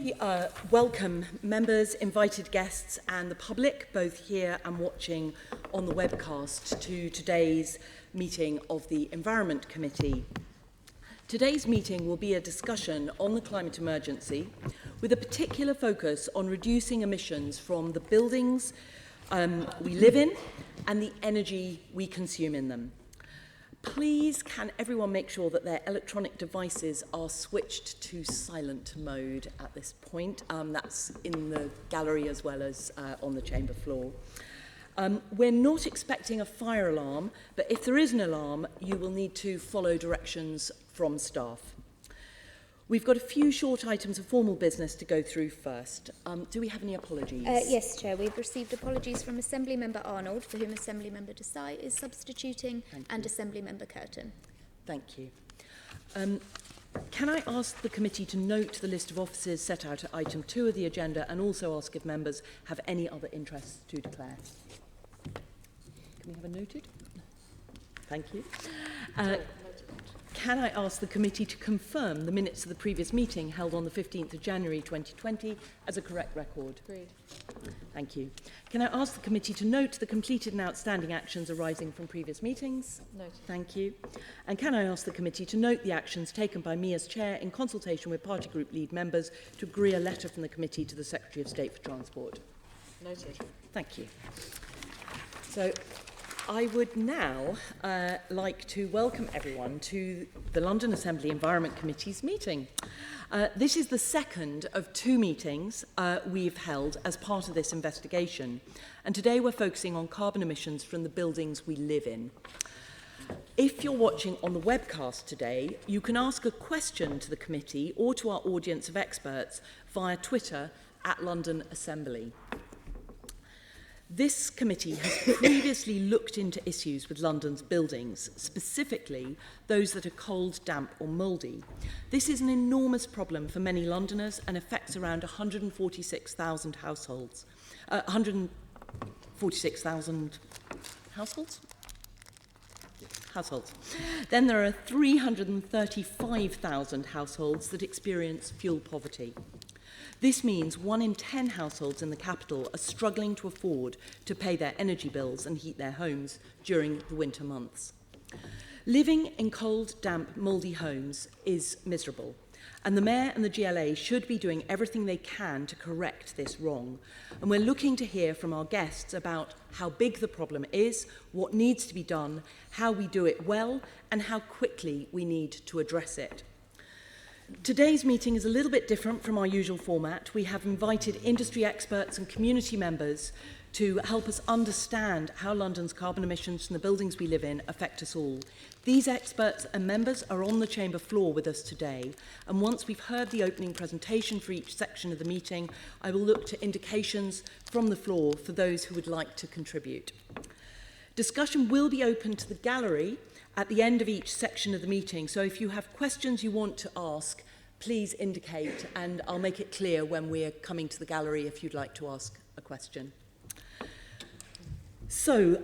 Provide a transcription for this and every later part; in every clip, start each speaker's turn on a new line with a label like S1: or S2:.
S1: We welcome members, invited guests and the public, both here and watching on the webcast, to today's meeting of the Environment Committee. Today's meeting will be a discussion on the climate emergency with a particular focus on reducing emissions from the buildings we live in and the energy we consume in them. Please, can everyone make sure that their electronic devices are switched to silent mode at this point? That's in the gallery as well as on the chamber floor. We're not expecting a fire alarm, but if there is an alarm, you will need to follow directions from staff. We've got a few short items of formal business to go through first. Do we have any apologies?
S2: Yes, Chair. We've received apologies from Assembly Member Arnold, for whom Assembly Member Desai is substituting, and Assembly Member Curtin.
S1: Thank you. Can I ask the committee to note the list of officers set out at item 2 of the agenda, and also ask if members have any other interests to declare? Can we have a noted? Thank you. Can I ask the committee to confirm the minutes of the previous meeting held on the 15th of January 2020 as a correct record?
S3: Agreed.
S1: Thank you. Can I ask the committee to note the completed and outstanding actions arising from previous meetings?
S3: Noted.
S1: Thank you. And can I ask the committee to note the actions taken by me as chair in consultation with party group lead members to agree a letter from the committee to the Secretary of State for Transport?
S3: Noted.
S1: Thank you. So, I would now like to welcome everyone to the London Assembly Environment Committee's meeting. This is the second of 2 meetings we've held as part of this investigation, and today we're focusing on carbon emissions from the buildings we live in. If you're watching on the webcast today, you can ask a question to the committee or to our audience of experts via Twitter at London Assembly. This committee has previously looked into issues with London's buildings, specifically those that are cold, damp or mouldy. This is an enormous problem for many Londoners and affects around 146,000 households. 146,000 households? Households. Then there are 335,000 households that experience fuel poverty. This means 1 in 10 households in the capital are struggling to afford to pay their energy bills and heat their homes during the winter months. Living in cold, damp, mouldy homes is miserable, and the Mayor and the GLA should be doing everything they can to correct this wrong. And we're looking to hear from our guests about how big the problem is, what needs to be done, how we do it well, and how quickly we need to address it. Today's meeting is a little bit different from our usual format. We have invited industry experts and community members to help us understand how London's carbon emissions from the buildings we live in affect us all. These experts and members are on the chamber floor with us today, and once we've heard the opening presentation for each section of the meeting, I will look to indications from the floor for those who would like to contribute. Discussion will be open to the gallery at the end of each section of the meeting, so if you have questions you want to ask, please indicate and I'll make it clear when we're coming to the gallery if you'd like to ask a question. So,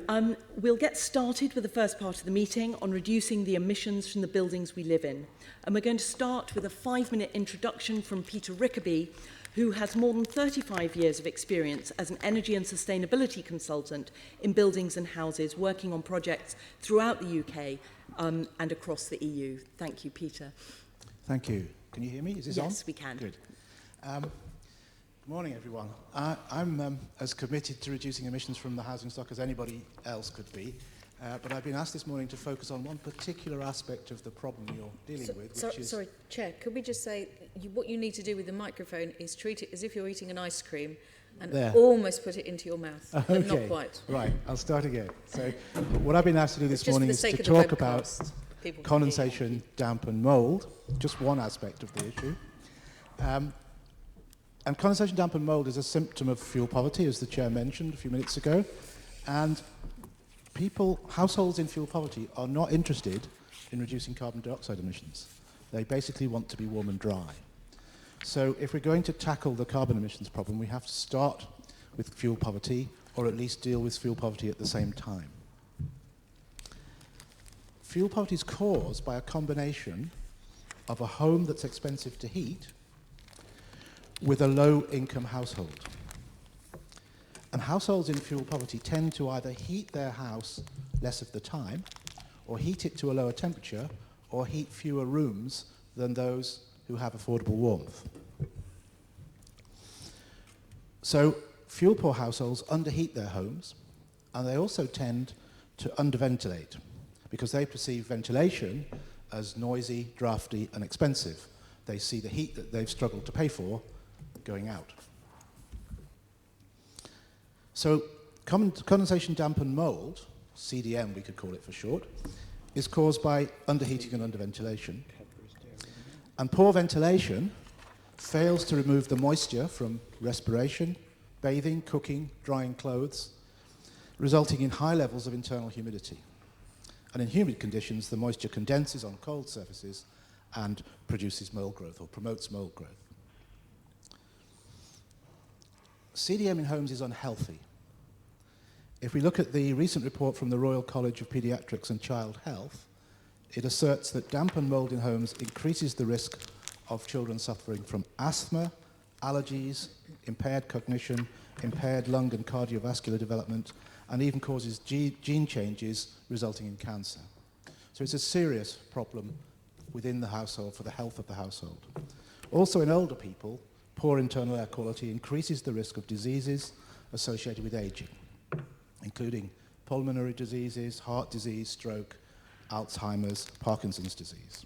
S1: we'll get started with the first part of the meeting on reducing the emissions from the buildings we live in. And we're going to start with a 5-minute introduction from Peter Rickaby, who has more than 35 years of experience as an energy and sustainability consultant in buildings and houses, working on projects throughout the UK and across the EU. Thank you, Peter.
S4: Thank you. Can you hear me? Is this on?
S1: Yes, we can.
S4: Good. Good morning, everyone. I'm as committed to reducing emissions from the housing stock as anybody else could be, but I've been asked this morning to focus on one particular aspect of the problem you're dealing with, which is...
S3: Sorry, Chair, could we just say what you need to do with the microphone is treat it as if you're eating an ice cream and almost put it into your mouth, but not quite.
S4: Right, I'll start again. So what I've been asked to do this morning is to talk about condensation, damp and mould, just one aspect of the issue. And condensation, damp and mould is a symptom of fuel poverty, as the Chair mentioned a few minutes ago. And households in fuel poverty are not interested in reducing carbon dioxide emissions. They basically want to be warm and dry. So if we're going to tackle the carbon emissions problem, we have to start with fuel poverty, or at least deal with fuel poverty at the same time. Fuel poverty is caused by a combination of a home that's expensive to heat, with a low-income household. And households in fuel poverty tend to either heat their house less of the time, or heat it to a lower temperature, or heat fewer rooms than those who have affordable warmth. So fuel-poor households underheat their homes, and they also tend to underventilate because they perceive ventilation as noisy, drafty, and expensive. They see the heat that they've struggled to pay for going out. So condensation dampened mold, CDM we could call it for short, is caused by underheating and underventilation. And poor ventilation fails to remove the moisture from respiration, bathing, cooking, drying clothes, resulting in high levels of internal humidity. And in humid conditions, the moisture condenses on cold surfaces and produces mold growth or promotes mold growth. CDM in homes is unhealthy. If we look at the recent report from the Royal College of Paediatrics and Child Health, it asserts that dampened mold in homes increases the risk of children suffering from asthma, allergies, impaired cognition, impaired lung and cardiovascular development, and even causes gene changes resulting in cancer. So it's a serious problem within the household for the health of the household. Also in older people, poor internal air quality increases the risk of diseases associated with aging, including pulmonary diseases, heart disease, stroke, Alzheimer's, Parkinson's disease.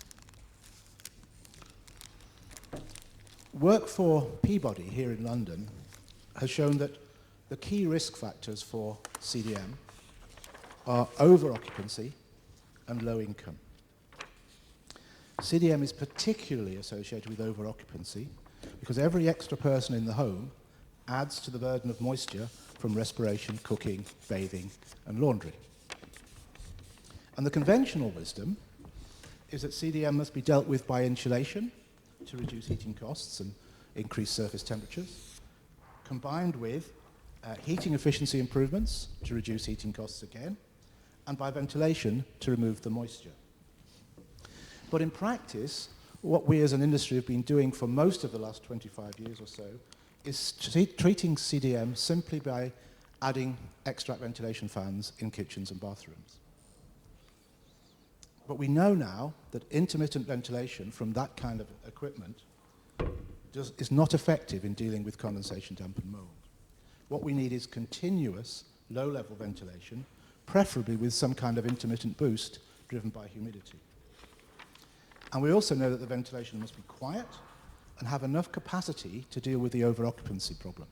S4: Work for Peabody here in London has shown that the key risk factors for CDM are over-occupancy and low income. CDM is particularly associated with over-occupancy because every extra person in the home adds to the burden of moisture from respiration, cooking, bathing, and laundry. And the conventional wisdom is that CDM must be dealt with by insulation to reduce heating costs and increase surface temperatures, combined with heating efficiency improvements to reduce heating costs again, and by ventilation to remove the moisture. But in practice, what we as an industry have been doing for most of the last 25 years or so is treating CDM simply by adding extract ventilation fans in kitchens and bathrooms. But we know now that intermittent ventilation from that kind of equipment is not effective in dealing with condensation dampened mold. What we need is continuous low-level ventilation, preferably with some kind of intermittent boost driven by humidity. And we also know that the ventilation must be quiet and have enough capacity to deal with the over-occupancy problem.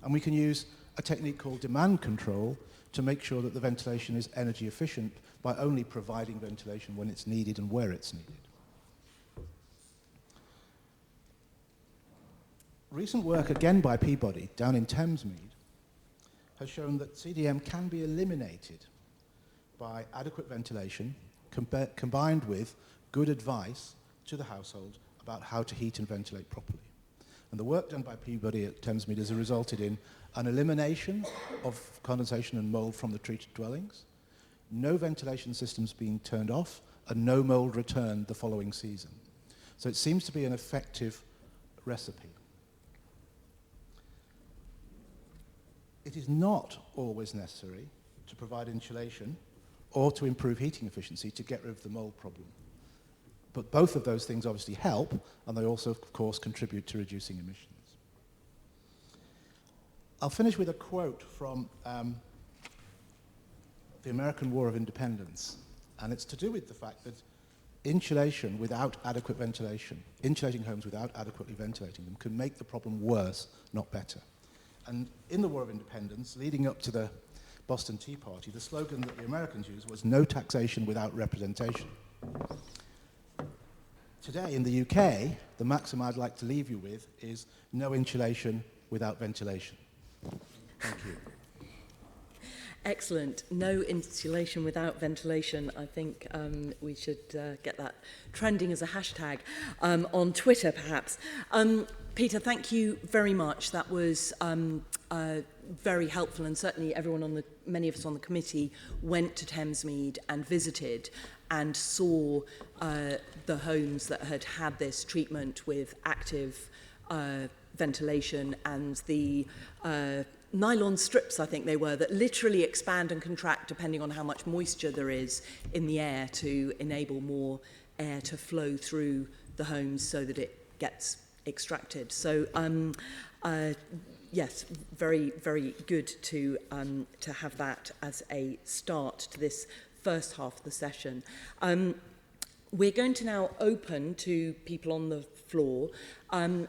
S4: And we can use a technique called demand control to make sure that the ventilation is energy efficient by only providing ventilation when it's needed and where it's needed. Recent work, again by Peabody, down in Thamesmead, has shown that CDM can be eliminated by adequate ventilation combined with good advice to the household about how to heat and ventilate properly. And the work done by Peabody at Thamesmead has resulted in an elimination of condensation and mold from the treated dwellings, no ventilation systems being turned off, and no mold returned the following season. So it seems to be an effective recipe. It is not always necessary to provide insulation or to improve heating efficiency to get rid of the mold problem. But both of those things obviously help, and they also, of course, contribute to reducing emissions. I'll finish with a quote from the American War of Independence, and it's to do with the fact that insulation without adequate ventilation, insulating homes without adequately ventilating them, can make the problem worse, not better. And in the War of Independence, leading up to the Boston Tea Party, the slogan that the Americans used was "No taxation without representation." Today in the UK, the maxim I'd like to leave you with is "No insulation without ventilation." Thank you.
S1: Excellent. No insulation without ventilation. I think we should get that trending as a hashtag on Twitter, perhaps. Peter, thank you very much. That was very helpful, and certainly many of us on the committee went to Thamesmead and visited and saw the homes that had had this treatment with active ventilation and the nylon strips, I think they were, that literally expand and contract depending on how much moisture there is in the air to enable more air to flow through the homes so that it gets extracted. So yes, very, very good to have that as a start to this first half of the session. We're going to now open to people on the floor, and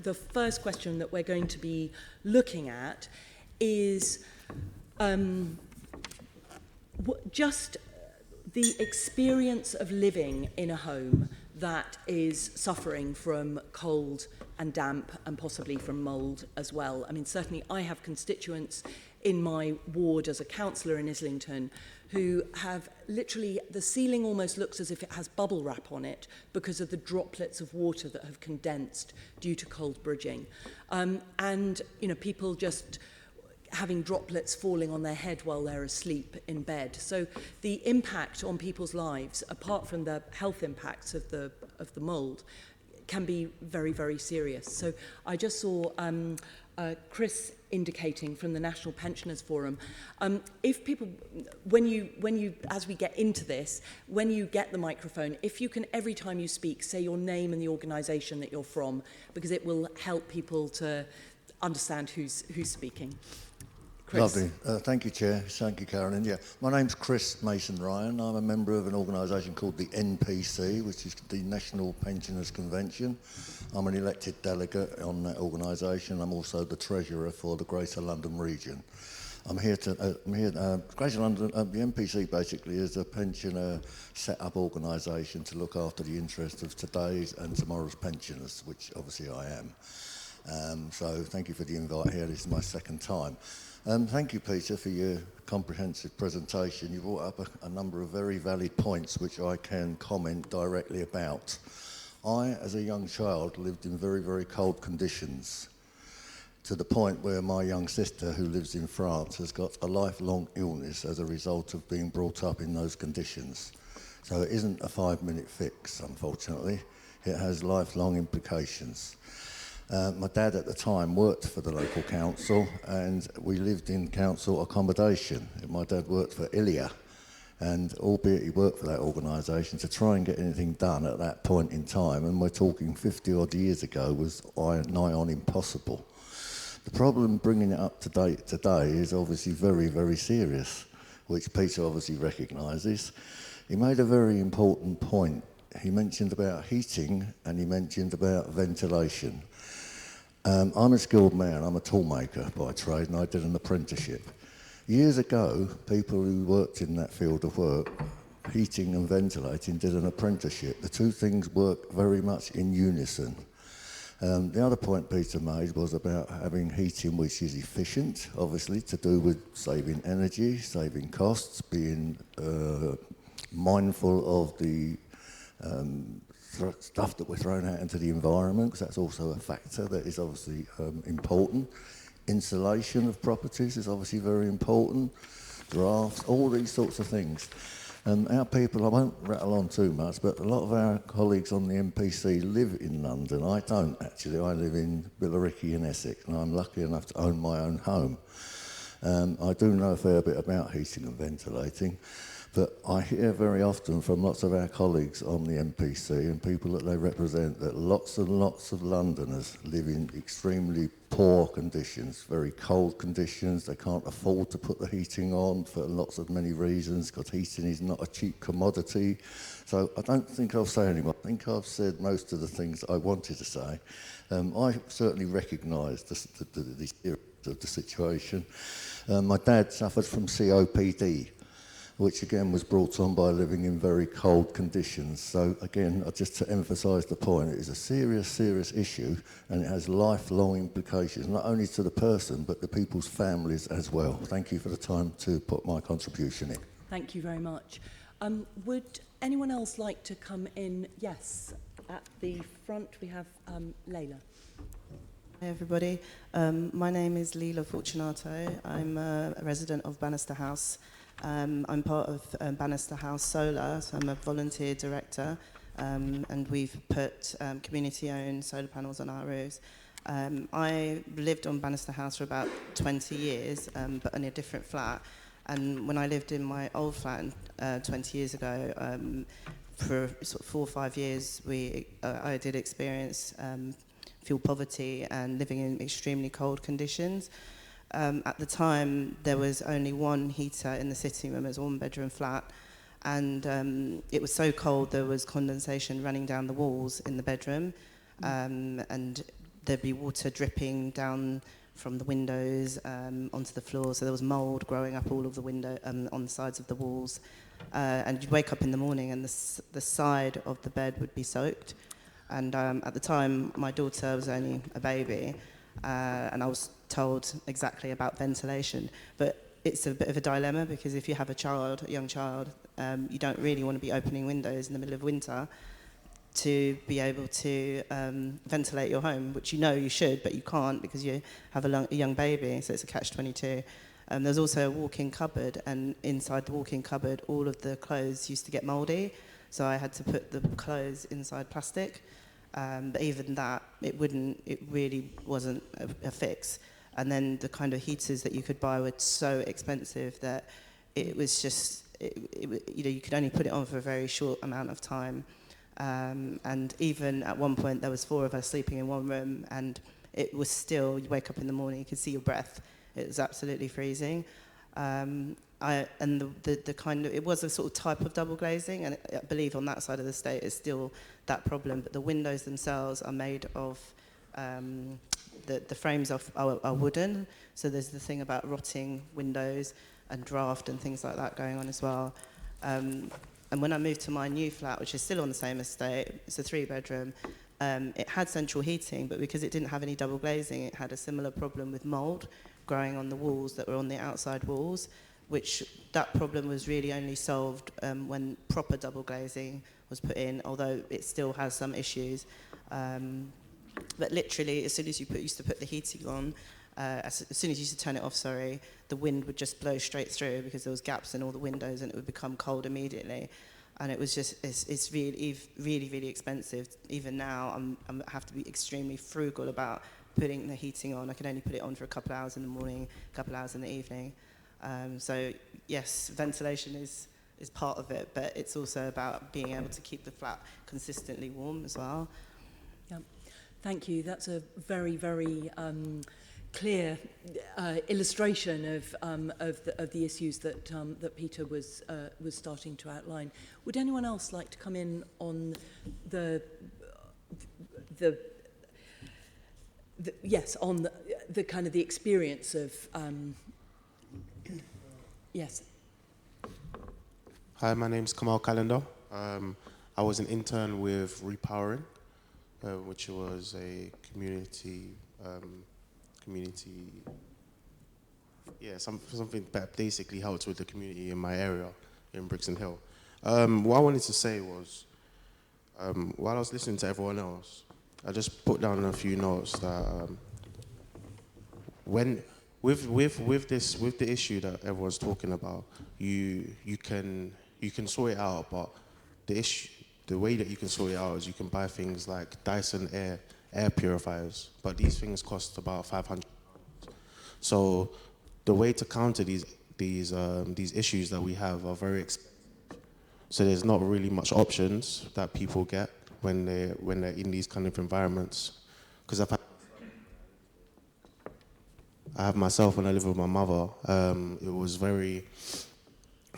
S1: the first question that we're going to be looking at is just the experience of living in a home that is suffering from cold and damp and possibly from mould as well. I mean, certainly I have constituents in my ward as a councillor in Islington who have literally, the ceiling almost looks as if it has bubble wrap on it because of the droplets of water that have condensed due to cold bridging. And, you know, people just having droplets falling on their head while they're asleep in bed. So the impact on people's lives, apart from the health impacts of the mould, can be very, very serious. So I just saw Chris indicating from the National Pensioners Forum, if people, when you, as we get into this, when you get the microphone, if you can, every time you speak, say your name and the organisation that you're from, because it will help people to understand who's speaking. Chris.
S5: Lovely. Thank you, Chair. Thank you, Carolyn. Yeah, my name's Chris Mason-Ryan. I'm a member of an organisation called the NPC, which is the National Pensioners Convention. I'm an elected delegate on that organisation. I'm also the treasurer for the Greater London region. Greater London, the NPC basically is a pensioner set-up organisation to look after the interests of today's and tomorrow's pensioners, which obviously I am. So thank you for the invite here. This is my second time. Thank you, Peter, for your comprehensive presentation. You brought up a number of very valid points which I can comment directly about. I, as a young child, lived in very, very cold conditions, to the point where my young sister, who lives in France, has got a lifelong illness as a result of being brought up in those conditions. So it isn't a 5-minute fix, unfortunately. It has lifelong implications. My dad at the time worked for the local council and we lived in council accommodation. My dad worked for ILIA, and albeit he worked for that organisation, to try and get anything done at that point in time, and we're talking 50 odd years ago, was nigh on impossible. The problem bringing it up to date today is obviously very, very serious, which Peter obviously recognises. He made a very important point. He mentioned about heating and he mentioned about ventilation. I'm a skilled man, I'm a toolmaker by trade, and I did an apprenticeship. Years ago, people who worked in that field of work, heating and ventilating, did an apprenticeship. The two things work very much in unison. The other point Peter made was about having heating which is efficient, obviously to do with saving energy, saving costs, being mindful of the stuff that we're throwing out into the environment, because that's also a factor that is obviously important. Insulation of properties is obviously very important. Drafts, all these sorts of things. Our people, I won't rattle on too much, but a lot of our colleagues on the NPC live in London. I don't actually. I live in Billericay in Essex, and I'm lucky enough to own my own home. I do know a fair bit about heating and ventilating. But I hear very often from lots of our colleagues on the NPC and people that they represent that lots and lots of Londoners live in extremely poor conditions, very cold conditions. They can't afford to put the heating on for lots of many reasons, because heating is not a cheap commodity. So I don't think I'll say anymore. I think I've said most of the things I wanted to say. I certainly recognise the seriousness of the situation. My dad suffered from COPD, which again was brought on by living in very cold conditions. So again, just to emphasise the point, it is a serious, serious issue, and it has lifelong implications, not only to the person, but the people's families as well. Thank you for the time to put my contribution in.
S1: Thank you very much. Would anyone else like to come in? Yes, at the front we have Leila.
S6: Hi everybody, my name is Leila Fortunato. I'm a resident of Bannister House. I'm part of Bannister House Solar, so I'm a volunteer director. and we've put community-owned solar panels on our roofs. I lived on Bannister House for about 20 years, but in a different flat. And when I lived in my old flat 20 years ago, for sort of 4 or 5 years, I did experience fuel poverty and living in extremely cold conditions. At the time, there was only one heater in the sitting room. It was a one-bedroom flat. And it was so cold, there was condensation running down the walls in the bedroom. And there'd be water dripping down from the windows onto the floor. So there was mould growing up all of the window on the sides of the walls. And you'd wake up in the morning and the side of the bed would be soaked. And at the time, my daughter was only a baby, and I was told exactly about ventilation. But it's a bit of a dilemma, because if you have a young child, you don't really want to be opening windows in the middle of winter to be able to ventilate your home, which you know you should, but you can't because you have a young baby, so it's a catch-22. There's also a walk-in cupboard, and inside the walk-in cupboard, all of the clothes used to get mouldy, so I had to put the clothes inside plastic. But even that, it really wasn't a fix. And then the kind of heaters that you could buy were so expensive that it was just, you could only put it on for a very short amount of time. And even at one point, there was 4 of us sleeping in one room, and it was still, you wake up in the morning, you could see your breath. It was absolutely freezing. It was a sort of type of double glazing, and I believe on that side of the estate it's still that problem. But the windows themselves are made of, the frames are wooden, so there's the thing about rotting windows and draft and things like that going on as well. And when I moved to my new flat, which is still on the same estate, it's a 3-bedroom, it had central heating, but because it didn't have any double glazing, it had a similar problem with mould growing on the walls that were on the outside walls, which that problem was really only solved when proper double glazing was put in, although it still has some issues. But literally, as soon as you used to put the heating on, as soon as you used to turn it off, the wind would just blow straight through because there was gaps in all the windows, and it would become cold immediately. And it was just, it's really, really, really expensive. Even now, I have to be extremely frugal about putting the heating on. I can only put it on for a couple of hours in the morning, a couple of hours in the evening. So yes, ventilation is part of it, but it's also about being able to keep the flat consistently warm as well.
S1: Yep. Thank you. That's a very, very clear illustration of the issues that Peter was starting to outline. Would anyone else like to come in on the kind of the experience of yes.
S7: Hi, my name's Kamal Calendar. I was an intern with Repowering, which was a community, something that basically helped with the community in my area in Brixton Hill. What I wanted to say was, while I was listening to everyone else, I just put down a few notes that with the issue that everyone's talking about, you can sort it out, but the way that you can sort it out is you can buy things like Dyson air purifiers, but these things cost about £500. So the way to counter these issues that we have are very expensive. So there's not really much options that people get when they're in these kind of environments. Because I have myself, when I live with my mother,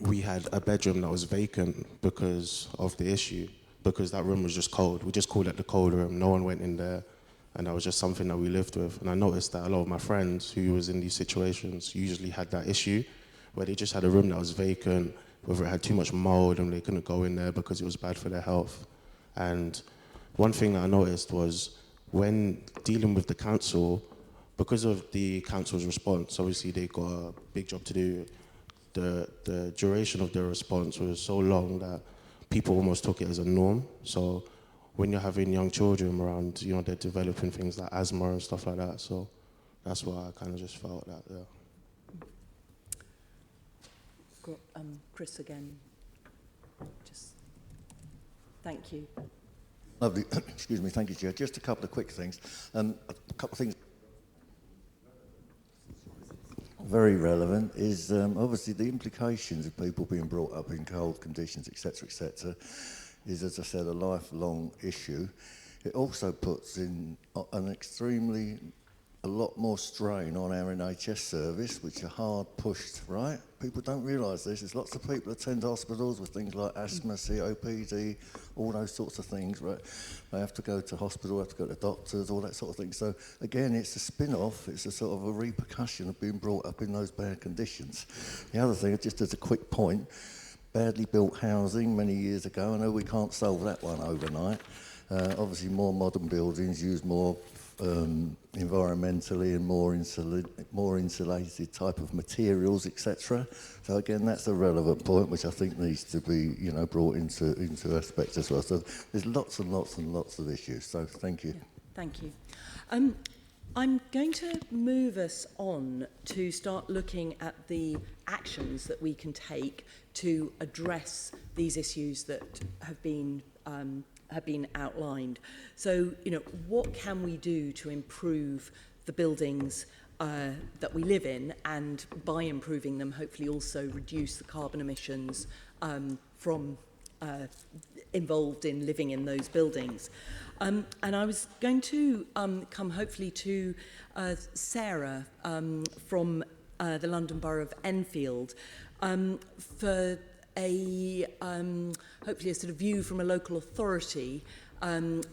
S7: we had a bedroom that was vacant because of the issue, because that room was just cold. We just called it the cold room. No one went in there, and that was just something that we lived with. And I noticed that a lot of my friends who was in these situations usually had that issue, where they just had a room that was vacant, whether it had too much mold and they couldn't go in there because it was bad for their health. And one thing that I noticed was when dealing with the council, because of the council's response, obviously they got a big job to do. The duration of their response was so long that people almost took it as a norm. So when you're having young children around, they're developing things like asthma and stuff like that. So that's why I kind of just felt that, yeah.
S1: Got Chris again. Thank you.
S5: Lovely. Excuse me. Thank you, Chair. Just a couple of quick things. A couple of things very relevant is obviously the implications of people being brought up in cold conditions, etc., is, as I said, a lifelong issue. It also puts in a lot more strain on our NHS service, which are hard pushed, right? People don't realise this. There's lots of people attend hospitals with things like asthma, COPD, all those sorts of things, right? They have to go to hospital, have to go to doctors, all that sort of thing. So again, it's a spin-off. It's a sort of a repercussion of being brought up in those bad conditions. The other thing, just as a quick point, badly built housing many years ago. I know we can't solve that one overnight. Obviously, more modern buildings use more environmentally and more insulated type of materials, etc. So again, that's a relevant point which I think needs to be, brought into aspect as well. So there's lots and lots and lots of issues. So thank you.
S1: Yeah, thank you. I'm going to move us on to start looking at the actions that we can take to address these issues that have been outlined. So, what can we do to improve the buildings that we live in, and by improving them, hopefully also reduce the carbon emissions from involved in living in those buildings. And I was going to come hopefully to Sarah from the London Borough of Enfield for a hopefully a sort of view from a local authority,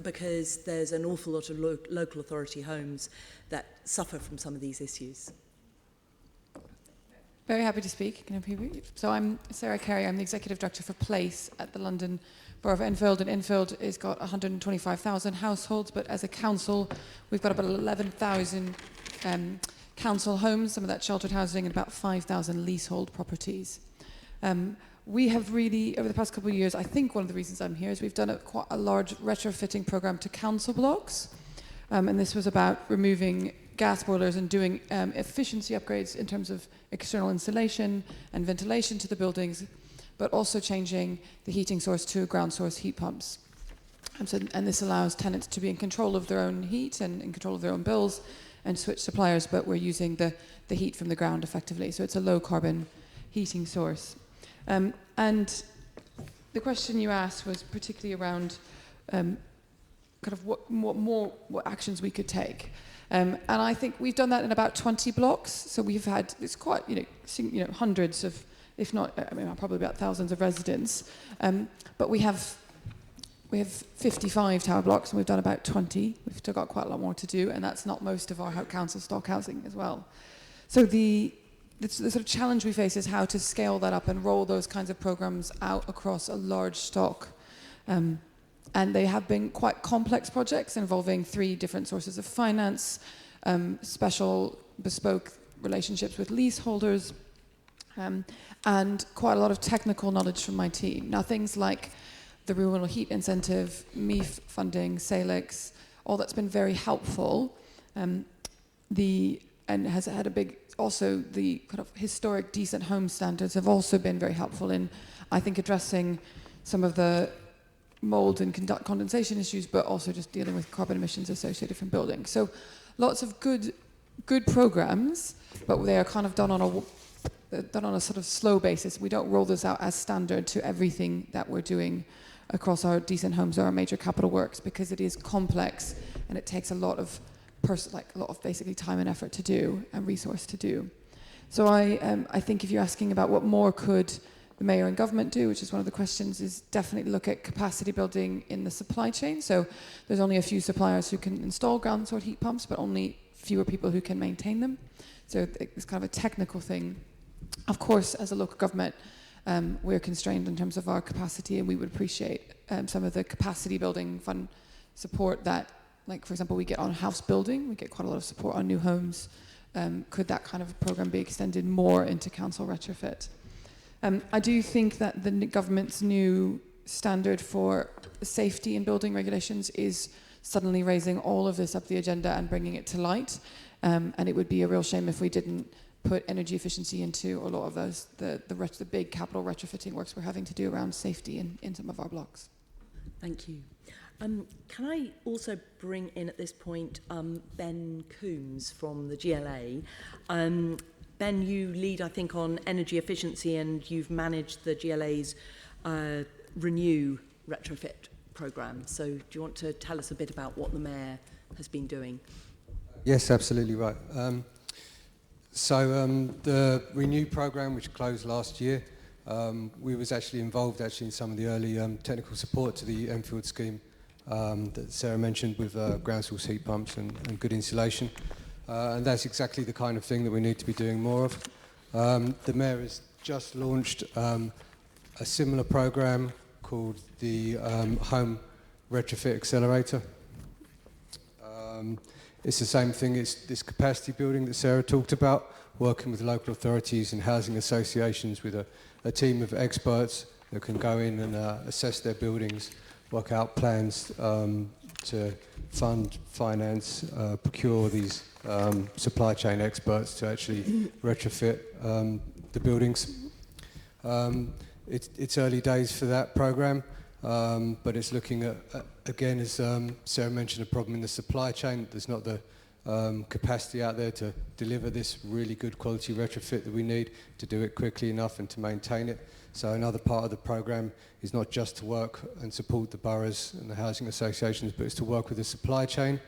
S1: because there's an awful lot of local authority homes that suffer from some of these issues.
S8: Very happy to speak. Can I hear you? So I'm Sarah Carey. I'm the Executive Director for Place at the London Borough of Enfield. And Enfield has got 125,000 households, but as a council, we've got about 11,000 council homes, some of that sheltered housing, and about 5,000 leasehold properties. We have really, over the past couple of years, I think one of the reasons I'm here is we've done quite a large retrofitting program to council blocks. And this was about removing gas boilers and doing efficiency upgrades in terms of external insulation and ventilation to the buildings, but also changing the heating source to ground source heat pumps. And this allows tenants to be in control of their own heat and in control of their own bills and switch suppliers, but we're using the heat from the ground effectively. So it's a low carbon heating source. And the question you asked was particularly around kind of what actions we could take. And I think we've done that in about 20 blocks. So we've had, it's quite, hundreds of, if not, probably about thousands of residents. But we have 55 tower blocks and we've done about 20. We've still got quite a lot more to do, and that's not most of our council stock housing as well. So the sort of challenge we face is how to scale that up and roll those kinds of programs out across a large stock. And they have been quite complex projects involving 3 different sources of finance, special bespoke relationships with leaseholders, and quite a lot of technical knowledge from my team. Now, things like the Rural Heat Incentive, MEEF funding, SALEX, all that's been very helpful. And has had a big, also the kind of historic decent home standards have also been very helpful in, I think, addressing some of the mold and condensation issues, but also just dealing with carbon emissions associated from building. So lots of good programs, but they are kind of done on a sort of slow basis. We don't roll this out as standard to everything that we're doing across our decent homes or our major capital works, because it is complex and it takes a lot of basically time and effort to do and resource to do. So I think if you're asking about what more could the mayor and government do, which is one of the questions, is definitely look at capacity building in the supply chain. So there's only a few suppliers who can install ground source heat pumps, but only fewer people who can maintain them. So it's kind of a technical thing. Of course, as a local government, we're constrained in terms of our capacity, and we would appreciate some of the capacity building fund support that, like, for example, we get on house building, we get quite a lot of support on new homes. Could that kind of program be extended more into council retrofit? I do think that the government's new standard for safety in building regulations is suddenly raising all of this up the agenda and bringing it to light. And it would be a real shame if we didn't put energy efficiency into a lot of those, the big capital retrofitting works we're having to do around safety in some of our blocks.
S1: Thank you. Can I also bring in at this point Ben Coombs from the GLA? Ben, you lead, I think, on energy efficiency, and you've managed the GLA's Renew retrofit programme. So do you want to tell us a bit about what the Mayor has been doing?
S9: Yes, absolutely right. The Renew programme, which closed last year, we was actually involved in some of the early technical support to the Enfield scheme that Sarah mentioned, with ground source heat pumps and good insulation. And that's exactly the kind of thing that we need to be doing more of. The Mayor has just launched a similar programme called the Home Retrofit Accelerator. It's the same thing. It's this capacity building that Sarah talked about, working with local authorities and housing associations with a team of experts that can go in and assess their buildings, work out plans to fund, finance, procure these supply chain experts to actually retrofit the buildings. It's early days for that programme, but it's looking at, again, as Sarah mentioned, a problem in the supply chain. There's not the capacity out there to deliver this really good quality retrofit that we need to do it quickly enough and to maintain it. So another part of the programme is not just to work and support the boroughs and the housing associations, but it's to work with the supply chain,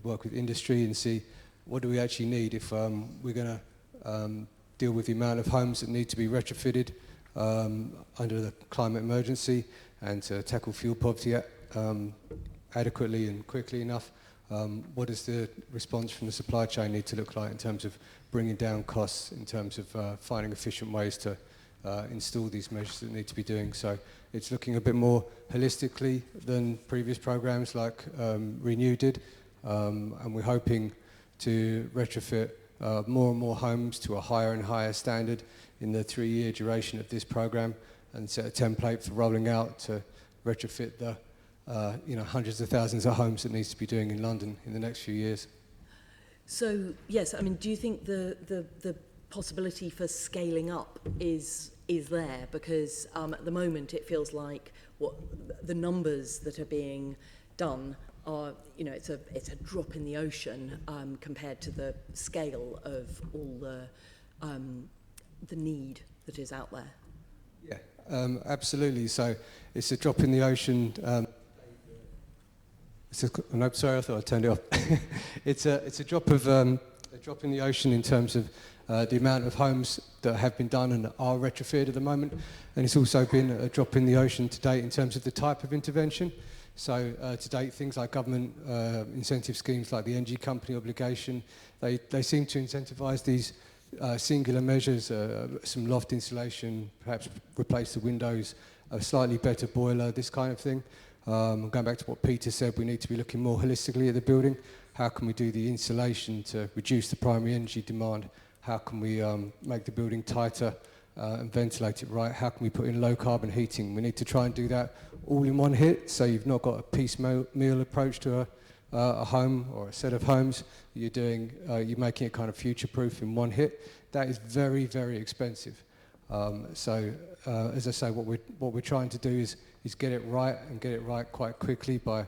S9: work with industry and see what do we actually need if we're going to deal with the amount of homes that need to be retrofitted under the climate emergency, and to tackle fuel poverty adequately and quickly enough. What does the response from the supply chain need to look like in terms of bringing down costs, in terms of finding efficient ways to install these measures that need to be doing? So it's looking a bit more holistically than previous programmes like Renew did, and we're hoping to retrofit more and more homes to a higher and higher standard in the 3-year duration of this programme, and set a template for rolling out to retrofit the hundreds of thousands of homes that needs to be doing in London in the next few years.
S1: So, yes, I mean, do you think the possibility for scaling up is there? Because at the moment it feels like what the numbers that are being done are, it's a drop in the ocean compared to the scale of all the need that is out there.
S9: Yeah, absolutely. So it's a drop in the ocean. No, sorry, I thought I turned it off. It's a drop in the ocean in terms of the amount of homes that have been done and are retrofitted at the moment, and it's also been a drop in the ocean to date in terms of the type of intervention. So to date, things like government incentive schemes like the Energy Company obligation, they seem to incentivise these singular measures, some loft insulation, perhaps replace the windows, a slightly better boiler, this kind of thing. Going back to what Peter said, we need to be looking more holistically at the building. How can we do the insulation to reduce the primary energy demand? How can we make the building tighter and ventilate it right? How can we put in low carbon heating? We need to try and do that all in one hit, so you've not got a piecemeal approach to a home or a set of homes. You're making it kind of future-proof in one hit. That is very, very expensive. As I say, what we're trying to do is get it right, and get it right quite quickly by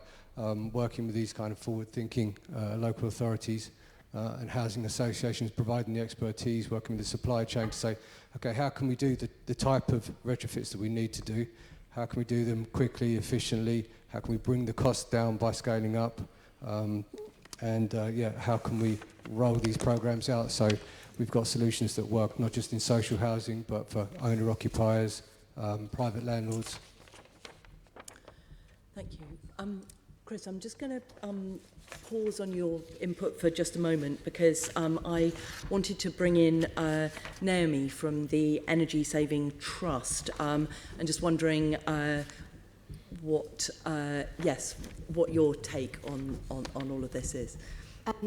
S9: working with these kind of forward-thinking local authorities and housing associations, providing the expertise, working with the supply chain to say, okay, how can we do the type of retrofits that we need to do? How can we do them quickly, efficiently? How can we bring the cost down by scaling up? How can we roll these programs out so we've got solutions that work not just in social housing but for owner-occupiers, private landlords.
S1: Thank you. Chris, I'm just going to pause on your input for just a moment, because I wanted to bring in Naomi from the Energy Saving Trust. I'm just wondering what your take on all of this is.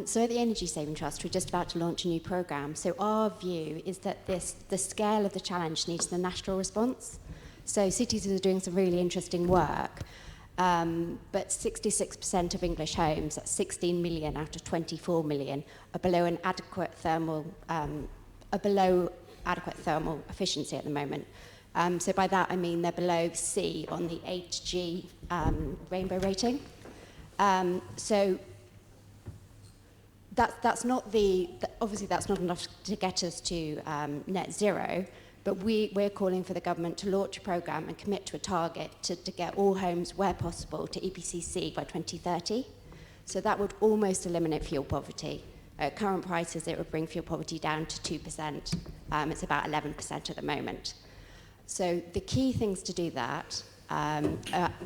S10: So at the Energy Saving Trust, we're just about to launch a new programme. So our view is that the scale of the challenge needs the national response. So cities are doing some really interesting work, but 66% of English homes, that's 16 million out of 24 million, are below adequate thermal efficiency at the moment. So by that I mean they're below C on the 8G rainbow rating. So that's not obviously that's not enough to get us to net zero, but we're calling for the government to launch a programme and commit to a target to get all homes, where possible, to EPC-C by 2030. So that would almost eliminate fuel poverty. At current prices, it would bring fuel poverty down to 2%. It's about 11% at the moment. So the key things to do that are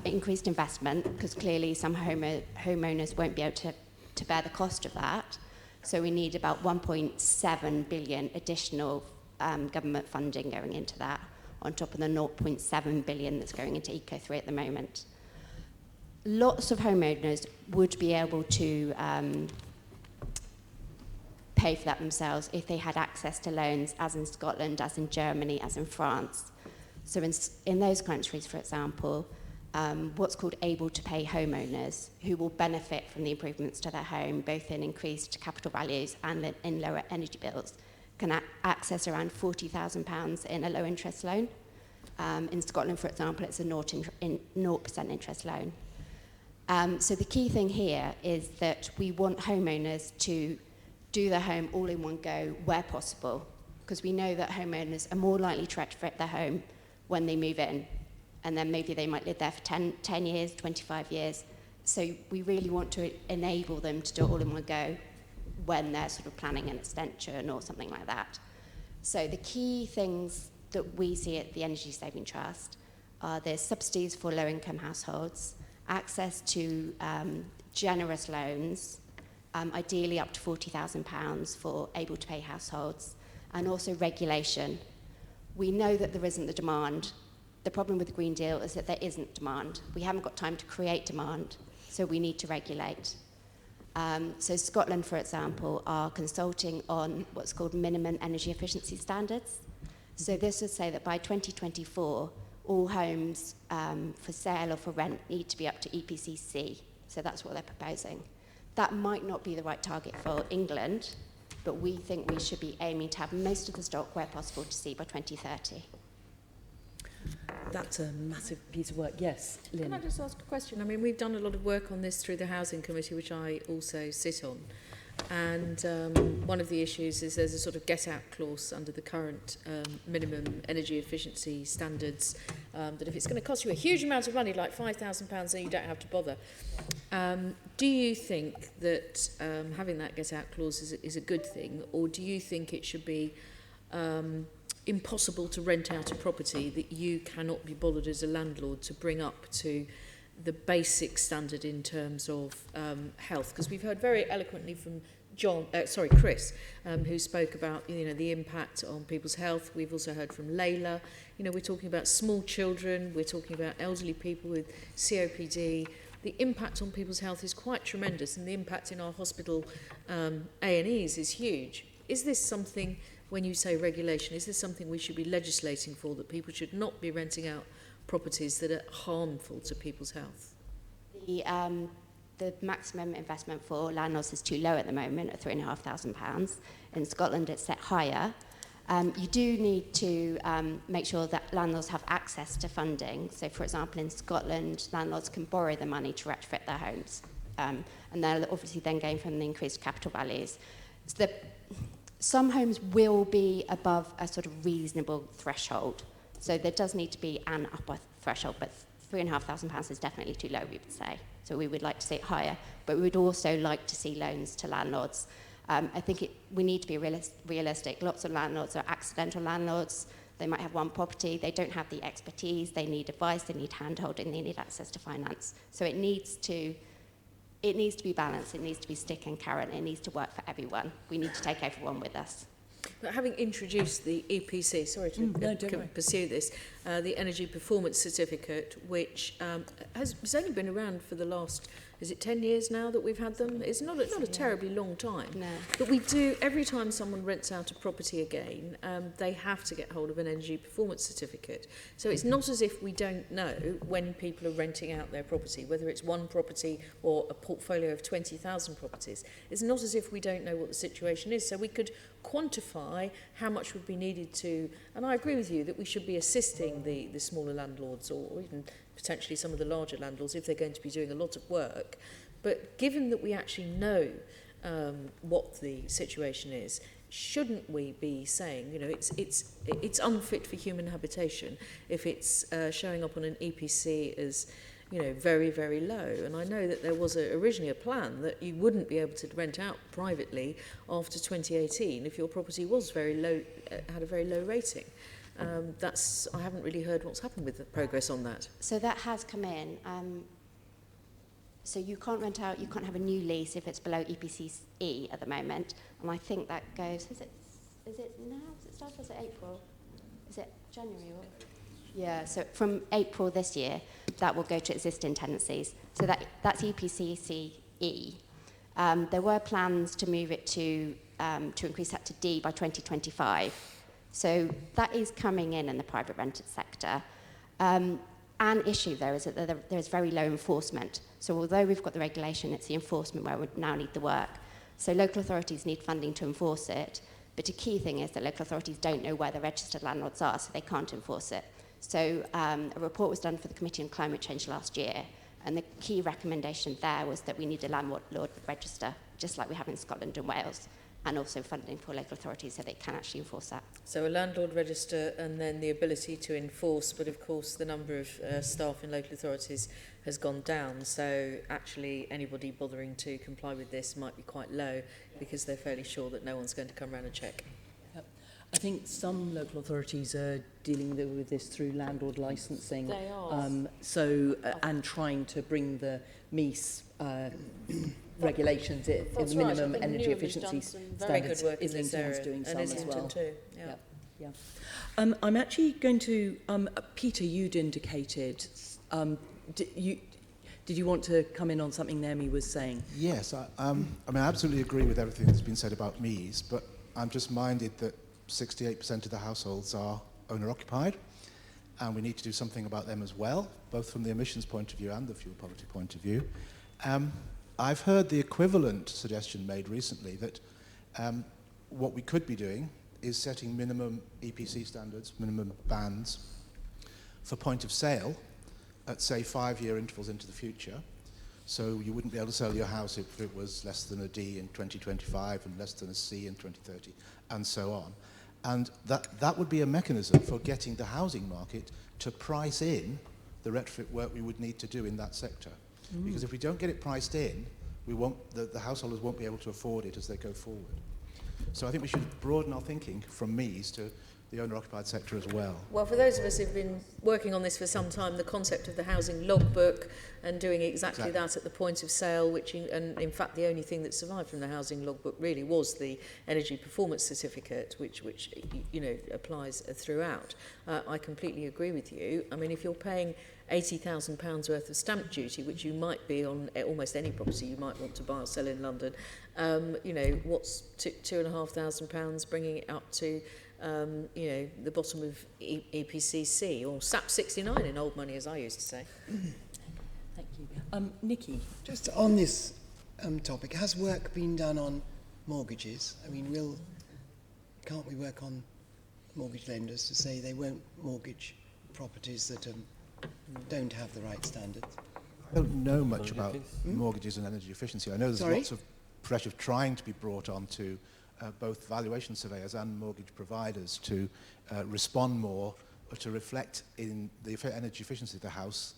S10: increased investment, because clearly some homeowners won't be able to bear the cost of that. So we need about 1.7 billion additional government funding going into that, on top of the 0.7 billion that's going into Eco3 at the moment. Lots of homeowners would be able to pay for that themselves if they had access to loans, as in Scotland, as in Germany, as in France. So in those countries, for example, what's called able to pay homeowners, who will benefit from the improvements to their home, both in increased capital values and in lower energy bills, can access around £40,000 in a low interest loan. In Scotland, for example, it's a 0% interest loan. So the key thing here is that we want homeowners to do their home all in one go where possible, because we know that homeowners are more likely to retrofit their home when they move in, and then maybe they might live there for 10 years, 25 years. So we really want to enable them to do it all in one go when they're sort of planning an extension or something like that. So the key things that we see at the Energy Saving Trust are there's subsidies for low-income households, access to generous loans, ideally up to £40,000 for able-to-pay households, and also regulation. We know that there isn't the demand. The problem with the Green Deal is that there isn't demand. We haven't got time to create demand, so we need to regulate. So Scotland, for example, are consulting on what's called minimum energy efficiency standards. So this would say that by 2024, all homes for sale or for rent need to be up to EPC-C. So that's what they're proposing. That might not be the right target for England, but we think we should be aiming to have most of the stock where possible to C by 2030.
S1: That's a massive piece of work. Yes, Lynn.
S3: Can I just ask a question? I mean, we've done a lot of work on this through the Housing Committee, which I also sit on. And one of the issues is there's a sort of get-out clause under the current minimum energy efficiency standards that if it's going to cost you a huge amount of money, like £5,000, then you don't have to bother. Do you think that having that get-out clause is a good thing, or do you think it should be impossible to rent out a property that you cannot be bothered as a landlord to bring up to the basic standard in terms of health? Because we've heard very eloquently from Chris, who spoke about the impact on people's health. We've also heard from Layla. We're talking about small children. We're talking about elderly people with COPD. The impact on people's health is quite tremendous, and the impact in our hospital A&Es is huge. Is this something, when you say regulation, is this something we should be legislating for, that people should not be renting out properties that are harmful to people's health?
S10: The maximum investment for landlords is too low at the moment, at £3,500. In Scotland, it's set higher. You do need to make sure that landlords have access to funding. So, for example, in Scotland, landlords can borrow the money to retrofit their homes. And they'll obviously then gain from the increased capital values. So some homes will be above a sort of reasonable threshold. So there does need to be an upper threshold, but £3,500 is definitely too low, we would say. So we would like to see it higher, but we would also like to see loans to landlords. I think we need to be realistic. Lots of landlords are accidental landlords. They might have one property. They don't have the expertise. They need advice. They need hand-holding. They need access to finance. So it needs to be balanced. It needs to be stick and carrot. It needs to work for everyone. We need to take everyone with us.
S3: But having introduced the EPC, sorry to pursue this, the Energy Performance Certificate, which has only been around for the last is it 10 years now that we've had them? It's not a terribly long time.
S10: No.
S3: But we do, every time someone rents out a property again, they have to get hold of an energy performance certificate. So it's not as if we don't know when people are renting out their property, whether it's one property or a portfolio of 20,000 properties. It's not as if we don't know what the situation is. So we could quantify how much would be needed to, and I agree with you that we should be assisting the smaller landlords or even potentially some of the larger landlords if they're going to be doing a lot of work. But given that we actually know what the situation is, shouldn't we be saying, you know, it's unfit for human habitation if it's showing up on an EPC as, you know, very, very low? And I know that there was originally a plan that you wouldn't be able to rent out privately after 2018 if your property was very low, had a very low rating. I haven't really heard what's happened with the progress on that.
S10: So that has come in. So you can't rent out, you can't have a new lease if it's below EPC-E at the moment. And I think that goes, is it now? Does it start or is it April? Is it January? Or? Yeah, so from April this year, that will go to existing tenancies. So that's EPC-E. There were plans to move it to increase that to D by 2025. So that is coming in the private rented sector. An issue, though, is that there is very low enforcement. So although we've got the regulation, it's the enforcement where we now need the work. So local authorities need funding to enforce it. But a key thing is that local authorities don't know where the registered landlords are, so they can't enforce it. So a report was done for the Committee on Climate Change last year, and the key recommendation there was that we need a landlord register, just like we have in Scotland and Wales, and also funding for local authorities so they can actually enforce that.
S3: So a landlord register and then the ability to enforce, but of course the number of staff in local authorities has gone down, so actually anybody bothering to comply with this might be quite low because they're fairly sure that no one's going to come around and check.
S1: Yep. I think some local authorities are dealing with this through landlord licensing.
S3: They are.
S1: And trying to bring the MEES regulations, the minimum energy efficiency standards.
S3: Very good work in this
S1: Islington's
S3: area,
S1: doing some
S3: and
S1: as well.
S3: Islington too. Yeah.
S1: Yeah. I'm actually going to, Peter, you'd indicated, did you want to come in on something Naomi was saying?
S4: Yes, I mean, I absolutely agree with everything that's been said about MEES, but I'm just minded that 68% of the households are owner-occupied, and we need to do something about them as well, both from the emissions point of view and the fuel poverty point of view. I've heard the equivalent suggestion made recently that what we could be doing is setting minimum EPC standards, minimum bands for point of sale at, say, 5-year intervals into the future. So you wouldn't be able to sell your house if it was less than a D in 2025 and less than a C in 2030, and so on. And that would be a mechanism for getting the housing market to price in the retrofit work we would need to do in that sector. Because if we don't get it priced in, the householders won't be able to afford it as they go forward. So I think we should broaden our thinking from MEES to the owner-occupied sector as well.
S3: Well, for those of us who've been working on this for some time, the concept of the housing logbook and doing exactly that at the point of sale, and in fact the only thing that survived from the housing logbook really was the energy performance certificate, which you know applies throughout. I completely agree with you. I mean, if you're paying £80,000 worth of stamp duty, which you might be on almost any property you might want to buy or sell in London, you know, what's £2,500 bringing it up to, you know, the bottom of EPCC or SAP 69 in old money, as I used to say.
S1: Thank you. Nikki?
S11: Just on this topic, has work been done on mortgages? I mean, can't we work on mortgage lenders to say they won't mortgage properties that don't have the right standards?
S4: I don't know much about mortgages and energy efficiency. I know there's lots of pressure trying to be brought onto both valuation surveyors and mortgage providers to respond more or to reflect in the energy efficiency of the house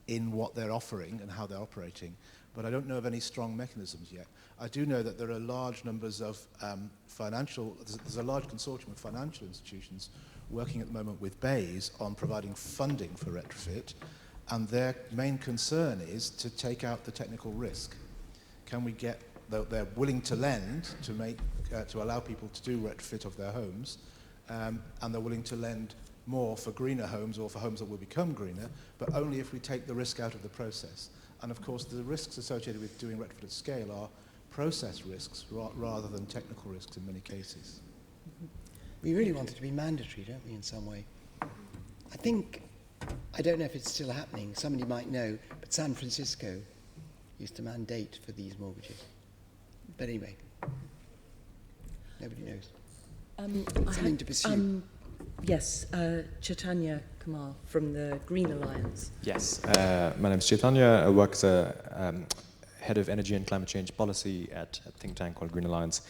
S4: in what they're offering and how they're operating. But I don't know of any strong mechanisms yet. I do know that there are large numbers of there's a large consortium of financial institutions working at the moment with BEIS on providing funding for retrofit, and their main concern is to take out the technical risk. Can we get, they're willing to lend to allow people to do retrofit of their homes, and they're willing to lend more for greener homes or for homes that will become greener, but only if we take the risk out of the process. And of course, the risks associated with doing retrofit at scale are process risks rather than technical risks in many cases.
S11: We really want it to be mandatory, don't we, in some way? I don't know if it's still happening, somebody might know, but San Francisco used to mandate for these mortgages. But anyway, nobody knows. Something to pursue.
S1: Yes, Chaitanya Kumar from the Green Alliance.
S12: Yes, my name is Chaitanya. I work as a head of energy and climate change policy at a think tank called Green Alliance.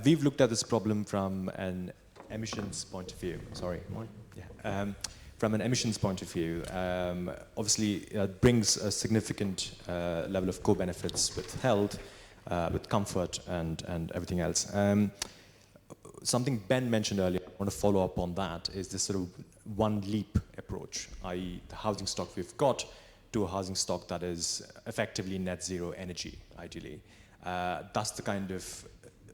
S12: We've looked at this problem from an emissions point of view. From an emissions point of view, obviously it brings a significant level of co-benefits with health, with comfort and everything else. Something Ben mentioned earlier, I want to follow up on that, is this sort of one leap approach, i.e. the housing stock we've got to a housing stock that is effectively net zero energy, ideally. That's the kind of,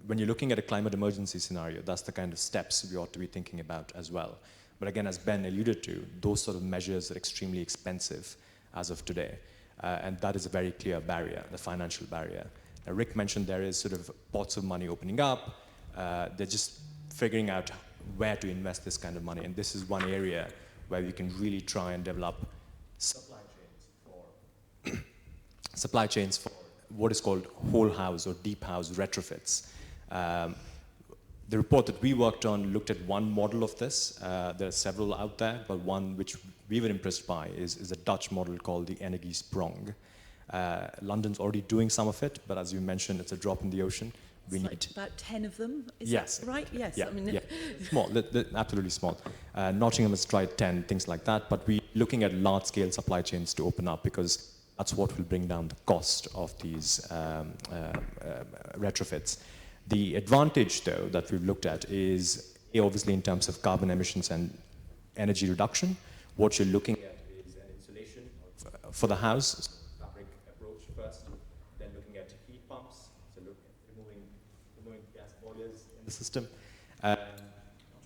S12: when you're looking at a climate emergency scenario, that's the kind of steps we ought to be thinking about as well. But again, as Ben alluded to, those sort of measures are extremely expensive as of today. And that is a very clear barrier, the financial barrier. Now, Rick mentioned there is sort of pots of money opening up. They're just figuring out where to invest this kind of money. And this is one area where we can really try and develop supply chains for what is called whole house or deep house retrofits. The report that we worked on looked at one model of this. There are several out there, but one which we were impressed by is a Dutch model called the Energiesprong. London's already doing some of it, but as you mentioned, it's a drop in the ocean. We need
S1: about 10 of them, is
S12: yes.
S1: that right? Yes.
S12: Yeah,
S1: I mean,
S12: yeah. Small, absolutely small. Nottingham has tried 10, things like that, but we're looking at large-scale supply chains to open up because that's what will bring down the cost of these retrofits. The advantage, though, that we've looked at is obviously in terms of carbon emissions and energy reduction. What you're looking at is an insulation for the house, fabric approach first, then looking at heat pumps, so removing gas boilers in the system. Not sure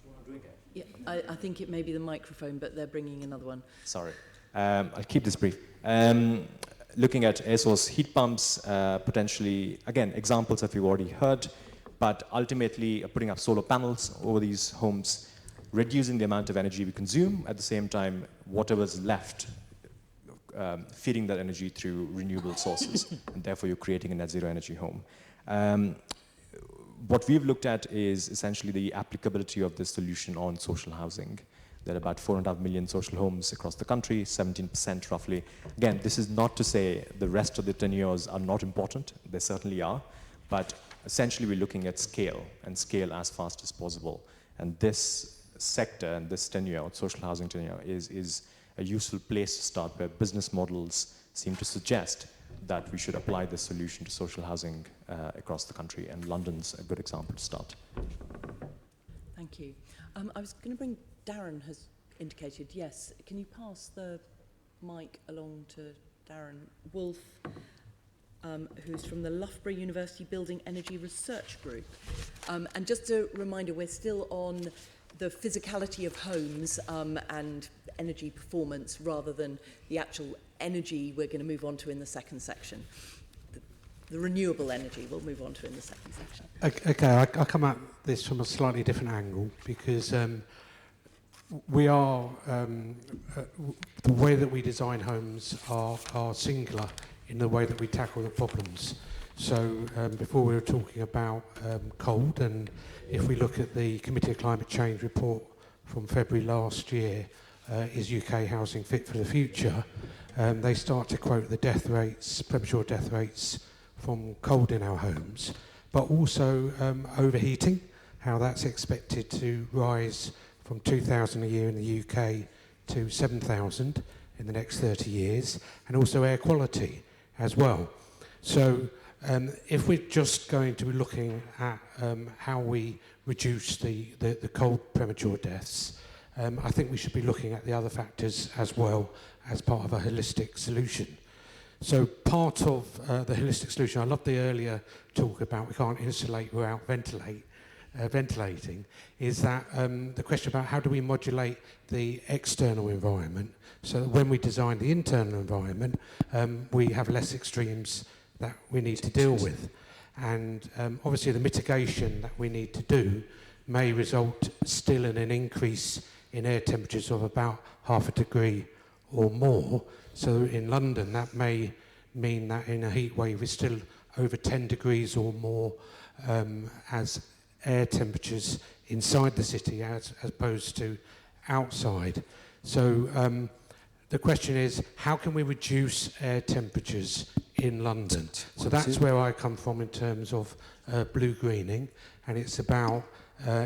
S12: what I'm doing here.
S1: Yeah, I think it may be the microphone, but they're bringing another one.
S12: Sorry. I'll keep this brief. Looking at air source heat pumps, potentially, again, examples that we've already heard, but ultimately putting up solar panels over these homes, reducing the amount of energy we consume, at the same time, whatever's left, feeding that energy through renewable sources, and therefore you're creating a net zero energy home. What we've looked at is essentially the applicability of this solution on social housing. There are about 4.5 million social homes across the country, 17% roughly. Again, this is not to say the rest of the tenures are not important. They certainly are. But essentially, we're looking at scale, and scale as fast as possible. And this sector and this tenure, social housing tenure, is a useful place to start, where business models seem to suggest that we should apply this solution to social housing across the country. And London's a good example to start.
S1: Thank you. I was going to bring Darren has indicated, yes. Can you pass the mic along to Darren Wolf, who's from the Loughborough University Building Energy Research Group. And just a reminder, we're still on the physicality of homes and energy performance rather than the actual energy we're going to move on to in the second section. The renewable energy we'll move on to in the second section.
S13: Okay, I come at this from a slightly different angle because we are, the way that we design homes are singular in the way that we tackle the problems. So before we were talking about cold, and if we look at the Committee of Climate Change report from February last year, is UK housing fit for the future? They start to quote the death rates, premature death rates from cold in our homes, but also overheating, how that's expected to rise from 2,000 a year in the UK to 7,000 in the next 30 years, and also air quality as well. So if we're just going to be looking at how we reduce the cold premature deaths, I think we should be looking at the other factors as well as part of a holistic solution. So part of the holistic solution, I love the earlier talk about we can't insulate without ventilate. ventilating, is that the question about how do we modulate the external environment so that when we design the internal environment, we have less extremes that we need to deal with. And obviously the mitigation that we need to do may result still in an increase in air temperatures of about 0.5 degree or more. So in London, that may mean that in a heat wave we're still over 10 degrees or more as air temperatures inside the city as opposed to outside. So the question is, how can we reduce air temperatures in London? So that's where I come from in terms of blue greening, and it's about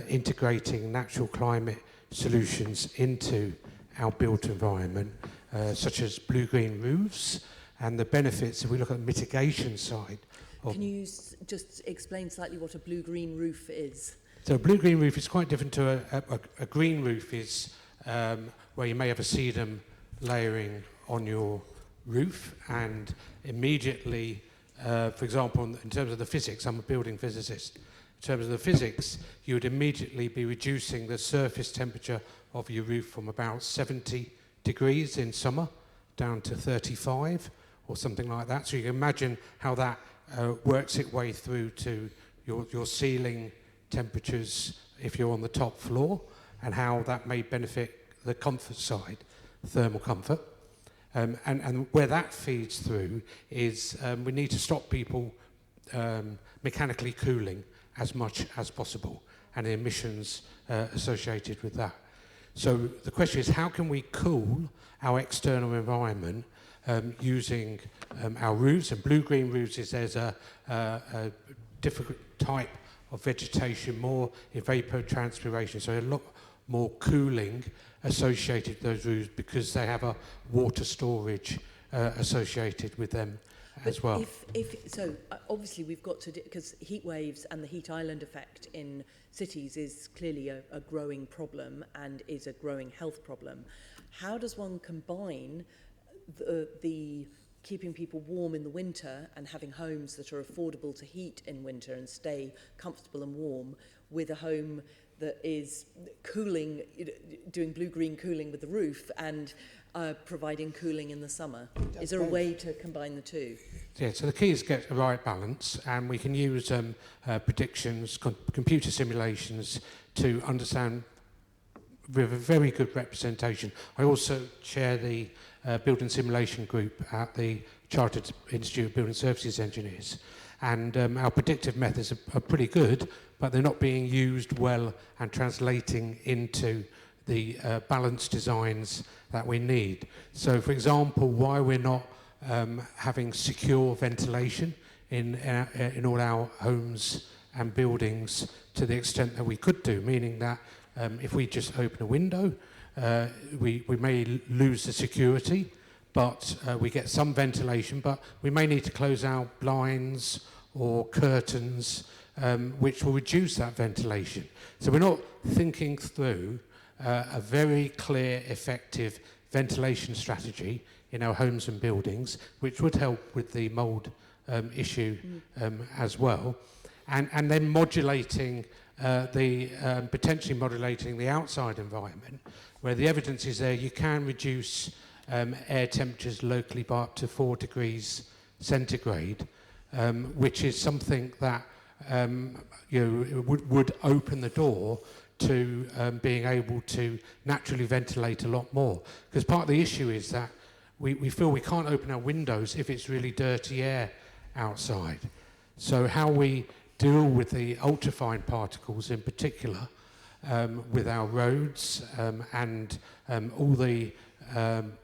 S13: integrating natural climate solutions into our built environment, such as blue-green roofs, and the benefits, if we look at the mitigation side.
S1: Can you just explain slightly what a blue-green roof is?
S13: So a blue-green roof is quite different to a green roof is where you may have a sedum layering on your roof, and immediately, for example, in terms of the physics, I'm a building physicist, in terms of the physics, you would immediately be reducing the surface temperature of your roof from about 70 degrees in summer down to 35 or something like that. So you can imagine how that works its way through to your ceiling temperatures if you're on the top floor, and how that may benefit the comfort side, thermal comfort. And where that feeds through is we need to stop people mechanically cooling as much as possible, and the emissions associated with that. So the question is, how can we cool our external environment using our roofs? And blue-green roofs is there's a different type of vegetation, more evapotranspiration, so a lot more cooling associated with those roofs because they have a water storage associated with them as well.
S1: So obviously we've got to, because heat waves and the heat island effect in cities is clearly a growing problem and is a growing health problem. How does one combine the keeping people warm in the winter and having homes that are affordable to heat in winter and stay comfortable and warm with a home that is cooling, doing blue-green cooling with the roof and providing cooling in the summer? Is there a way to combine the two?
S13: Yeah, so the key is to get the right balance, and we can use predictions, computer simulations to understand with a very good representation. I also chair the building simulation group at the Chartered Institute of Building Services Engineers, and our predictive methods are pretty good, but they're not being used well and translating into the balanced designs that we need. So, for example, why we're not having secure ventilation in all our homes and buildings to the extent that we could do, meaning that if we just open a window, we may lose the security, but we get some ventilation, but we may need to close our blinds or curtains, which will reduce that ventilation. So we're not thinking through a very clear, effective ventilation strategy in our homes and buildings, which would help with the mould issue as well. And then modulating potentially modulating the outside environment, where the evidence is there you can reduce air temperatures locally by up to 4 degrees centigrade, which is something that would open the door to being able to naturally ventilate a lot more. Because part of the issue is that we feel we can't open our windows if it's really dirty air outside. So how we deal with the ultrafine particles in particular with our roads and all the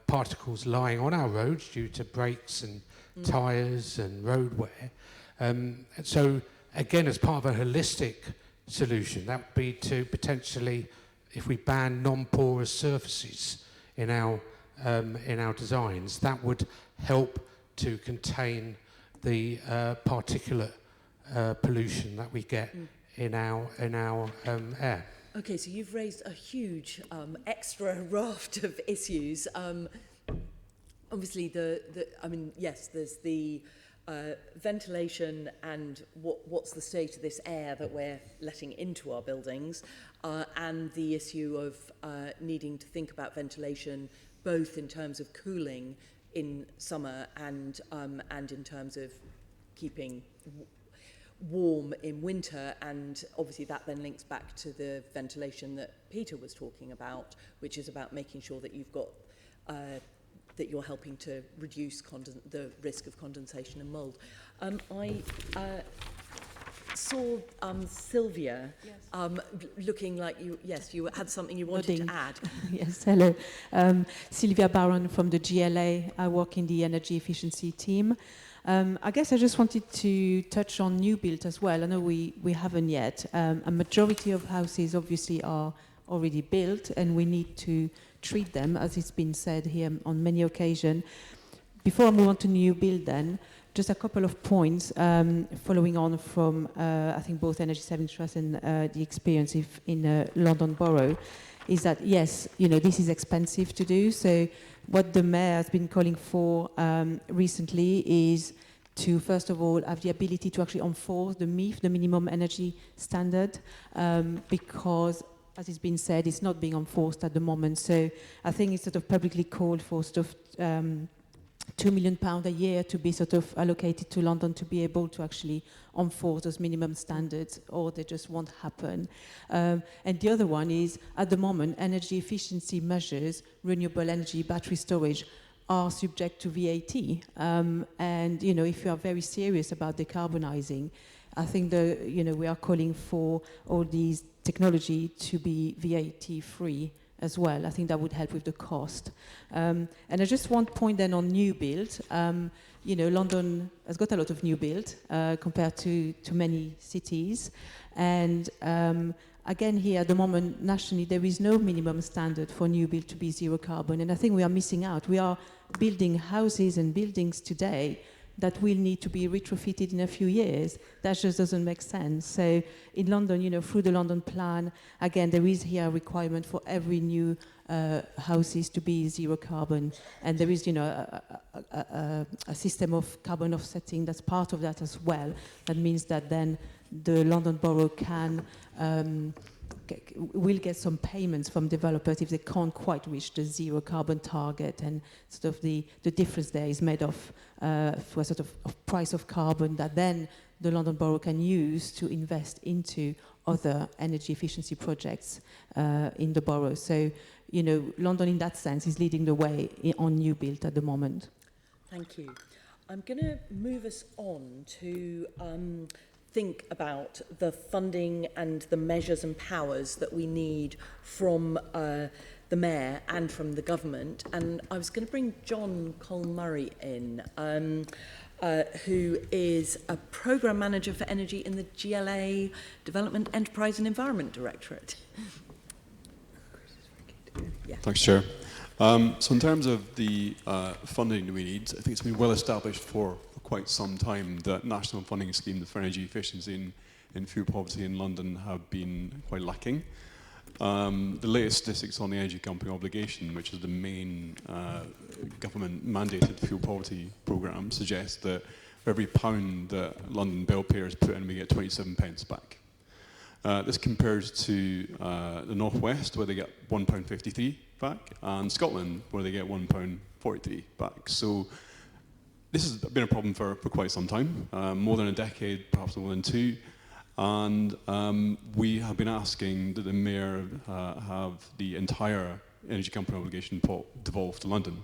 S13: particles lying on our roads due to brakes and tyres and road wear. So again, as part of a holistic solution, that would be to potentially, if we ban non-porous surfaces in our designs, that would help to contain the particulate pollution that we get in our air.
S1: Okay, so you've raised a huge extra raft of issues. Obviously, yes, there's the ventilation and what's the state of this air that we're letting into our buildings, and the issue of needing to think about ventilation both in terms of cooling in summer and in terms of keeping warm in winter. And obviously that then links back to the ventilation that Peter was talking about, which is about making sure that you've got that you're helping to reduce the risk of condensation and mould. I saw Sylvia looking like you had something you wanted to add.
S14: Yes, hello. Sylvia Baron from the GLA. I work in the energy efficiency team. I guess I just wanted to touch on new build as well. I know we haven't yet. A majority of houses obviously are already built, and we need to treat them, as it's been said here on many occasions. Before I move on to new build then, just a couple of points following on from, I think, both Energy Saving Trust and the experience in London Borough, is that, yes, this is expensive to do. So what the Mayor has been calling for recently is to, first of all, have the ability to actually enforce the MIF, the Minimum Energy Standard, because, as it's been said, it's not being enforced at the moment. So I think it's sort of publicly called for sort of £2 million a year to be sort of allocated to London to be able to actually enforce those minimum standards, or they just won't happen. And the other one is, at the moment, energy efficiency measures, renewable energy, battery storage, are subject to VAT. And, if you are very serious about decarbonising, I think we are calling for all these technology to be VAT free as well. I think that would help with the cost. And I just want to point then on new build. London has got a lot of new build compared to many cities. And again, here at the moment, nationally, there is no minimum standard for new build to be zero carbon. And I think we are missing out. We are building houses and buildings today that will need to be retrofitted in a few years. That just doesn't make sense. So in London, through the London plan, again, there is here a requirement for every new houses to be zero carbon. And there is, a system of carbon offsetting that's part of that as well. That means that then the London Borough will get some payments from developers if they can't quite reach the zero carbon target, and sort of the difference there is made of for a sort of price of carbon that then the London Borough can use to invest into other energy efficiency projects in the borough. So, London in that sense is leading the way on new build at the moment.
S1: Thank you. I'm going to move us on to think about the funding and the measures and powers that we need from the Mayor and from the government. And I was going to bring John Cole-Murray in, who is a Programme Manager for Energy in the GLA Development Enterprise and Environment Directorate. Yeah.
S15: Thanks, Chair. So in terms of the funding that we need, I think it's been well established for quite some time that national funding schemes for energy efficiency in fuel poverty in London have been quite lacking. The latest statistics on the Energy Company Obligation, which is the main government-mandated fuel poverty programme, suggest that for every pound that London bill payers put in, we get 27 pence back. This compares to the North West, where they get £1.53 back, and Scotland, where they get £1.43 back. So this has been a problem for quite some time, more than a decade, perhaps more than two. And we have been asking that the Mayor have the entire Energy Company Obligation pot devolved to London,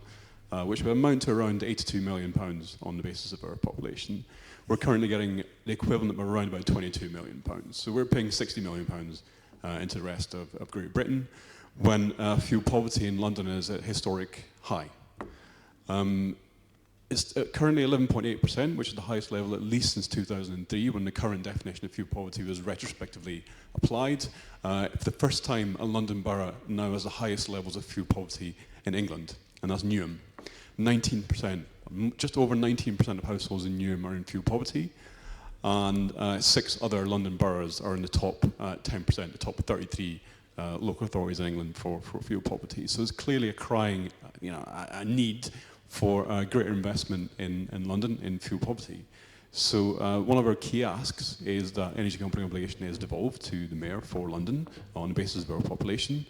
S15: which would amount to around £82 million on the basis of our population. We're currently getting the equivalent of around about £22 million. So we're paying £60 million into the rest of Great Britain, when fuel poverty in London is at historic high. It's currently 11.8%, which is the highest level at least since 2003, when the current definition of fuel poverty was retrospectively applied. For the first time, a London borough now has the highest levels of fuel poverty in England, and that's Newham. 19%, just over 19% of households in Newham are in fuel poverty, and 6 other London boroughs are in the top 10%, the top 33 local authorities in England for fuel poverty. So there's clearly a crying, a need for greater investment in London in fuel poverty. So one of our key asks is that energy company obligation is devolved to the Mayor for London on the basis of our population,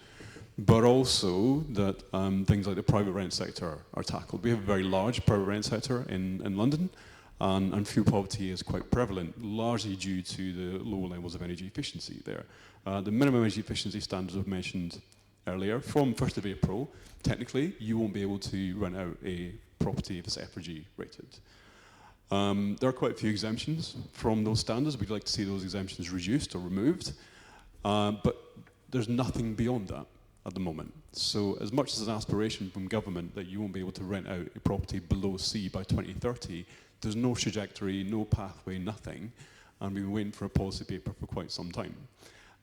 S15: but also that things like the private rent sector are tackled. We have a very large private rent sector in London, and fuel poverty is quite prevalent, largely due to the low levels of energy efficiency there. The minimum energy efficiency standards I've mentioned earlier, from 1st of April, technically, you won't be able to rent out a property if it's FRG rated. There are quite a few exemptions from those standards. We'd like to see those exemptions reduced or removed, but there's nothing beyond that at the moment. So as much as an aspiration from government that you won't be able to rent out a property below C by 2030, there's no trajectory, no pathway, nothing, and we've been waiting for a policy paper for quite some time.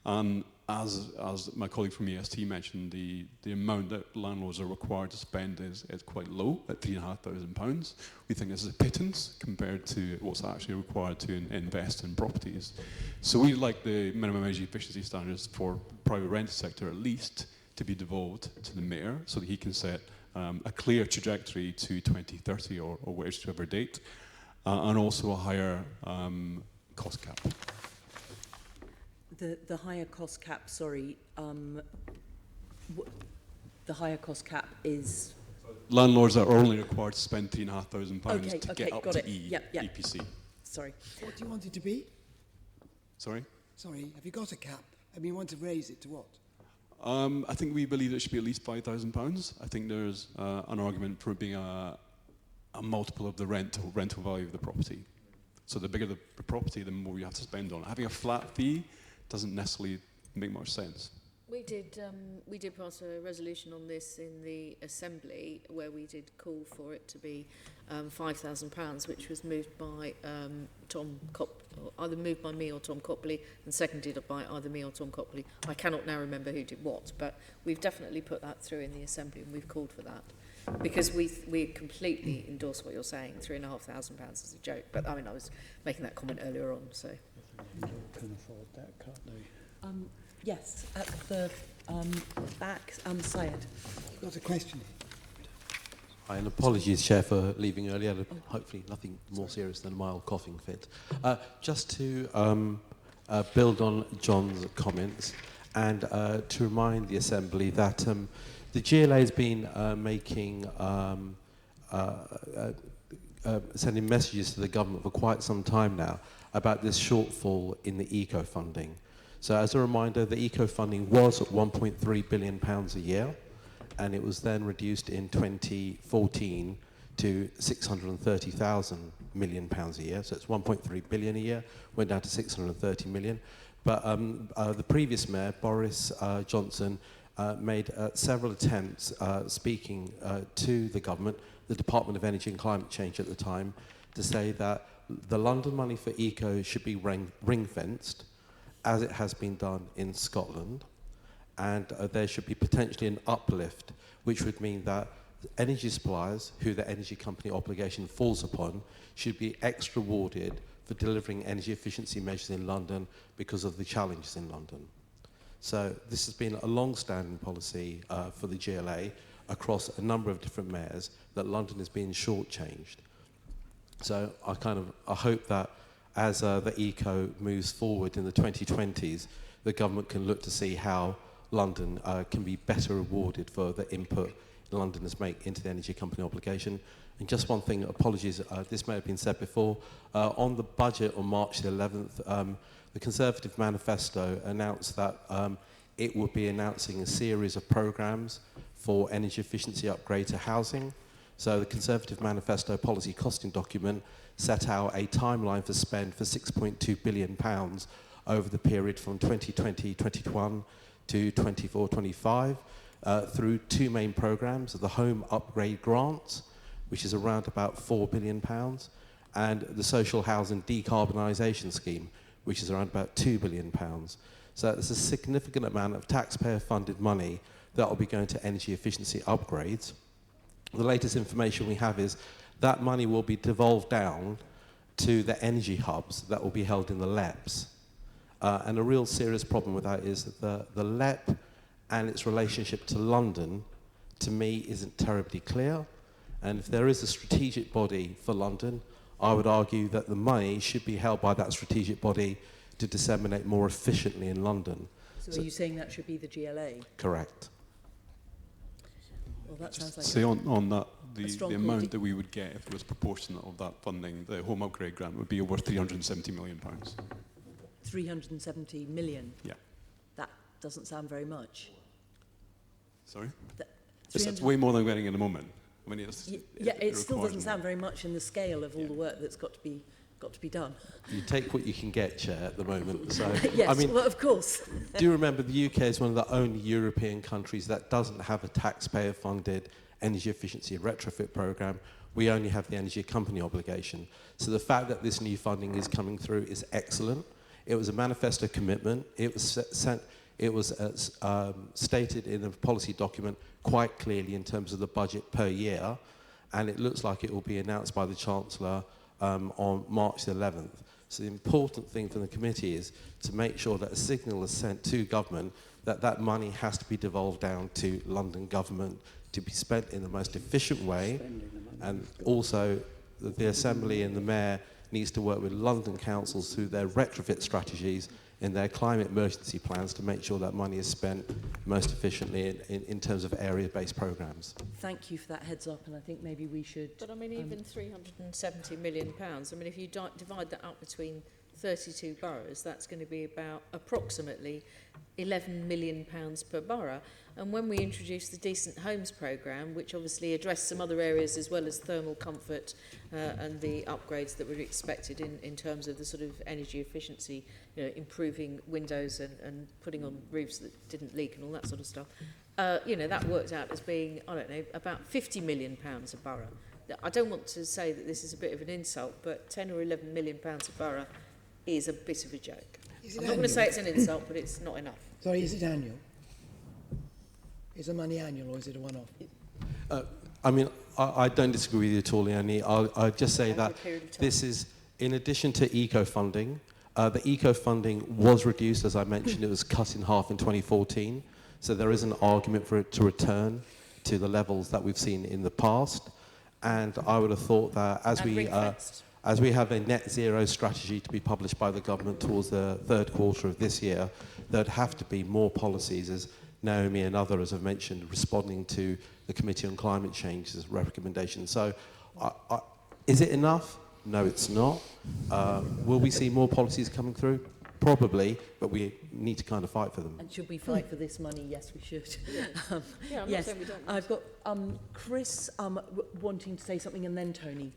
S15: And as my colleague from EST mentioned, the amount that landlords are required to spend is quite low at £3,500. We think this is a pittance compared to what's actually required to invest in properties. So we'd like the minimum energy efficiency standards for private rent sector at least to be devolved to the Mayor so that he can set a clear trajectory to 2030 or whichever date, and also a higher cost cap.
S1: The higher cost cap, sorry, the higher cost cap is...
S15: Landlords are only required to spend £3,500 to get up to EPC.
S1: Sorry.
S11: What do you want it to be?
S15: Sorry?
S11: Sorry, have you got a cap? I mean, you want to raise it to what?
S15: I think we believe it should be at least £5,000. I think there's an argument for it being a multiple of the rental value of the property. So the bigger the property, the more you have to spend on it. Having a flat fee doesn't necessarily make much sense.
S3: We did pass a resolution on this in the Assembly where we did call for it to be £5,000, which was moved by either moved by me or Tom Copley and seconded by either me or Tom Copley. I cannot now remember who did what, but we've definitely put that through in the Assembly and we've called for that. Because we completely endorse what you're saying. £3,500 is a joke, but I mean I was making that comment earlier on. So
S16: can afford that, can't they?
S1: Yes, at the back, Syed.
S11: You've got a question.
S17: Hi, and apologies, Chair, for leaving early. Hopefully nothing more serious than a mild coughing fit. Just to build on John's comments and to remind the Assembly that the GLA has been sending messages to the government for quite some time now about this shortfall in the eco funding. So as a reminder, the eco funding was at £1.3 billion a year, and it was then reduced in 2014 to £630 million a year. So it's 1.3 billion a year, went down to 630 million. But the previous mayor, Boris Johnson, made several attempts speaking to the government, the Department of Energy and Climate Change at the time, to say that the London money for eco should be ring-fenced, as it has been done in Scotland, and there should be potentially an uplift, which would mean that energy suppliers, who the energy company obligation falls upon, should be extra rewarded for delivering energy efficiency measures in London because of the challenges in London. So this has been a long-standing policy for the GLA across a number of different mayors that London is being shortchanged. So I hope that as the eco moves forward in the 2020s, the government can look to see how London can be better rewarded for the input Londoners make into the energy company obligation. And just one thing, apologies, this may have been said before, on the budget on March the 11th, the Conservative manifesto announced that it would be announcing a series of programmes for energy efficiency upgrade to housing. So the Conservative manifesto policy costing document set out a timeline for spend for £6.2 billion over the period from 2020-21 to 24-25 through two main programmes, the Home Upgrade Grant, which is around about £4 billion, and the Social Housing Decarbonisation Scheme, which is around about £2 billion. So there's a significant amount of taxpayer-funded money that will be going to energy efficiency upgrades. The latest information we have is that money will be devolved down to the energy hubs that will be held in the LEPs. And a real serious problem with that is that the LEP and its relationship to London, to me, isn't terribly clear. And if there is a strategic body for London, I would argue that the money should be held by that strategic body to disseminate more efficiently in London.
S1: So are you saying that should be the GLA?
S17: Correct.
S1: Well, that sounds like
S15: Say on that,
S1: a strong
S15: the
S1: call.
S15: amount that we would get if it was proportionate of that funding, the home upgrade grant would be over £370 million.
S1: 370 million.
S15: Yeah.
S1: That doesn't sound very much.
S15: Sorry?
S1: That
S15: That's
S1: 300
S15: way more than we're getting at the moment. I mean, it's,
S1: Yeah, it still
S15: requires
S1: doesn't sound very much in the scale of all the work that's got to be done.
S17: You take what you can get, Chair, at the moment. So,
S1: Yes,
S17: I mean,
S1: well, of course.
S17: do you remember the UK is one of the only European countries that doesn't have a taxpayer-funded energy efficiency and retrofit programme? We only have the energy company obligation. So the fact that this new funding is coming through is excellent. It was a manifesto commitment. It was stated in the policy document quite clearly in terms of the budget per year, and it looks like it will be announced by the Chancellor on March the 11th. So the important thing for the committee is to make sure that a signal is sent to government that that money has to be devolved down to London government to be spent in the most efficient way, and also the Assembly and the Mayor needs to work with London councils through their retrofit strategies in their climate emergency plans to make sure that money is spent most efficiently in terms of area-based programmes.
S1: Thank you for that heads up, and I think maybe we should...
S3: But I mean, even £370 million, I mean, if you divide that up between 32 boroughs, that's going to be about approximately £11 million per borough. And when we introduced the Decent Homes programme, which obviously addressed some other areas as well as thermal comfort and the upgrades that were expected in terms of the sort of energy efficiency, you know, improving windows and putting on roofs that didn't leak and all that sort of stuff, you know, that worked out as being, I don't know, about £50 million a borough. I don't want to say that this is a bit of an insult, but 10 or 11 million pounds a borough is a bit of a joke. I'm not going to say it's an insult, but it's not enough.
S11: Sorry, is it annual? Is the money annual or is it a one-off?
S17: I mean, I don't disagree with you at all, Leonie. I'll just say that this is, in addition to eco-funding, the eco-funding was reduced, as I mentioned, it was cut in half in 2014. So there is an argument for it to return to the levels that we've seen in the past. And I would have thought that as we have a net zero strategy to be published by the government towards the third quarter of this year, there'd have to be more policies, as Naomi and others have mentioned, responding to the Committee on Climate Change's recommendation. So is it enough? No, it's not. Will we see more policies coming through? Probably, but we need to kind of fight for them.
S1: And should we fight for this money? Yes, we should.
S3: I'm not
S1: yes,
S3: saying we don't.
S1: I've got Chris wanting to say something, and then Tony.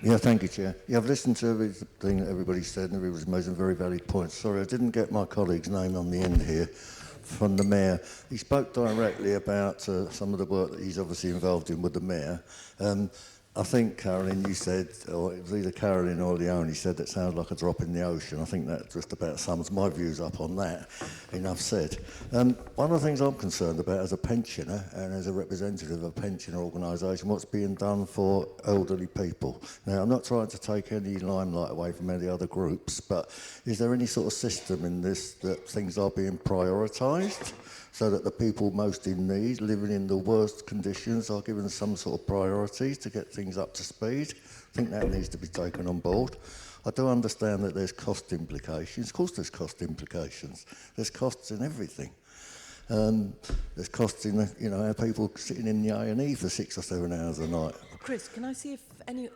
S5: Yeah, thank you, Chair. Yeah, I've listened to everything that everybody said, and everybody's made some very valid points. Sorry, I didn't get my colleague's name on the end here, from the Mayor. He spoke directly about some of the work that he's obviously involved in with the Mayor. I think, Carolyn, you said, or it was either Carolyn or Leonie said that sounds like a drop in the ocean. I think that just about sums my views up on that. Enough said. One of the things I'm concerned about as a pensioner and as a representative of a pensioner organisation, what's being done for elderly people. Now, I'm not trying to take any limelight away from any other groups, but is there any sort of system in this that things are being prioritised? So that the people most in need, living in the worst conditions, are given some sort of priority to get things up to speed. I think that needs to be taken on board. I do understand that there's cost implications. Of course there's cost implications. There's costs in everything. There's costs in, our people sitting in the A&E for 6 or 7 hours a night.
S1: Chris, can I see if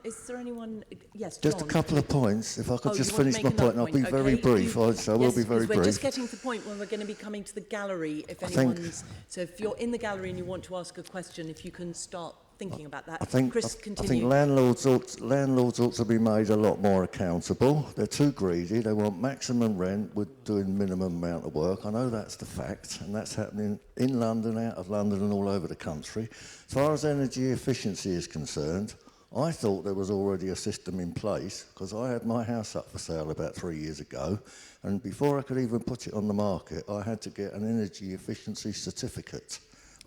S1: is there anyone? Yes,
S5: Just
S1: John.
S5: a couple of points. If I could just
S1: you want to
S5: finish
S1: make
S5: my
S1: another
S5: point, and I'll be
S1: point,
S5: very
S1: okay?
S5: brief. I will be very
S1: we're
S5: brief.
S1: just getting to the point when we're going to be coming to the gallery. If
S5: I think-
S1: anyone's, so if you're in the gallery and you want to ask a question, if you can start thinking about that.
S5: I think,
S1: Chris,
S5: I
S1: continue.
S5: think landlords ought to be made a lot more accountable. They're too greedy. They want maximum rent with doing minimum amount of work. I know that's the fact, and that's happening in London, out of London, and all over the country. As far as energy efficiency is concerned, I thought there was already a system in place because I had my house up for sale about 3 years ago, and before I could even put it on the market, I had to get an energy efficiency certificate,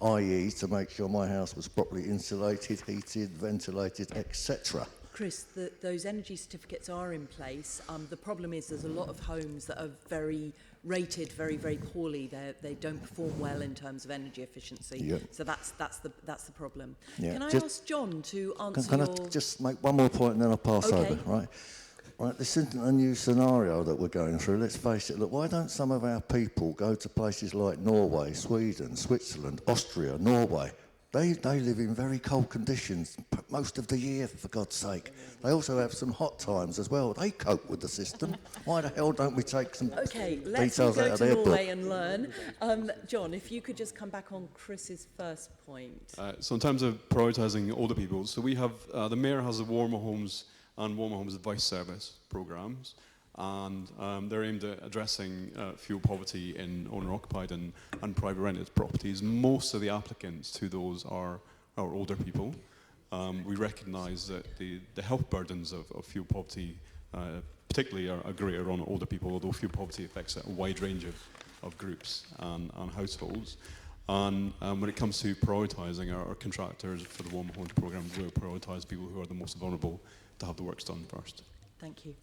S5: i.e. to make sure my house was properly insulated, heated, ventilated, etc.
S1: Chris, those energy certificates are in place. The problem is there's a lot of homes that are rated very, very poorly. They don't perform well in terms of energy efficiency.
S5: Yep.
S1: So that's the problem.
S5: Yeah.
S1: Can I ask John to answer
S5: Can
S1: your...
S5: I just make one more point and then I'll pass
S1: Okay.
S5: over, right? Right, this isn't a new scenario that we're going through. Let's face it. Look, why don't some of our people go to places like Norway, Sweden, Switzerland, Austria, Norway? They live in very cold conditions most of the year, for God's sake. They also have some hot times as well. They cope with the system. Why the hell don't we take some
S1: Okay, let's
S5: details
S1: go
S5: out of
S1: to
S5: their
S1: Norway
S5: book?
S1: and learn. John, if you could just come back on Chris's first point.
S15: So in terms of prioritising older people, so we have, the Mayor has the Warmer Homes and Warmer Homes Advice Service programmes, and they're aimed at addressing fuel poverty in owner-occupied and private rented properties. Most of the applicants to those are older people. We recognise that the health burdens of fuel poverty particularly are greater on older people, although fuel poverty affects a wide range of groups and households. And when it comes to prioritising, our contractors for the Warmer Homes programme will prioritise people who are the most vulnerable to have the works done first.
S1: Thank you.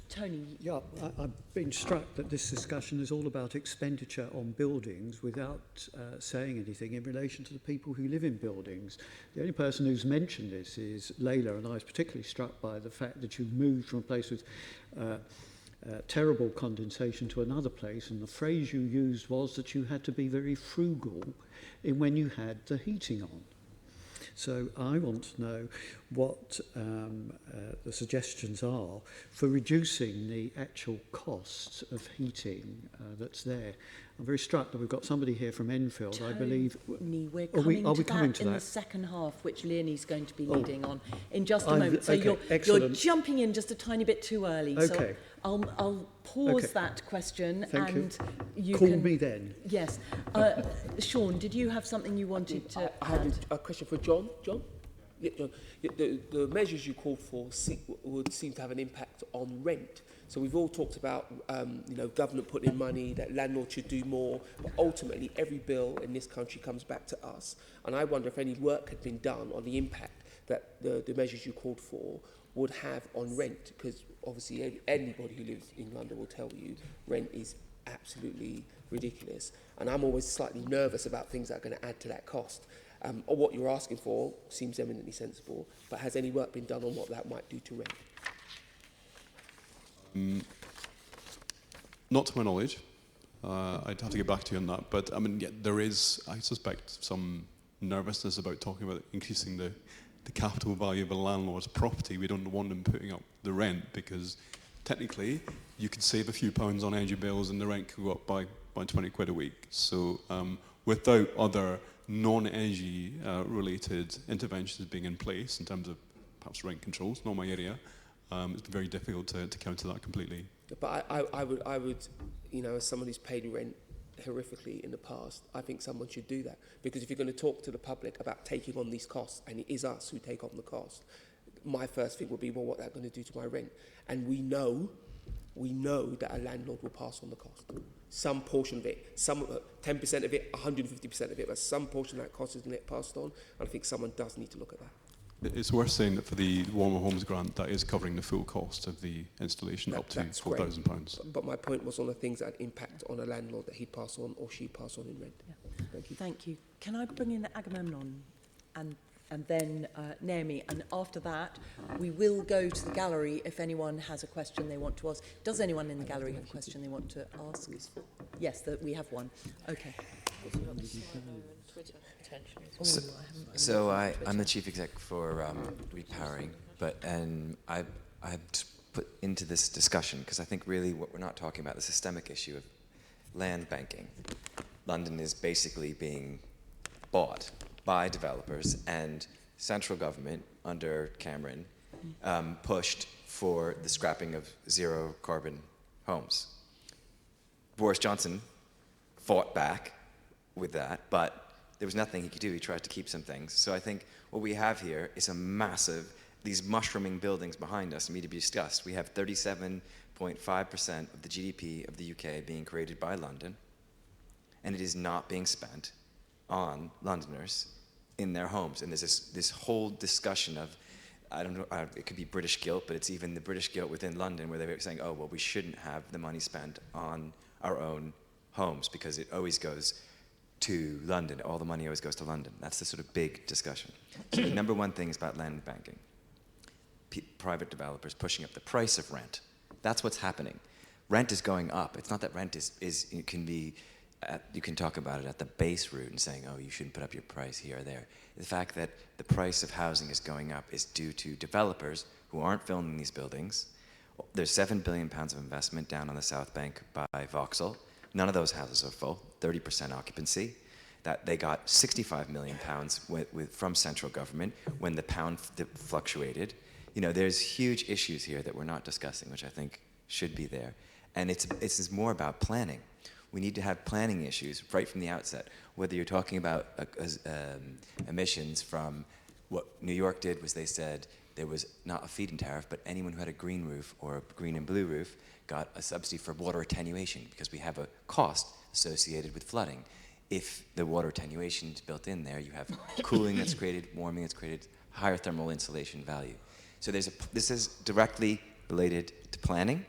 S1: Tony.
S16: Yeah, I've been struck that this discussion is all about expenditure on buildings without saying anything in relation to the people who live in buildings. The only person who's mentioned this is Layla, and I was particularly struck by the fact that you moved from a place with terrible condensation to another place, and the phrase you used was that you had to be very frugal in when you had the heating on. So I want to know what the suggestions are for reducing the actual costs of heating that's there. I'm very struck that we've got somebody here from Enfield, I believe.
S1: We're
S16: Are we coming to
S1: in
S16: that?
S1: the second half, which Leonie's going to be leading on in just a moment. So
S16: okay,
S1: you're
S16: excellent.
S1: jumping in just a tiny bit too early.
S16: Okay.
S1: So I'll pause
S16: Okay.
S1: that question.
S16: Thank
S1: and
S16: you.
S1: can
S16: Call me then.
S1: Yes. Sean, did you have something you wanted to
S18: I had a question for John. John? Yeah, John. The measures you called for would seem to have an impact on rent. So we've all talked about, government putting in money, that landlords should do more, but ultimately every bill in this country comes back to us. And I wonder if any work had been done on the impact that the measures you called for would have on rent, because obviously anybody who lives in London will tell you rent is absolutely ridiculous. And I'm always slightly nervous about things that are going to add to that cost. Or what you're asking for seems eminently sensible, but has any work been done on what that might do to rent?
S15: Not to my knowledge. I'd have to get back to you on that. But I mean, yeah, there is, I suspect, some nervousness about talking about increasing the capital value of a landlord's property. We don't want them putting up the rent, because technically you could save a few pounds on energy bills and the rent could go up by 20 quid a week. So without other non-energy related interventions being in place in terms of perhaps rent controls, not my area, it's very difficult to counter that completely.
S18: But I would, as someone who's paid rent horrifically in the past, I think someone should do that. Because if you're going to talk to the public about taking on these costs, and it is us who take on the cost, my first thing would be, well, what that's going to do to my rent. And we know that a landlord will pass on the cost. Some portion of it, 10% of it, 150% of it, but some portion of that cost is going to get passed on. And I think someone does need to look at that.
S15: It's worth saying that for the Warmer Homes grant, that is covering the full cost of the installation up to £4,000.
S18: But my point was on the things that impact on a landlord that he'd pass on or she'd pass on in rent.
S1: Yeah. Thank you. Can I bring in Agamemnon and then Naomi? And after that, we will go to the gallery if anyone has a question they want to ask. Does anyone in the gallery have a question they want to ask? Yes, we have one. Okay.
S19: So I'm the chief exec for Repowering, and I've put into this discussion because I think really what we're not talking about, the systemic issue of land banking. London is basically being bought by developers, and central government under Cameron pushed for the scrapping of zero carbon homes. Boris Johnson fought back with that, but there was nothing he could do. He tried to keep some things. So I think what we have here is a massive, these mushrooming buildings behind us need to be discussed. We have 37.5% of the GDP of the UK being created by London, and it is not being spent on Londoners in their homes. And there's this whole discussion of I don't know, it could be British guilt, but it's even the British guilt within London where they were saying, oh, well, we shouldn't have the money spent on our own homes because it always goes to London. All the money always goes to London. That's the sort of big discussion. So the number one thing is about land banking. Private developers pushing up the price of rent. That's what's happening. Rent is going up. It's not that rent you can talk about it at the base route and saying, oh, you shouldn't put up your price here or there. The fact that the price of housing is going up is due to developers who aren't filming these buildings. There's £7 billion of investment down on the South Bank by Vauxhall. None of those houses are full, 30% occupancy. That they got £65 million from central government when the pound fluctuated. You know, there's huge issues here that we're not discussing, which I think should be there. And it's more about planning. We need to have planning issues right from the outset. Whether you're talking about emissions from what New York did was they said there was not a feed-in tariff, but anyone who had a green roof or a green and blue roof got a subsidy for water attenuation because we have a cost associated with flooding. If the water attenuation is built in there, you have cooling that's created, warming that's created, higher thermal insulation value. So this is directly related to planning,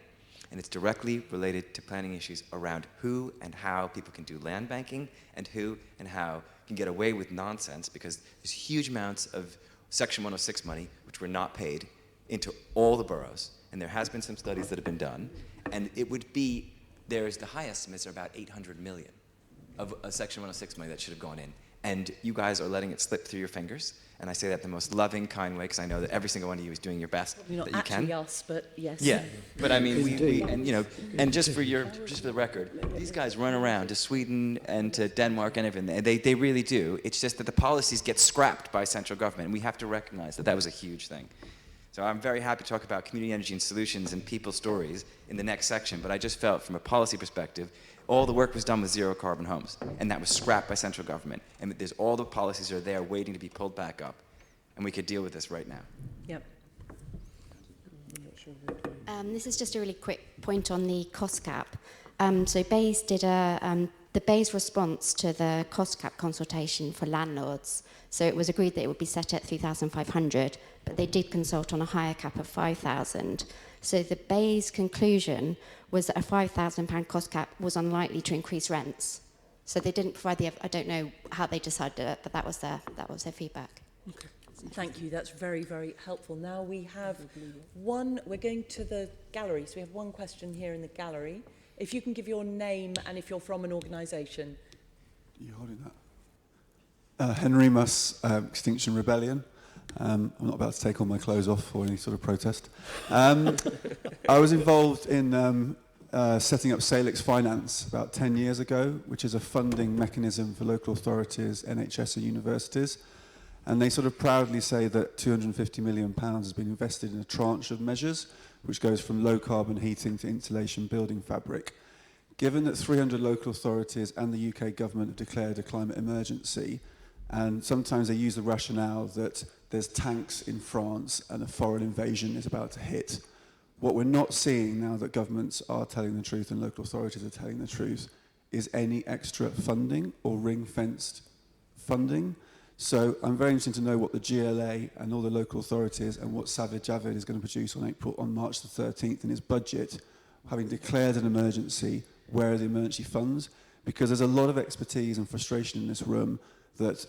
S19: and it's directly related to planning issues around who and how people can do land banking and who and how can get away with nonsense because there's huge amounts of Section 106 money which were not paid into all the boroughs, and there has been some studies that have been done, and it would be, the high estimates are about 800 million of Section 106 money that should have gone in, and you guys are letting it slip through your fingers. And I say that in the most loving, kind way, because I know that every single one of you is doing your best
S1: You're not
S19: that you can.
S1: actually us, but yes.
S19: Yeah, but I mean, we and you know, and just for the record, these guys run around to Sweden and to Denmark and everything. They really do. It's just that the policies get scrapped by central government, and we have to recognize that that was a huge thing. So I'm very happy to talk about community energy and solutions and people's stories in the next section. But I just felt, from a policy perspective, all the work was done with zero carbon homes, and that was scrapped by central government. And there's all the policies are there waiting to be pulled back up, and we could deal with this right now.
S1: Yep.
S10: This is just a really quick point on the cost cap. So Bayes did the Bayes response to the cost cap consultation for landlords. So it was agreed that it would be set at 3,500, but they did consult on a higher cap of 5,000. So the Bayes conclusion was that a £5,000 cost cap was unlikely to increase rents. So they didn't provide I don't know how they decided it, but that was their feedback.
S1: Okay. Thank you, that's very, very helpful. Now we have we're going to the gallery, so we have one question here in the gallery. If you can give your name and if you're from an organisation.
S20: You holding that? Henry Muss, Extinction Rebellion. I'm not about to take all my clothes off for any sort of protest. I was involved in setting up Salix Finance about 10 years ago, which is a funding mechanism for local authorities, NHS and universities. And they sort of proudly say that £250 million has been invested in a tranche of measures, which goes from low carbon heating to insulation building fabric. Given that 300 local authorities and the UK government have declared a climate emergency, and sometimes they use the rationale that there's tanks in France and a foreign invasion is about to hit. What we're not seeing now that governments are telling the truth and local authorities are telling the truth is any extra funding or ring-fenced funding. So I'm very interested to know what the GLA and all the local authorities and what Sajid Javid is going to produce on March the 13th in his budget, having declared an emergency. Where are the emergency funds? Because there's a lot of expertise and frustration in this room that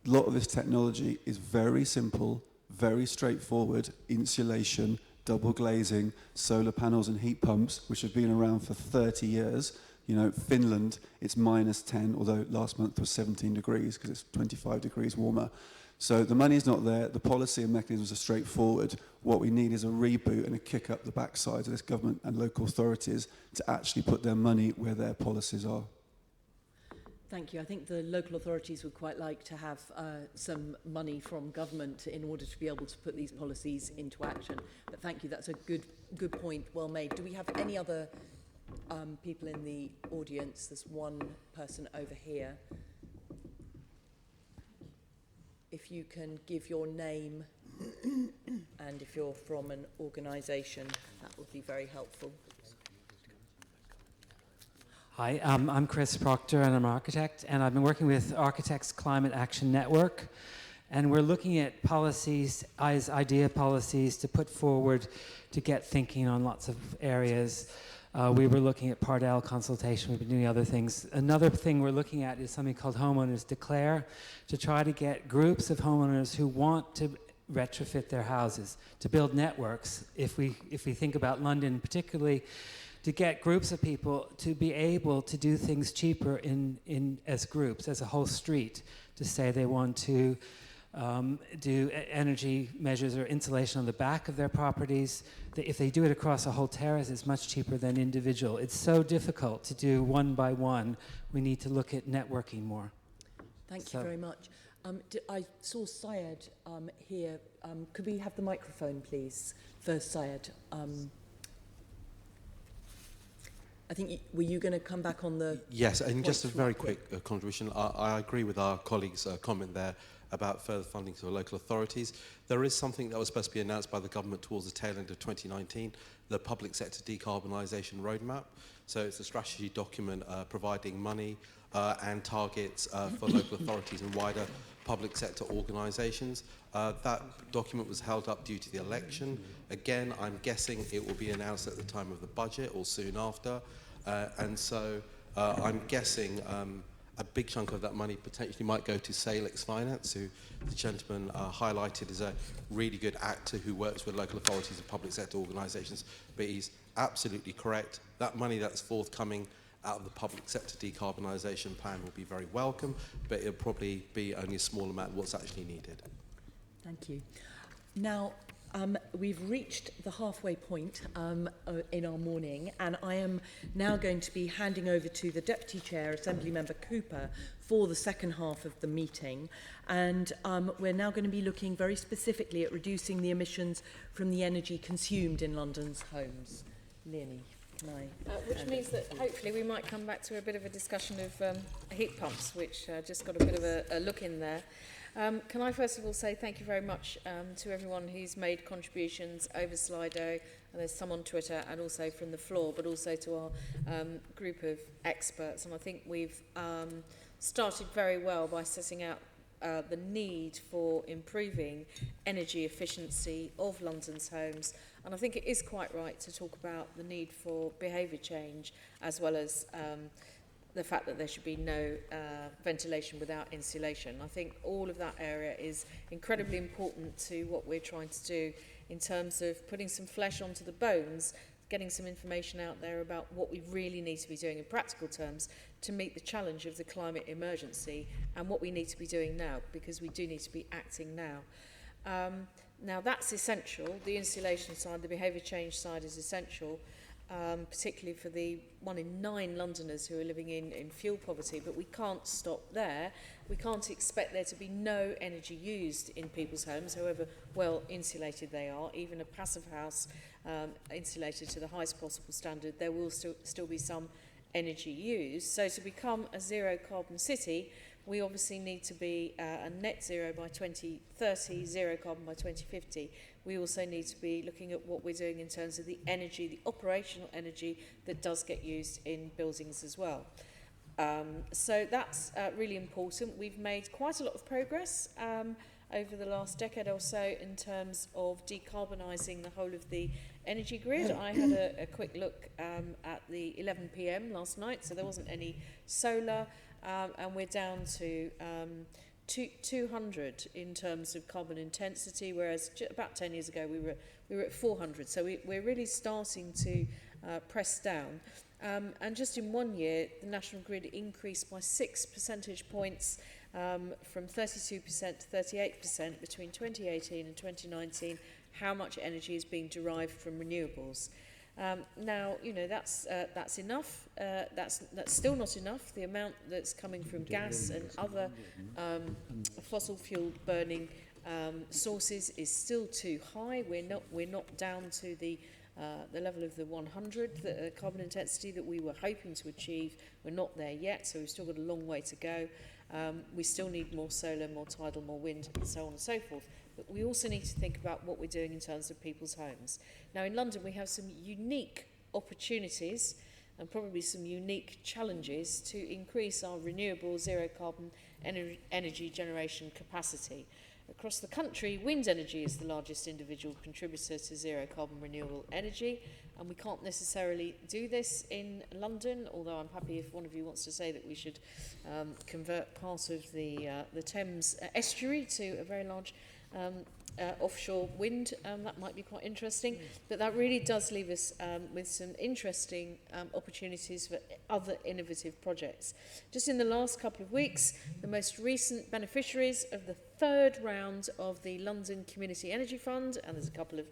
S20: a lot of this technology is very simple, very straightforward: insulation, double glazing, solar panels and heat pumps, which have been around for 30 years. You know, Finland, it's -10, although last month was 17 degrees because it's 25 degrees warmer. So the money's not there, the policy and mechanisms are straightforward. What we need is a reboot and a kick up the backside of this government and local authorities to actually put their money where their policies are.
S1: Thank you. I think the local authorities would quite like to have some money from government in order to be able to put these policies into action. But thank you, that's a good point, well made. Do we have any other people in the audience? There's one person over here. If you can give your name and if you're from an organisation, that would be very helpful.
S21: Hi, I'm Chris Proctor and I'm an architect, and I've been working with Architects Climate Action Network, And we're looking at policies, idea policies to put forward to get thinking on lots of areas. We were looking at Part L consultation, we've been doing other things. Another thing we're looking at is something called Homeowners Declare, to try to get groups of homeowners who want to retrofit their houses, to build networks, if we think about London particularly, to get groups of people to be able to do things cheaper in as groups, as a whole street, to say they want to do energy measures or insulation on the back of their properties. If they do it across a whole terrace, it's much cheaper than individual. It's so difficult to do one by one. We need to look at networking more.
S1: Thank you very much. I saw Syed here. Could we have the microphone, please? First, Syed. I think, were you going to come back on the...
S17: Yes, and just a very quick contribution. I agree with our colleague's comment there about further funding to the local authorities. There is something that was supposed to be announced by the government towards the tail end of 2019, the Public Sector Decarbonisation Roadmap. So it's a strategy document providing money and targets for local authorities and wider public sector organisations. That document was held up due to the election. Again, I'm guessing it will be announced at the time of the budget or soon after. And so I'm guessing a big chunk of that money potentially might go to Salix Finance, who the gentleman highlighted as a really good actor who works with local authorities and public sector organisations. But he's absolutely correct. That money that's forthcoming out of the public sector decarbonisation plan will be very welcome, but it'll probably be only a small amount of what's actually needed.
S1: Thank you. Now, we've reached the halfway point in our morning, and I am now going to be handing over to the Deputy Chair, Assembly Member Cooper, for the second half of the meeting. And we're now going to be looking very specifically at reducing the emissions from the energy consumed in London's homes. Leonie, can I?
S3: Which means that hopefully we might come back to a bit of a discussion of heat pumps, which just got a bit of a look in there. Can I first of all say thank you very much to everyone who's made contributions over Slido, and there's some on Twitter and also from the floor, but also to our group of experts. And I think we've started very well by setting out the need for improving energy efficiency of London's homes. And I think it is quite right to talk about the need for behaviour change, as well as the fact that there should be no ventilation without insulation. I think all of that area is incredibly important to what we're trying to do in terms of putting some flesh onto the bones, getting some information out there about what we really need to be doing in practical terms to meet the challenge of the climate emergency and what we need to be doing now, because we do need to be acting now. Now that's essential. The insulation side, the behaviour change side is essential. Particularly for the 1 in 9 Londoners who are living in fuel poverty, but we can't stop there. We can't expect there to be no energy used in people's homes, however well insulated they are. Even a passive house insulated to the highest possible standard, there will still be some energy used. So to become a zero carbon city, we obviously need to be a net zero by 2030, zero carbon by 2050. We also need to be looking at what we're doing in terms of the energy, the operational energy that does get used in buildings as well. So that's really important. We've made quite a lot of progress over the last decade or so in terms of decarbonising the whole of the energy grid. I had a quick look at the 11 p.m. last night, so there wasn't any solar, and we're down to 200 in terms of carbon intensity, whereas about 10 years ago we were at 400. So we're really starting to press down. And just in 1 year, the national grid increased by 6 percentage points from 32% to 38% between 2018 and 2019, how much energy is being derived from renewables. Now, you know, that's enough. That's still not enough. The amount that's coming from gas and other fossil fuel burning sources is still too high. We're not down to the level of the 100, the carbon intensity that we were hoping to achieve. We're not there yet, so we've still got a long way to go. We still need more solar, more tidal, more wind, and so on and so forth. But we also need to think about what we're doing in terms of people's homes. Now, in London, we have some unique opportunities and probably some unique challenges to increase our renewable zero carbon energy generation capacity. Across the country, wind energy is the largest individual contributor to zero carbon renewable energy, and we can't necessarily do this in London, although I'm happy if one of you wants to say that we should convert part of the Thames estuary to a very large offshore wind. That might be quite interesting, but that really does leave us with some interesting opportunities for other innovative projects. Just in the last couple of weeks, the most recent beneficiaries of the third round of the London Community Energy Fund, and there's a couple of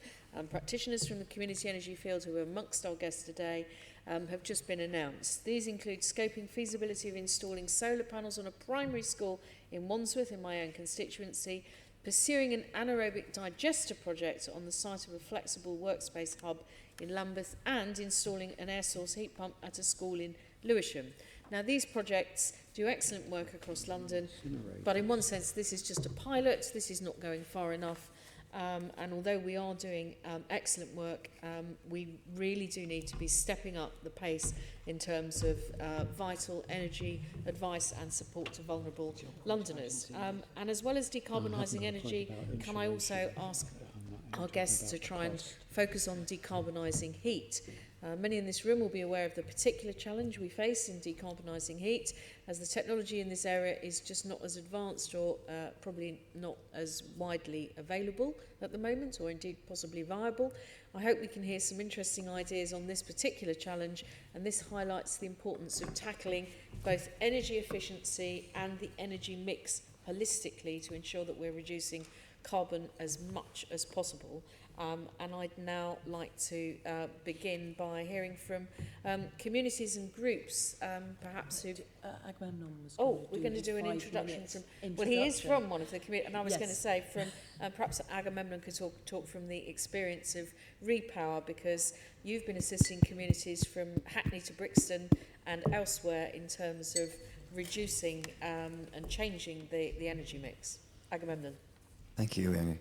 S3: practitioners from the community energy field who are amongst our guests today, have just been announced. These include scoping feasibility of installing solar panels on a primary school in Wandsworth, in my own constituency, pursuing an anaerobic digester project on the site of a flexible workspace hub in Lambeth, and installing an air source heat pump at a school in Lewisham. Now, these projects do excellent work across London, but in one sense, this is just a pilot. This is not going far enough. And although we are doing excellent work, we really do need to be stepping up the pace in terms of vital energy advice and support to vulnerable Londoners. And as well as decarbonising energy, can I also ask our guests to try and focus on decarbonising heat? Many in this room will be aware of the particular challenge we face in decarbonising heat, as the technology in this area is just not as advanced or probably not as widely available at the moment, or indeed possibly viable. I hope we can hear some interesting ideas on this particular challenge, and this highlights the importance of tackling both energy efficiency and the energy mix holistically to ensure that we're reducing carbon as much as possible. And I'd now like to begin by hearing from communities and groups, perhaps who...
S1: Agamemnon was
S3: we're going to do an introduction from... Well, he is from one of the communities, and I was going to say from... perhaps Agamemnon could talk from the experience of Repower, because you've been assisting communities from Hackney to Brixton and elsewhere in terms of reducing and changing the energy mix. Agamemnon.
S19: Thank you, Amy.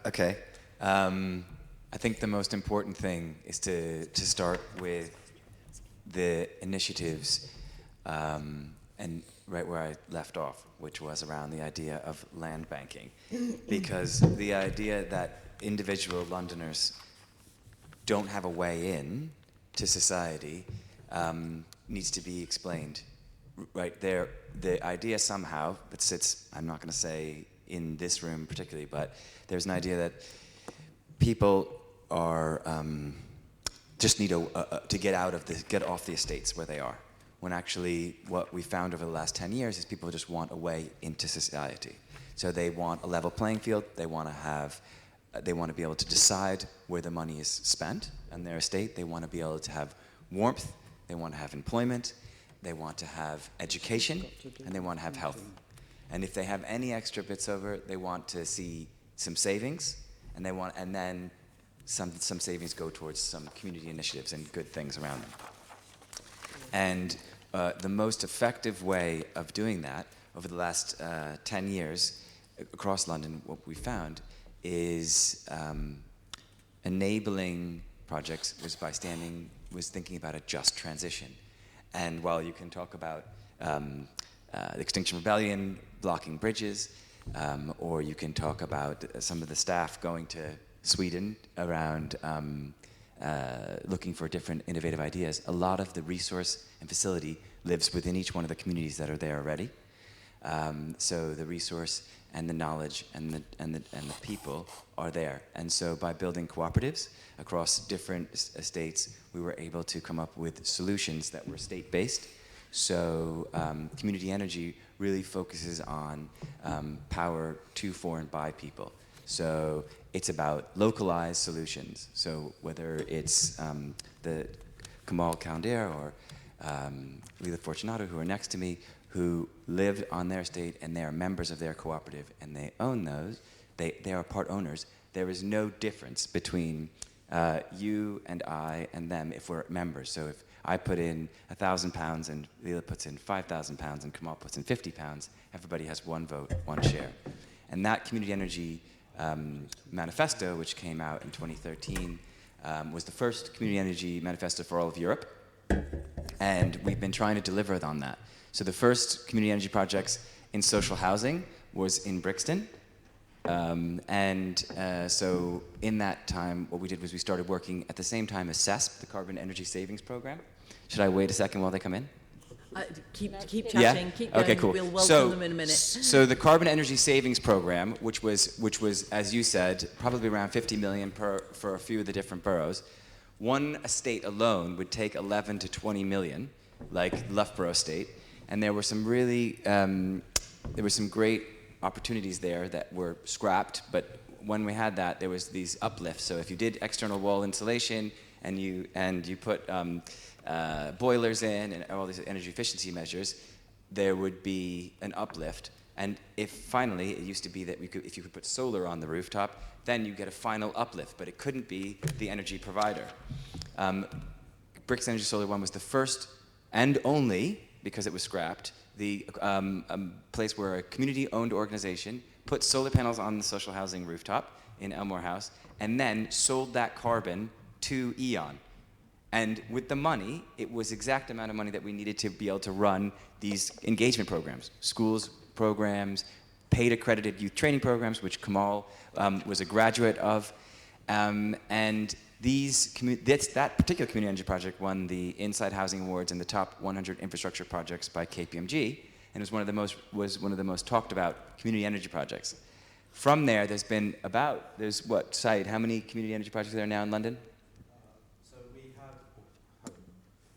S19: Okay. I think the most important thing is to start with the initiatives and right where I left off, which was around the idea of land banking. Because the idea that individual Londoners don't have a way in to society needs to be explained. Right there, the idea somehow that sits, I'm not going to say in this room particularly, but there's an idea that people are just need to get off the estates where they are. When actually, what we found over the last 10 years is people just want a way into society. So they want a level playing field. They want to be able to decide where the money is spent on their estate. They want to be able to have warmth. They want to have employment. They want to have education, and they want to have health. And if they have any extra bits over, they want to see some savings. And then some savings go towards some community initiatives and good things around them. And the most effective way of doing that over the last 10 years across London, what we found is enabling projects was thinking about a just transition. And while you can talk about the Extinction Rebellion blocking bridges, or you can talk about some of the staff going to Sweden around looking for different innovative ideas. A lot of the resource and facility lives within each one of the communities that are there already. So the resource and the knowledge and the people are there. And so by building cooperatives across different estates, we were able to come up with solutions that were state-based. So community energy really focuses on power to, for, and by people. So it's about localized solutions. So whether it's the Kamal Kaundir or Lila Fortunato, who are next to me, who live on their estate and they are members of their cooperative and they own those, they are part owners. There is no difference between you and I and them if we're members. So if I put in £1,000 and Lila puts in £5,000 and Kamal puts in £50, everybody has one vote, one share. And that community energy manifesto, which came out in 2013, was the first community energy manifesto for all of Europe. And we've been trying to deliver on that. So the first community energy projects in social housing was in Brixton. So in that time, what we did was we started working at the same time as CESP, the Carbon Energy Savings Program. Should I wait a second while they come in?
S1: Keep chatting, keep going.
S19: Okay, cool.
S1: We'll welcome them in a minute.
S19: So the Carbon Energy Savings Program, which was, as you said, probably around 50 million for a few of the different boroughs. One estate alone would take 11 to 20 million, like Loughborough Estate, and there were some really, there were some great opportunities there that were scrapped. But when we had that, there was these uplifts. So if you did external wall insulation and you put boilers in and all these energy efficiency measures, there would be an uplift. And if finally, it used to be that if you could put solar on the rooftop, then you get a final uplift, but it couldn't be the energy provider. Brixton Energy Solar One was the first and only, because it was scrapped, the place where a community-owned organization put solar panels on the social housing rooftop in Elmore House, and then sold that carbon to E.ON. And with the money, it was exact amount of money that we needed to be able to run these engagement programs, schools programs, paid accredited youth training programs, which Kamal was a graduate of. And that particular community energy project won the Inside Housing Awards in the top 100 infrastructure projects by KPMG, and was one of the most talked about community energy projects. From there, there's what, Said, how many community energy projects are there now in London?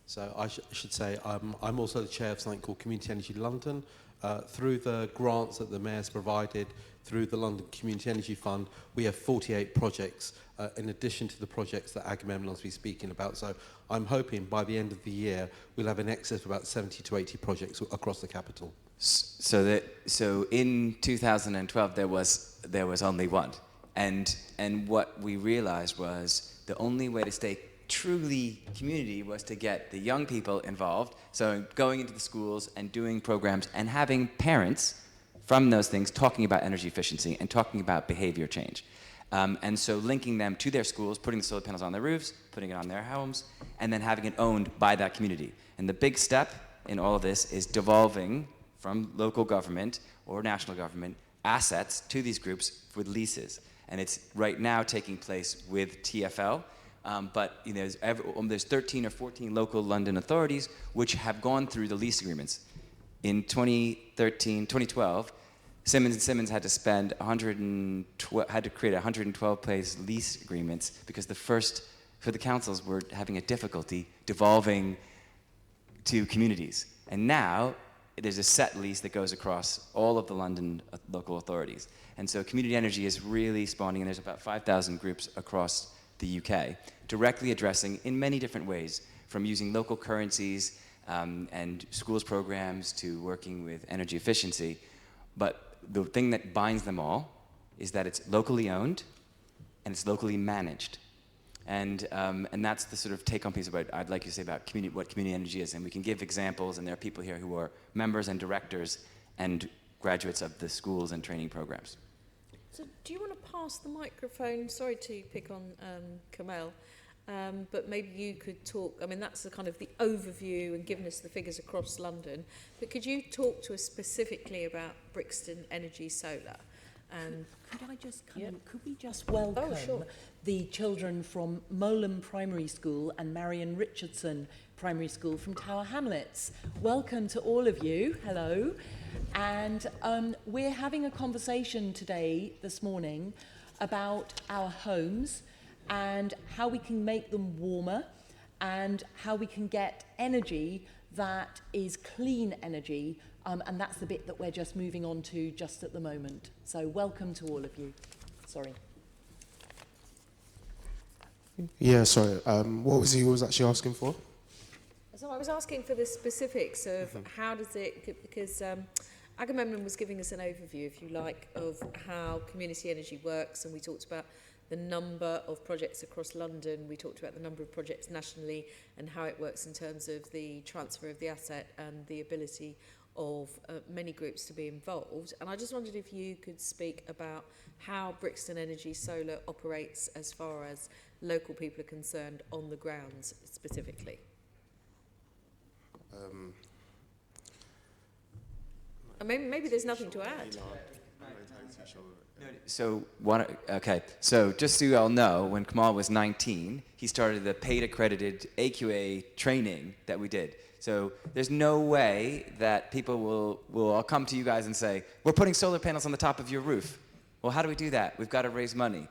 S17: So I should say I'm also the chair of something called Community Energy London. Through the grants that the Mayor's provided, through the London Community Energy Fund, we have 48 projects in addition to the projects that Agamemnon's been speaking about. So I'm hoping by the end of the year, we'll have in excess of about 70 to 80 projects across the capital.
S19: So in 2012, there was only one. And what we realized was the only way to stay truly community was to get the young people involved, so going into the schools and doing programs and having parents from those things talking about energy efficiency and talking about behavior change. And so linking them to their schools, putting the solar panels on their roofs, putting it on their homes, and then having it owned by that community. And the big step in all of this is devolving from local government or national government assets to these groups with leases. And it's right now taking place with TfL. But there's 13 or 14 local London authorities which have gone through the lease agreements. In 2012, Simmons & Simmons had to spend had to create 112-page lease agreements because the councils were having a difficulty devolving to communities. And now there's a set lease that goes across all of the London local authorities. And so community energy is really spawning, and there's about 5,000 groups across the UK, directly addressing in many different ways, from using local currencies and schools programs to working with energy efficiency. But the thing that binds them all is that it's locally owned and it's locally managed. And that's the sort of take-home piece about I'd like you to say about what community energy is. And we can give examples, and there are people here who are members and directors and graduates of the schools and training programs.
S3: So do you want to pass the microphone? Sorry to pick on Kamal, but maybe you could talk. I mean, that's the kind of the overview and giving us the figures across London. But could you talk to us specifically about Brixton Energy Solar? And
S1: could I just could we just welcome the children from Molam Primary School and Marion Richardson Primary School from Tower Hamlets. Welcome to all of you. Hello. And we're having a conversation this morning, about our homes and how we can make them warmer and how we can get energy that is clean energy, and that's the bit that we're just moving on to just at the moment. So welcome to all of you. Sorry.
S7: Yeah, sorry. What was he actually asking for?
S3: So I was asking for the specifics of how does it, because Agamemnon was giving us an overview, if you like, of how community energy works, and we talked about the number of projects across London, we talked about the number of projects nationally and how it works in terms of the transfer of the asset and the ability of many groups to be involved. And I just wondered if you could speak about how Brixton Energy Solar operates as far as local people are concerned on the grounds specifically. Maybe there's nothing to add.
S19: Okay, so just so you all know, when Kamal was 19, he started the paid accredited AQA training that we did. So there's no way that people will all come to you guys and say, we're putting solar panels on the top of your roof. Well, how do we do that? We've got to raise money.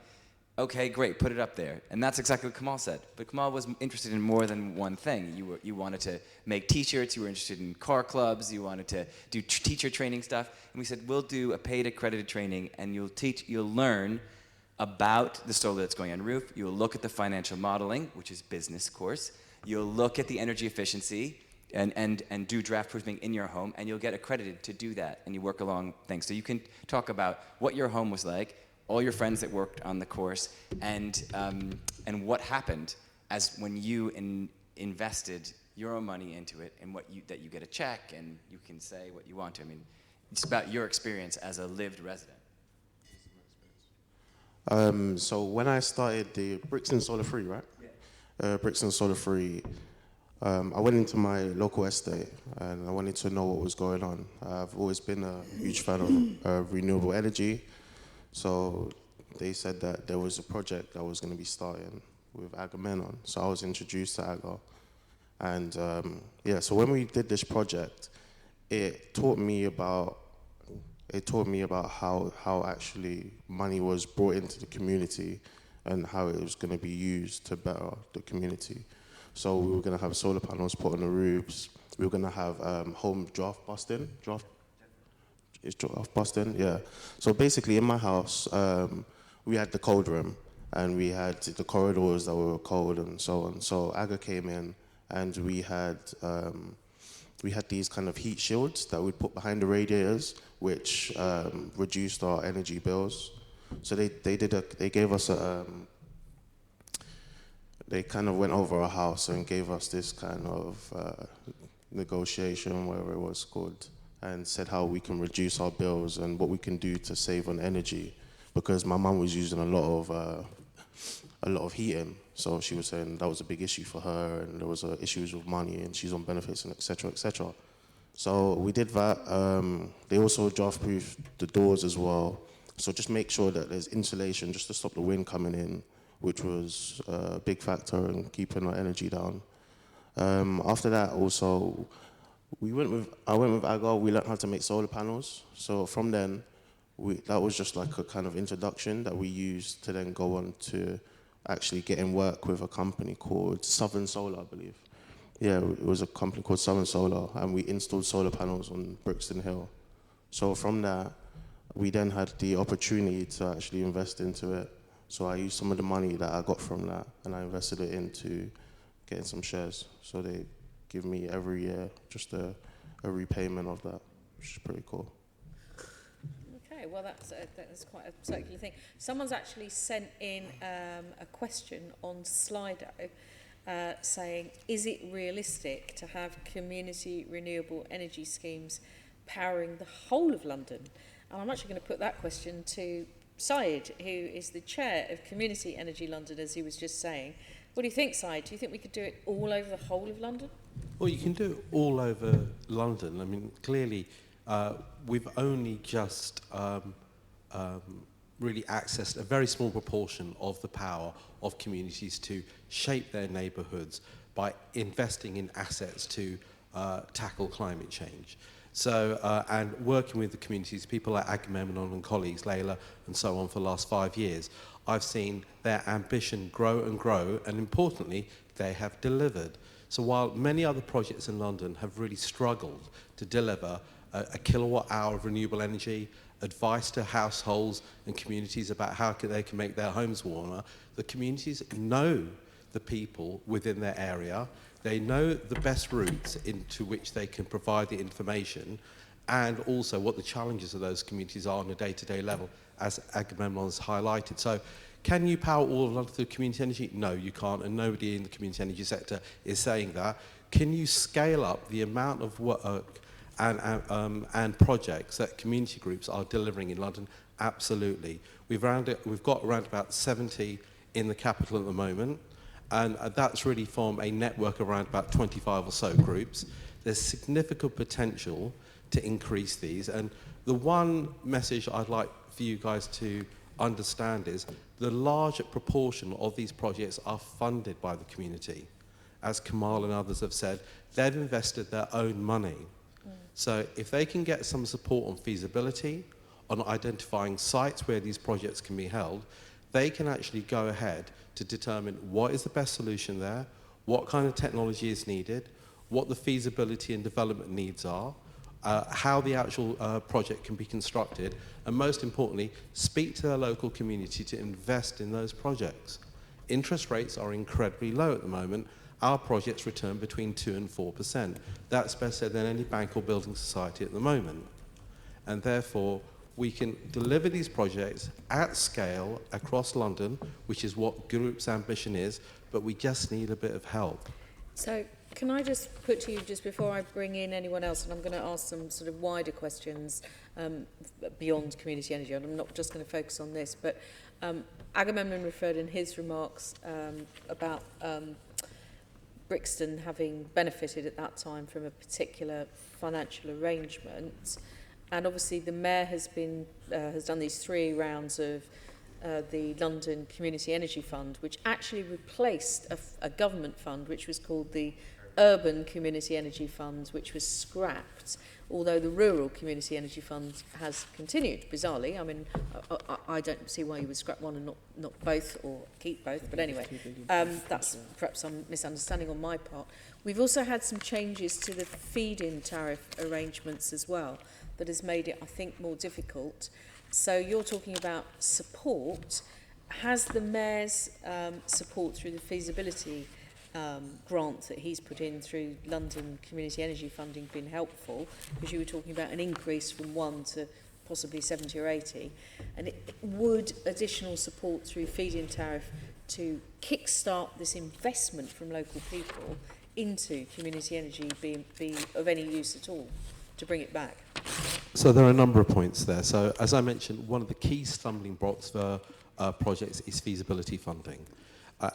S19: Okay, great, put it up there. And that's exactly what Kamal said. But Kamal was interested in more than one thing. You wanted to make t-shirts, you were interested in car clubs, you wanted to do teacher training stuff. And we said, we'll do a paid accredited training and you'll learn about the solar that's going on the roof. You'll look at the financial modeling, which is business course. You'll look at the energy efficiency and do draft proofing in your home, and you'll get accredited to do that. And you work along things. So you can talk about what your home was like, all your friends that worked on the course, and what happened as when you invested your own money into it, and that you get a check, and you can say what you want to. I mean, it's about your experience as a lived resident.
S7: So when I started the Brixton Solar Free, right? Yeah. Brixton Solar Free, I went into my local estate and I wanted to know what was going on. I've always been a huge fan of renewable energy. So they said that there was a project that was going to be starting with Agamemnon. So I was introduced to Aga. And so when we did this project, it taught me about how actually money was brought into the community and how it was going to be used to better the community. So we were going to have solar panels put on the roofs. We were going to have home draft busting. Is draft busting? Yeah. So basically in my house, we had the cold room and we had the corridors that were cold and so on. So Aga came in and we had these kind of heat shields that we'd put behind the radiators, which reduced our energy bills. So they gave us they kind of went over our house and gave us this kind of negotiation, whatever it was called, and said how we can reduce our bills and what we can do to save on energy, because my mum was using a lot of heating. So she was saying that was a big issue for her, and there was issues with money, and she's on benefits, and etc. etc. So we did that. They also draft-proofed the doors as well. So just make sure that there's insulation just to stop the wind coming in, which was a big factor in keeping our energy down. After that, also, I went with Aga. We learned how to make solar panels. So from then, that was just like a kind of introduction that we used to then go on to actually get in work with a company called Southern Solar, I believe. Yeah, it was a company called Southern Solar, and we installed solar panels on Brixton Hill. So from that, we then had the opportunity to actually invest into it. So I used some of the money that I got from that, and I invested it into getting some shares. So they give me every year just a repayment of that, which is pretty cool.
S3: Okay, well that's quite a circular thing. Someone's actually sent in a question on Slido saying, is it realistic to have community renewable energy schemes powering the whole of London? And I'm actually going to put that question to Syed, who is the chair of Community Energy London, as he was just saying. What do you think, Syed? Do you think we could do it all over the whole of London?
S17: Well, you can do it all over London. I mean, clearly, we've only just really accessed a very small proportion of the power of communities to shape their neighbourhoods by investing in assets to tackle climate change. So, and working with the communities, people like Agamemnon and colleagues, Layla and so on, for the last 5 years, I've seen their ambition grow and grow, and importantly, they have delivered. So while many other projects in London have really struggled to deliver a kilowatt hour of renewable energy, advice to households and communities about how they can make their homes warmer, the communities know the people within their area. They know the best routes into which they can provide the information, and also what the challenges of those communities are on a day-to-day level, as Agamemnon has highlighted. So can you power all of London through community energy? No, you can't, and nobody in the community energy sector is saying that. Can you scale up the amount of work and projects that community groups are delivering in London? Absolutely. We've got around about 70 in the capital at the moment, and that's really from a network of around about 25 or so groups. There's significant potential to increase these. And the one message I'd like for you guys to understand is the larger proportion of these projects are funded by the community. As Kamal and others have said, they've invested their own money. So if they can get some support on feasibility, on identifying sites where these projects can be held, they can actually go ahead to determine what is the best solution there, what kind of technology is needed, what the feasibility and development needs are, how the actual project can be constructed, and most importantly, speak to their local community to invest in those projects. Interest rates are incredibly low at the moment. Our projects return between 2% and 4%. That's better than any bank or building society at the moment. And therefore, we can deliver these projects at scale across London, which is what Group's ambition is, but we just need a bit of help.
S3: So can I just put to you, just before I bring in anyone else, and I'm going to ask some sort of wider questions beyond community energy, and I'm not just going to focus on this, but Agamemnon referred in his remarks about Brixton having benefited at that time from a particular financial arrangement. And obviously the Mayor has done these 3 rounds of the London Community Energy Fund, which actually replaced a government fund which was called the Urban Community Energy Fund, which was scrapped, although the Rural Community Energy Fund has continued, bizarrely. I mean, I don't see why you would scrap one and not both, or keep both, but anyway, that's perhaps some misunderstanding on my part. We've also had some changes to the feed-in tariff arrangements as well that has made it, I think, more difficult. So you're talking about support. Has the Mayor's support through the feasibility grant that he's put in through London Community Energy Funding been helpful? Because you were talking about an increase from 1 to possibly 70 or 80. And would additional support through feed-in tariff to kickstart this investment from local people into community energy be of any use at all to bring it back?
S17: So there are a number of points there. So as I mentioned, one of the key stumbling blocks for projects is feasibility funding.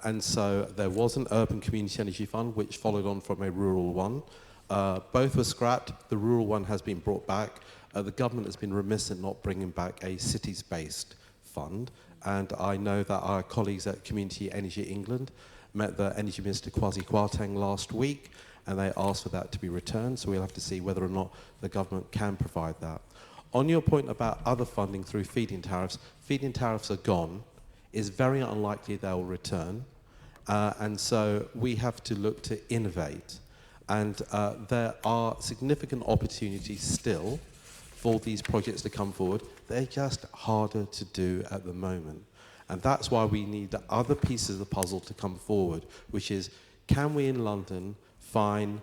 S17: And so there was an urban community energy fund which followed on from a rural one. Both were scrapped. The rural one has been brought back. The government has been remiss in not bringing back a cities-based fund. And I know that our colleagues at Community Energy England met the Energy Minister Kwasi Kwarteng last week, and they asked for that to be returned. So we'll have to see whether or not the government can provide that. On your point about other funding through feed-in tariffs are gone. It's very unlikely they'll return. And so we have to look to innovate. And there are significant opportunities still for these projects to come forward. They're just harder to do at the moment. And that's why we need the other pieces of the puzzle to come forward, which is, can we in London find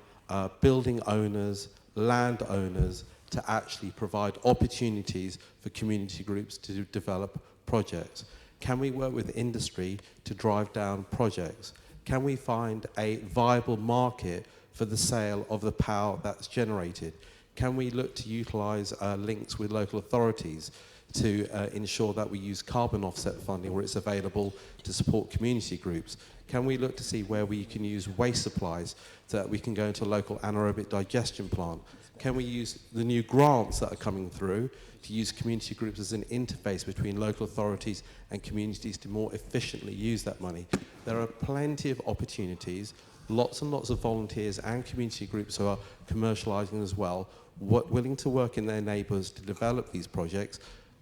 S17: building owners, land owners, to actually provide opportunities for community groups to develop projects? Can we work with industry to drive down projects? Can we find a viable market for the sale of the power that's generated? Can we look to utilise links with local authorities to ensure that we use carbon offset funding where it's available to support community groups? Can we look to see where we can use waste supplies so that we can go into a local anaerobic digestion plant? Can we use the new grants that are coming through to use community groups as an interface between local authorities and communities to more efficiently use that money? There are plenty of opportunities, lots and lots of volunteers and community groups who are commercialising as well, willing to work in their neighbours to develop these projects,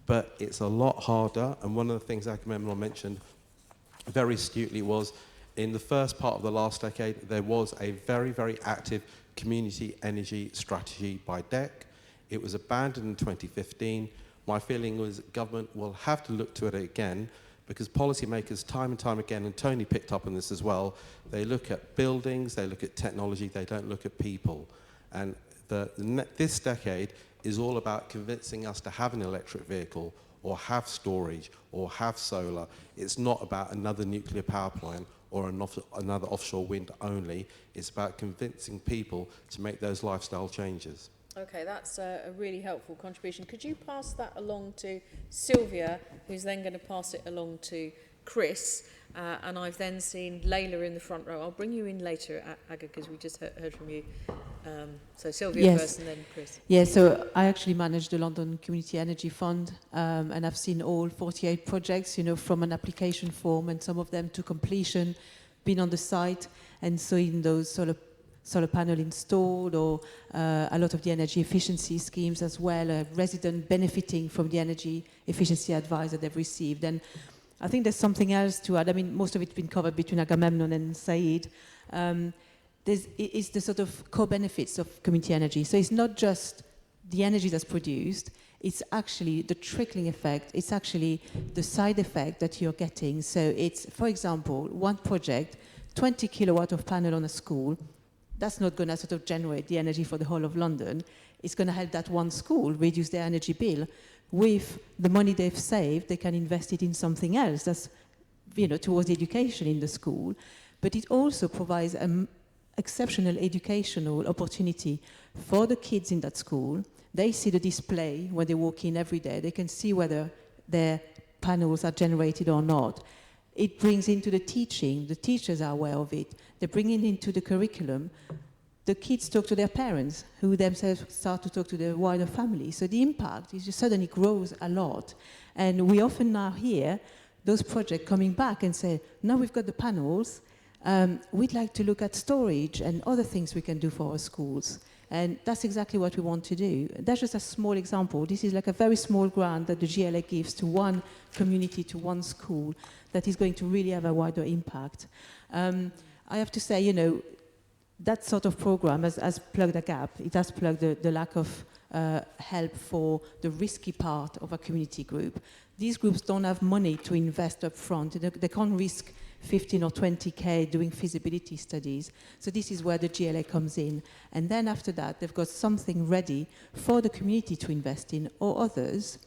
S17: but it's a lot harder. And one of the things Agamemnon mentioned very astutely was, in the first part of the last decade, there was a very, very active community energy strategy by DEC. It was abandoned in 2015. My feeling was government will have to look to it again, because policymakers time and time again, and Tony picked up on this as well, they look at buildings, they look at technology, they don't look at people. And this decade is all about convincing us to have an electric vehicle, or have storage, or have solar. It's not about another nuclear power plant or another offshore wind only. It's about convincing people to make those lifestyle changes.
S3: Okay, that's a really helpful contribution. Could you pass that along to Sylvia, who's then going to pass it along to Chris, and I've then seen Layla in the front row. I'll bring you in later, Aga, because we just heard from you. So Sylvia first and then Chris.
S14: Yeah, so I actually manage the London Community Energy Fund, and I've seen all 48 projects, from an application form and some of them to completion, been on the site, and so in those solar panel installed, or a lot of the energy efficiency schemes as well, a resident benefiting from the energy efficiency advice that they've received. And I think there's something else to add. I mean, most of it's been covered between Agamemnon and Said. It's the sort of co-benefits of community energy. So it's not just the energy that's produced, it's actually the trickling effect, it's actually the side effect that you're getting. So it's, for example, one project, 20 kilowatt of panel on a school, that's not going to sort of generate the energy for the whole of London. It's going to help that one school reduce their energy bill. With the money they've saved, they can invest it in something else that's, towards education in the school. But it also provides an exceptional educational opportunity for the kids in that school. They see the display when they walk in every day. They can see whether their panels are generated or not. It brings into the teaching, the teachers are aware of it. They bring it into the curriculum. The kids talk to their parents, who themselves start to talk to their wider family. So the impact is just suddenly grows a lot. And we often now hear those projects coming back and say, now we've got the panels, we'd like to look at storage and other things we can do for our schools. And that's exactly what we want to do. That's just a small example. This is like a very small grant that the GLA gives to one community, to one school, that is going to really have a wider impact. I have to say, that sort of program has plugged a gap. It has plugged the lack of help for the risky part of a community group. These groups don't have money to invest up front. They can't risk 15 or 20K doing feasibility studies. So this is where the GLA comes in. And then after that, they've got something ready for the community to invest in, or others.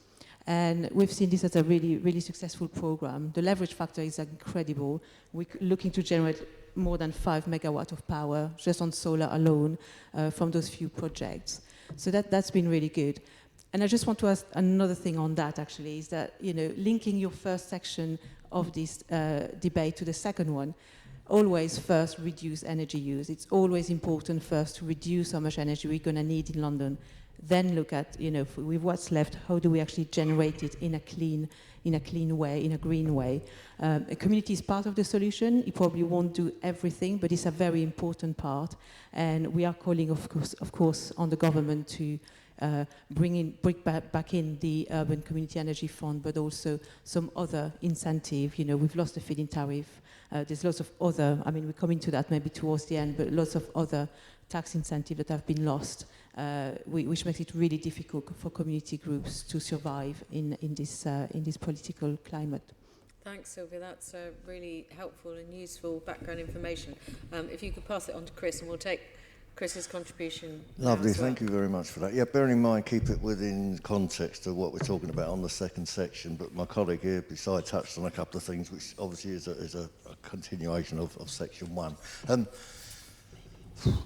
S14: And we've seen this as a really, really successful program. The leverage factor is incredible. We're looking to generate more than 5 megawatt of power just on solar alone from those few projects. So that's been really good. And I just want to ask another thing on that, actually, is that, linking your first section of this debate to the second one, always first reduce energy use. It's always important first to reduce how much energy we're going to need in London. Then look at, with what's left, how do we actually generate it in a clean way, in a green way. A community is part of the solution. It probably won't do everything, but it's a very important part. And we are calling, of course, on the government to bring back in the Urban Community Energy Fund, but also some other incentive. We've lost the feed-in tariff. There's lots of other, we're coming to that maybe towards the end, but lots of other tax incentives that have been lost, which makes it really difficult for community groups to survive in this political climate.
S3: Thanks, Sylvia. That's really helpful and useful background information. If you could pass it on to Chris, and we'll take Chris's contribution.
S5: Lovely, thank you very much for that. Yeah, bearing in mind, keep it within context of what we're talking about on the second section, but my colleague here, besides, touched on a couple of things, which obviously is a continuation of section 1.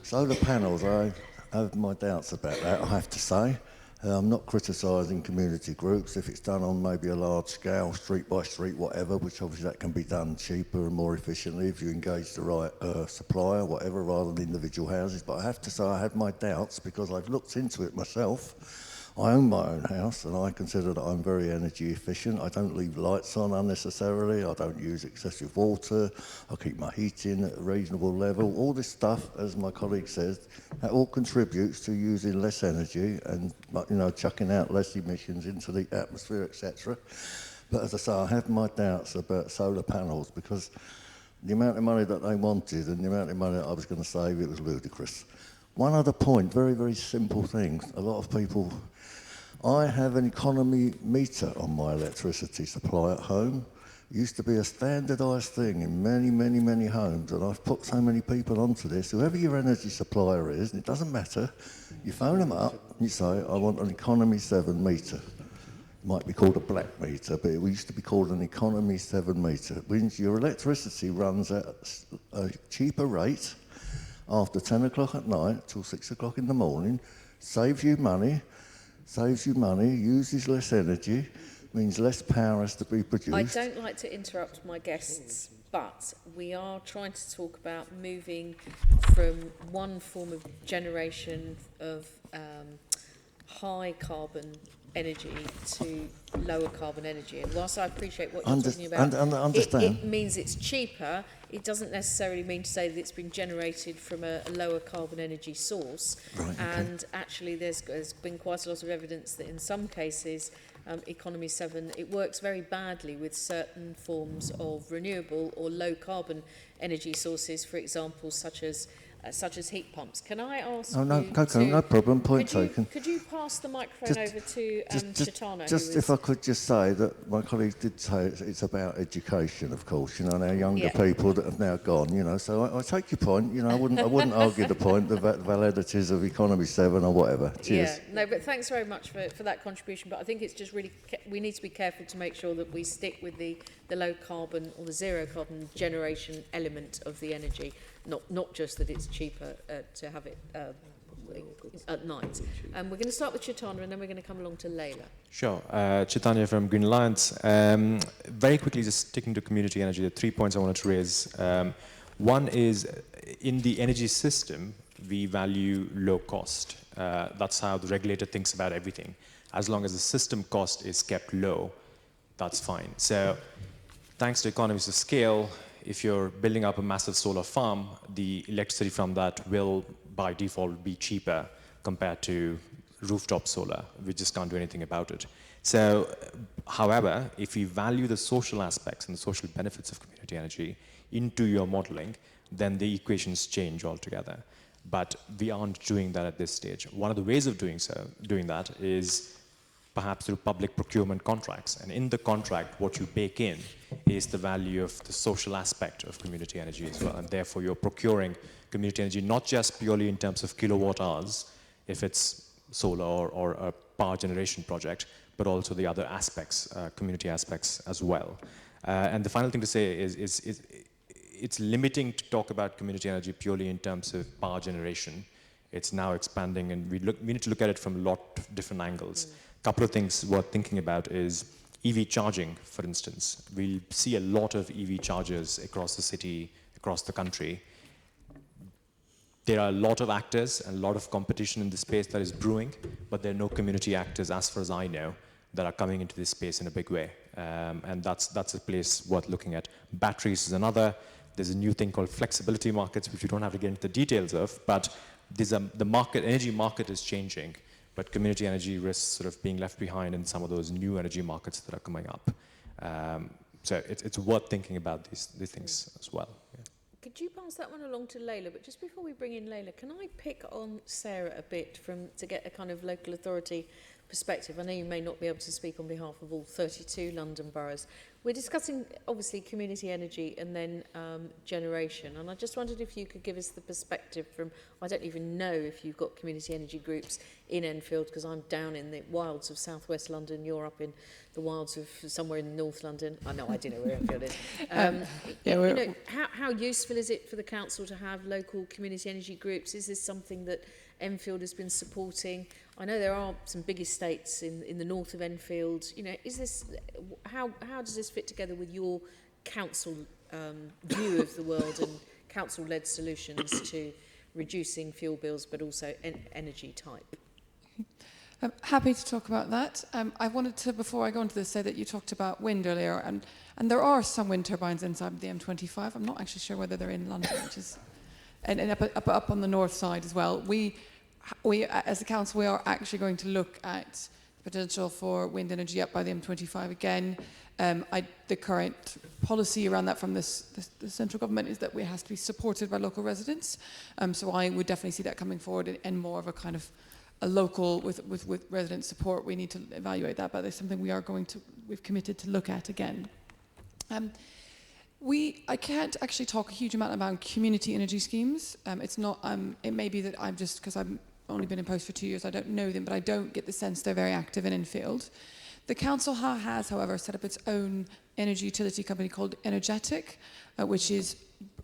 S5: Solar panels, I have my doubts about that, I have to say. I'm not criticising community groups if it's done on maybe a large scale, street by street, whatever, which obviously that can be done cheaper and more efficiently if you engage the right supplier, whatever, rather than individual houses. But I have to say I have my doubts because I've looked into it myself. I own my own house and I consider that I'm very energy efficient. I don't leave lights on unnecessarily. I don't use excessive water. I keep my heating at a reasonable level. All this stuff, as my colleague says, that all contributes to using less energy and, chucking out less emissions into the atmosphere, etc. But as I say, I have my doubts about solar panels because the amount of money that they wanted and the amount of money that I was going to save, it was ludicrous. One other point, very, very simple thing. A lot of people... I have an economy meter on my electricity supply at home. It used to be a standardised thing in many, many, many homes, and I've put so many people onto this. Whoever your energy supplier is, and it doesn't matter, you phone them up and you say, I want an economy 7 meter. It might be called a black meter, but it used to be called an economy 7 meter. It means your electricity runs at a cheaper rate after 10 o'clock at night till 6 o'clock in the morning, saves you money, uses less energy, means less power has to be produced.
S3: I don't like to interrupt my guests' but we are trying to talk about moving from one form of generation of high carbon energy to lower carbon energy. And whilst I appreciate what you're talking about, it means it's cheaper. It doesn't necessarily mean to say that it's been generated from a lower carbon energy source.
S5: Right,
S3: and actually there's been quite a lot of evidence that in some cases, Economy 7, it works very badly with certain forms of renewable or low carbon energy sources, for example, such as heat pumps. Can I ask
S5: no problem, point taken.
S3: Could you pass the microphone over to Chitana?
S5: Just if I could just say that my colleague did say it's about education, of course, you know, and our younger people that have now gone, you know, so I take your point, you know, I wouldn't argue the point, the validities of Economy 7 or whatever. Cheers.
S3: Yeah, no, but thanks very much for that contribution, but I think it's just really, we need to be careful to make sure that we stick with the low carbon or the zero carbon generation element of the energy. Not just that it's cheaper to have it at night. We're going to start with Chitana and then we're going to come along to Leila.
S12: Sure. Chaitanya from Green Alliance. Very quickly, just sticking to community energy, the 3 points I wanted to raise. One is, in the energy system, we value low cost. That's how the regulator thinks about everything. As long as the system cost is kept low, that's fine. So, thanks to economies of scale, if you're building up a massive solar farm, the electricity from that will, by default, be cheaper compared to rooftop solar. We just can't do anything about it. So, however, if you value the social aspects and the social benefits of community energy into your modeling, then the equations change altogether. But we aren't doing that at this stage. One of the ways of doing that is perhaps through public procurement contracts. And in the contract, what you bake in is the value of the social aspect of community energy as well. And therefore, you're procuring community energy not just purely in terms of kilowatt hours, if it's solar or a power generation project, but also the other aspects, community aspects as well. And the final thing to say is it's limiting to talk about community energy purely in terms of power generation. It's now expanding, and we need to look at it from a lot of different angles. Couple of things worth thinking about is EV charging, for instance. We'll see a lot of EV chargers across the city, across the country. There are a lot of actors and a lot of competition in the space that is brewing, but there are no community actors, as far as I know, that are coming into this space in a big way. And that's a place worth looking at. Batteries is another. There's a new thing called flexibility markets, which we don't have to get into the details of, but the energy market is changing. But community energy risks sort of being left behind in some of those new energy markets that are coming up. So it's worth thinking about these things as well. Yeah.
S3: Could you pass that one along to Leila? But just before we bring in Leila, can I pick on Sarah a bit to get a kind of local authority perspective? I know you may not be able to speak on behalf of all 32 London boroughs. We're discussing, obviously, community energy and then generation. And I just wondered if you could give us the perspective from, I don't even know if you've got community energy groups in Enfield, because I'm down in the wilds of southwest London, you're up in the wilds of somewhere in North London. I know, I do know where Enfield is. How useful is it for the council to have local community energy groups? Is this something that Enfield has been supporting? I know there are some big estates in the north of Enfield. You know, is this how does this fit together with your council view of the world and council-led solutions to reducing fuel bills, but also energy type?
S8: I'm happy to talk about that. I wanted to, before I go into this, say that you talked about wind earlier, and there are some wind turbines inside the M25. I'm not actually sure whether they're in London, which is and up on the north side as well. We as a council, we are actually going to look at the potential for wind energy up by the M25 again. The current policy around that from the central government is that it has to be supported by local residents. So I would definitely see that coming forward in more of a kind of a local with resident support. We need to evaluate that, but it's something we've committed to look at again. I can't actually talk a huge amount about community energy schemes. It's not. It may be that I'm just because I've only been in post for 2 years. I don't know them, but I don't get the sense they're very active in Enfield. The council has, however, set up its own energy utility company called Energetic, which is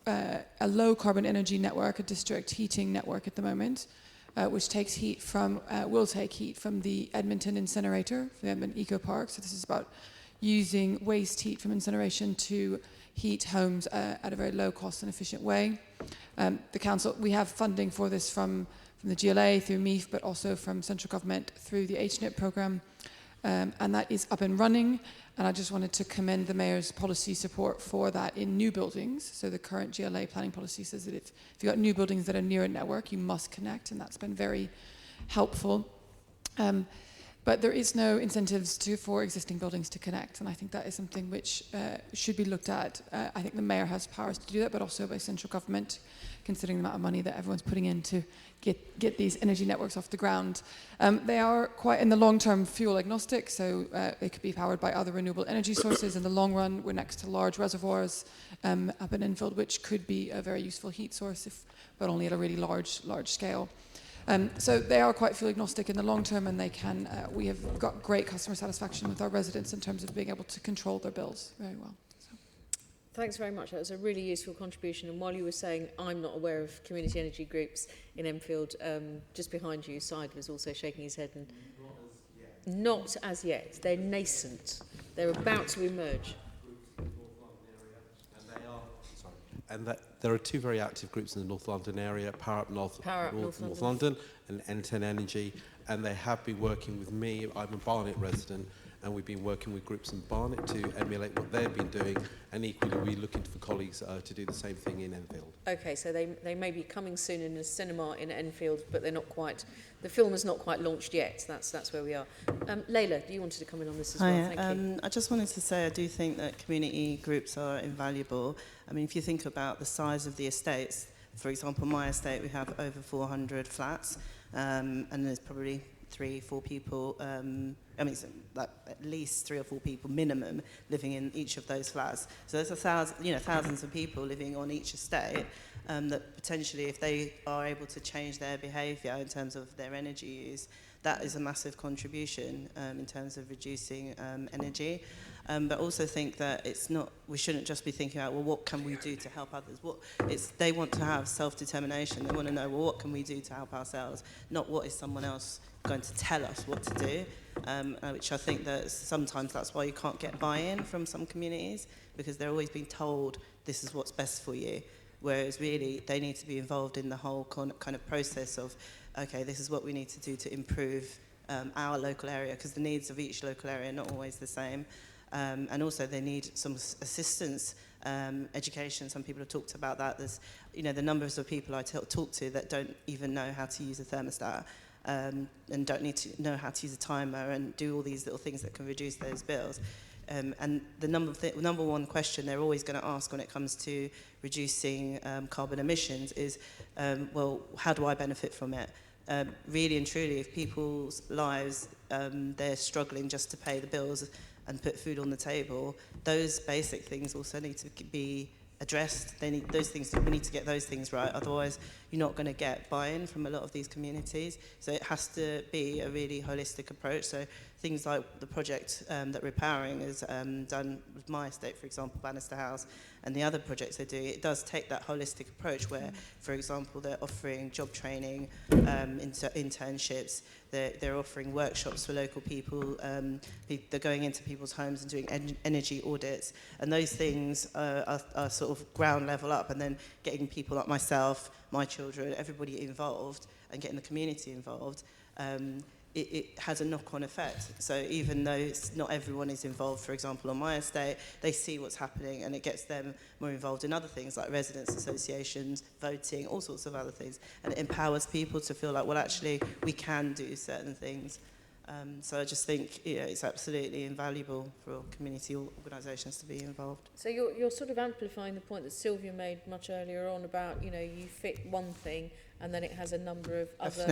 S8: a low carbon energy network, a district heating network at the moment, which takes heat from will take heat from the Edmonton incinerator, the Edmonton Eco Park. So this is about using waste heat from incineration to heat homes at a very low cost and efficient way. The council, we have funding for this from the GLA through MEIF, but also from central government through the HNIP programme, and that is up and running. And I just wanted to commend the Mayor's policy support for that in new buildings. So the current GLA planning policy says that if you've got new buildings that are near a network, you must connect, and that's been very helpful. But there is no incentives for existing buildings to connect, and I think that is something which should be looked at. I think the Mayor has powers to do that, but also by central government, considering the amount of money that everyone's putting in to get these energy networks off the ground. They are quite, in the long term, fuel agnostic, so they could be powered by other renewable energy sources. In the long run, we're next to large reservoirs up in Enfield, which could be a very useful heat source, but only at a really large scale. So they are quite fuel agnostic in the long term, and they can. We have got great customer satisfaction with our residents in terms of being able to control their bills very well. So.
S3: Thanks very much. That was a really useful contribution. And while you were saying I'm not aware of community energy groups in Enfield, just behind you, Syed was also shaking his head. And not as yet. They're nascent. They're about to emerge.
S17: And that there are two very active groups in the North London area, Power Up North London and N10 Energy, and they have been working with me. I'm a Barnet resident, and we've been working with groups in Barnet to emulate what they've been doing, and equally we're looking for colleagues to do the same thing in Enfield.
S3: Okay, so they may be coming soon in a cinema in Enfield, but they're not quite. The film has not quite launched yet. That's where we are. Layla, you wanted to come in on this as well. Thank you.
S6: I just wanted to say I do think that community groups are invaluable. I mean, if you think about the size of the estates, for example, my estate, we have over 400 flats, and there's probably 3-4 people, it's like at least 3 or 4 people minimum living in each of those flats. So there's thousands of people living on each estate that potentially, if they are able to change their behaviour in terms of their energy use, that is a massive contribution in terms of reducing energy. But also think that we shouldn't just be thinking about, well, what can we do to help others? They want to have self-determination. They want to know, well, what can we do to help ourselves? Not what is someone else going to tell us what to do, which I think that sometimes that's why you can't get buy-in from some communities, because they're always being told this is what's best for you. Whereas really, they need to be involved in the whole kind of process of, okay, this is what we need to do to improve our local area, because the needs of each local area are not always the same. And also they need some assistance, education. Some people have talked about that. There's, the numbers of people I talk to that don't even know how to use a thermostat and don't need to know how to use a timer and do all these little things that can reduce those bills. And the number one question they're always going to ask when it comes to reducing carbon emissions is, well, how do I benefit from it? Really and truly, if people's lives, they're struggling just to pay the bills and put food on the table, those basic things also need to be addressed. We need to get those things right, otherwise you're not going to get buy-in from a lot of these communities. So it has to be a really holistic approach. So things like the project that Repowering is done with my estate, for example, Bannister House, and the other projects they do, it does take that holistic approach where, for example, they're offering job training, internships, they're offering workshops for local people, they're going into people's homes and doing energy audits, and those things are sort of ground level up, and then getting people like myself, my children, everybody involved, and getting the community involved, it has a knock-on effect. So even though not everyone is involved, for example, on my estate, they see what's happening and it gets them more involved in other things like residents associations, voting, all sorts of other things. And it empowers people to feel like, well, actually, we can do certain things. So I just think it's absolutely invaluable for community organisations to be involved.
S3: So you're sort of amplifying the point that Sylvia made much earlier on about, you fit one thing and then it has a number of other...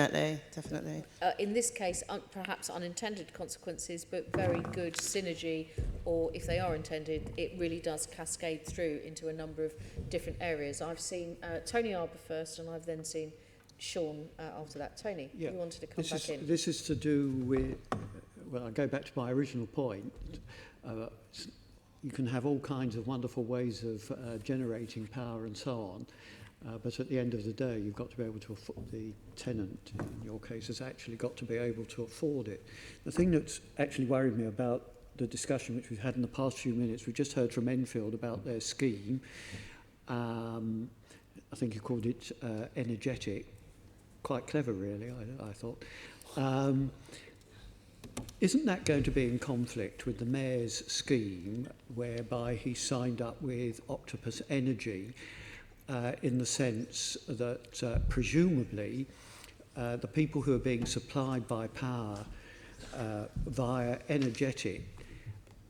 S6: Definitely.
S3: In this case, perhaps unintended consequences, but very good synergy, or if they are intended, it really does cascade through into a number of different areas. I've seen Tony Arbour first, and I've then seen Sean after that. Tony, you wanted to come back in.
S16: This is to do with, I go back to my original point. You can have all kinds of wonderful ways of generating power and so on, but at the end of the day, you've got to be able to afford, the tenant, in your case, has actually got to be able to afford it. The thing that's actually worried me about the discussion which we've had in the past few minutes. We've just heard from Enfield about their scheme. I think you called it energetic. Quite clever, really, I thought. Isn't that going to be in conflict with the Mayor's scheme, whereby he signed up with Octopus Energy in the sense that presumably the people who are being supplied by power via energetic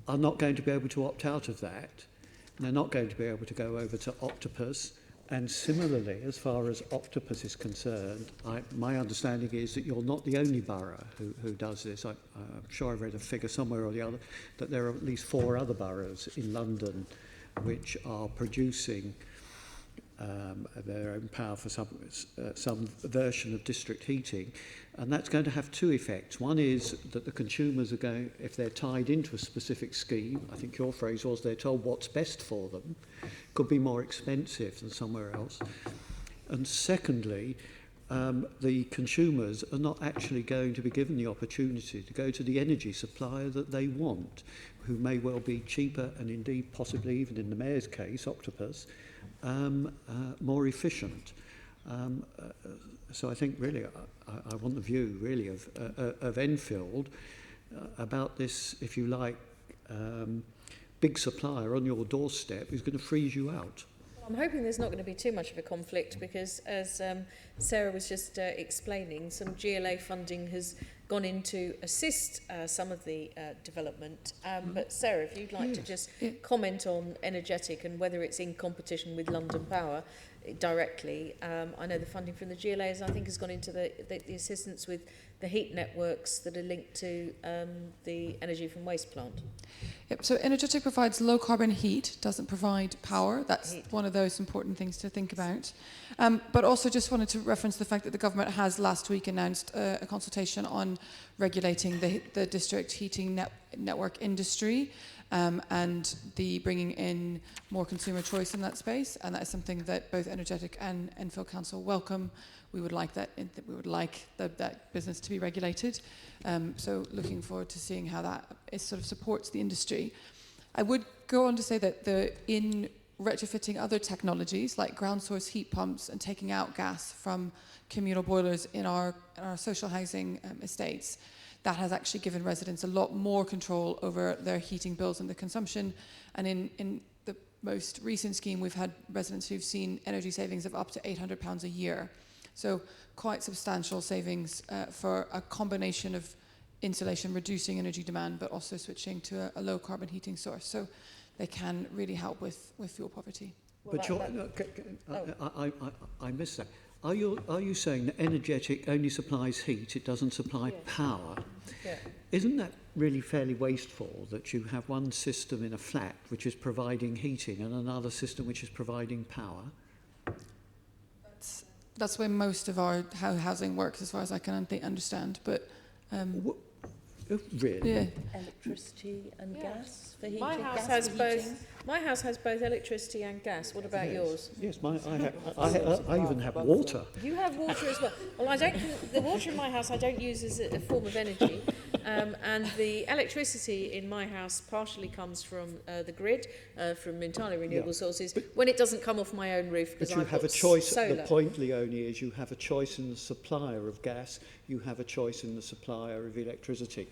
S16: are not going to be able to opt out of that? They're not going to be able to go over to Octopus. And similarly, as far as Octopus is concerned, my understanding is that you're not the only borough who does this. I'm sure I've read a figure somewhere or the other that there are at least 4 other boroughs in London which are producing their own power for some version of district heating. And that's going to have 2 effects. One is that the consumers are going, if they're tied into a specific scheme, I think your phrase was they're told what's best for them, could be more expensive than somewhere else. And secondly, the consumers are not actually going to be given the opportunity to go to the energy supplier that they want, who may well be cheaper and indeed possibly even in the Mayor's case, Octopus, more efficient. So I think really I want the view really of Enfield about this, if you like, big supplier on your doorstep who's going to freeze you out.
S3: I'm hoping there's not going to be too much of a conflict because, as Sarah was just explaining, some GLA funding has gone in to assist some of the development. But Sarah, if you'd like to just comment on energetic and whether it's in competition with London Power directly. I know the funding from the GLAs, I think, has gone into the assistance with the heat networks that are linked to the energy from waste plant.
S8: Yep, so energetic provides low carbon heat, doesn't provide power. That's one of those important things to think about. But also just wanted to reference the fact that the government has last week announced a consultation on regulating the district heating network industry and the bringing in more consumer choice in that space. And that is something that both Energetic and Enfield Council welcome. We would like that business to be regulated. So looking forward to seeing how that sort of supports the industry. I would go on to say that in retrofitting other technologies like ground source heat pumps and taking out gas from communal boilers in our social housing estates, that has actually given residents a lot more control over their heating bills and the consumption. And in the most recent scheme, we've had residents who've seen energy savings of up to £800 a year. So quite substantial savings for a combination of insulation, reducing energy demand, but also switching to a low carbon heating source. So they can really help with fuel poverty.
S16: But I missed that. Are you saying that Energetic only supplies heat, it doesn't supply power?
S3: Yeah.
S16: Isn't that really fairly wasteful that you have one system in a flat which is providing heating and another system which is providing power?
S8: That's where most of our housing works, as far as I can understand. But
S16: really,
S8: yeah.
S1: Electricity and gas for heating.
S3: My house has both. My house has both electricity and gas. What about yours?
S16: Yes, I even have water.
S3: You have water as well. Well, I don't. The water in my house I don't use as a form of energy, and the electricity in my house partially comes from the grid, from entirely renewable sources. When it doesn't come off my own roof, because
S16: But you have a choice. The point, Leonie, is you have a choice in the supplier of gas. You have a choice in the supplier of electricity.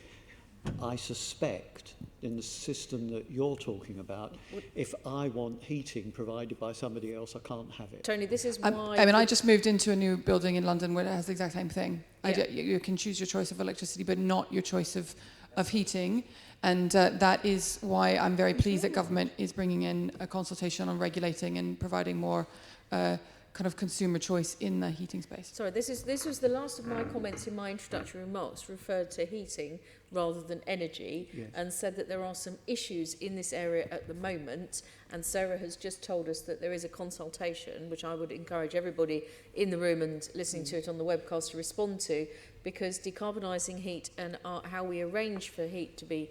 S16: I suspect in the system that you're talking about, if I want heating provided by somebody else, I can't have it.
S3: Tony, this is why...
S8: I just moved into a new building in London where it has the exact same thing.
S3: Yeah.
S8: You can choose your choice of electricity, but not your choice of heating. And that is why I'm very pleased that government is bringing in a consultation on regulating and providing more kind of consumer choice in the heating space.
S3: Sorry, this was the last of my comments in my introductory remarks, referred to heating rather than energy, and said that there are some issues in this area at the moment, and Sarah has just told us that there is a consultation, which I would encourage everybody in the room and listening to it on the webcast to respond to because decarbonising heat and how we arrange for heat to be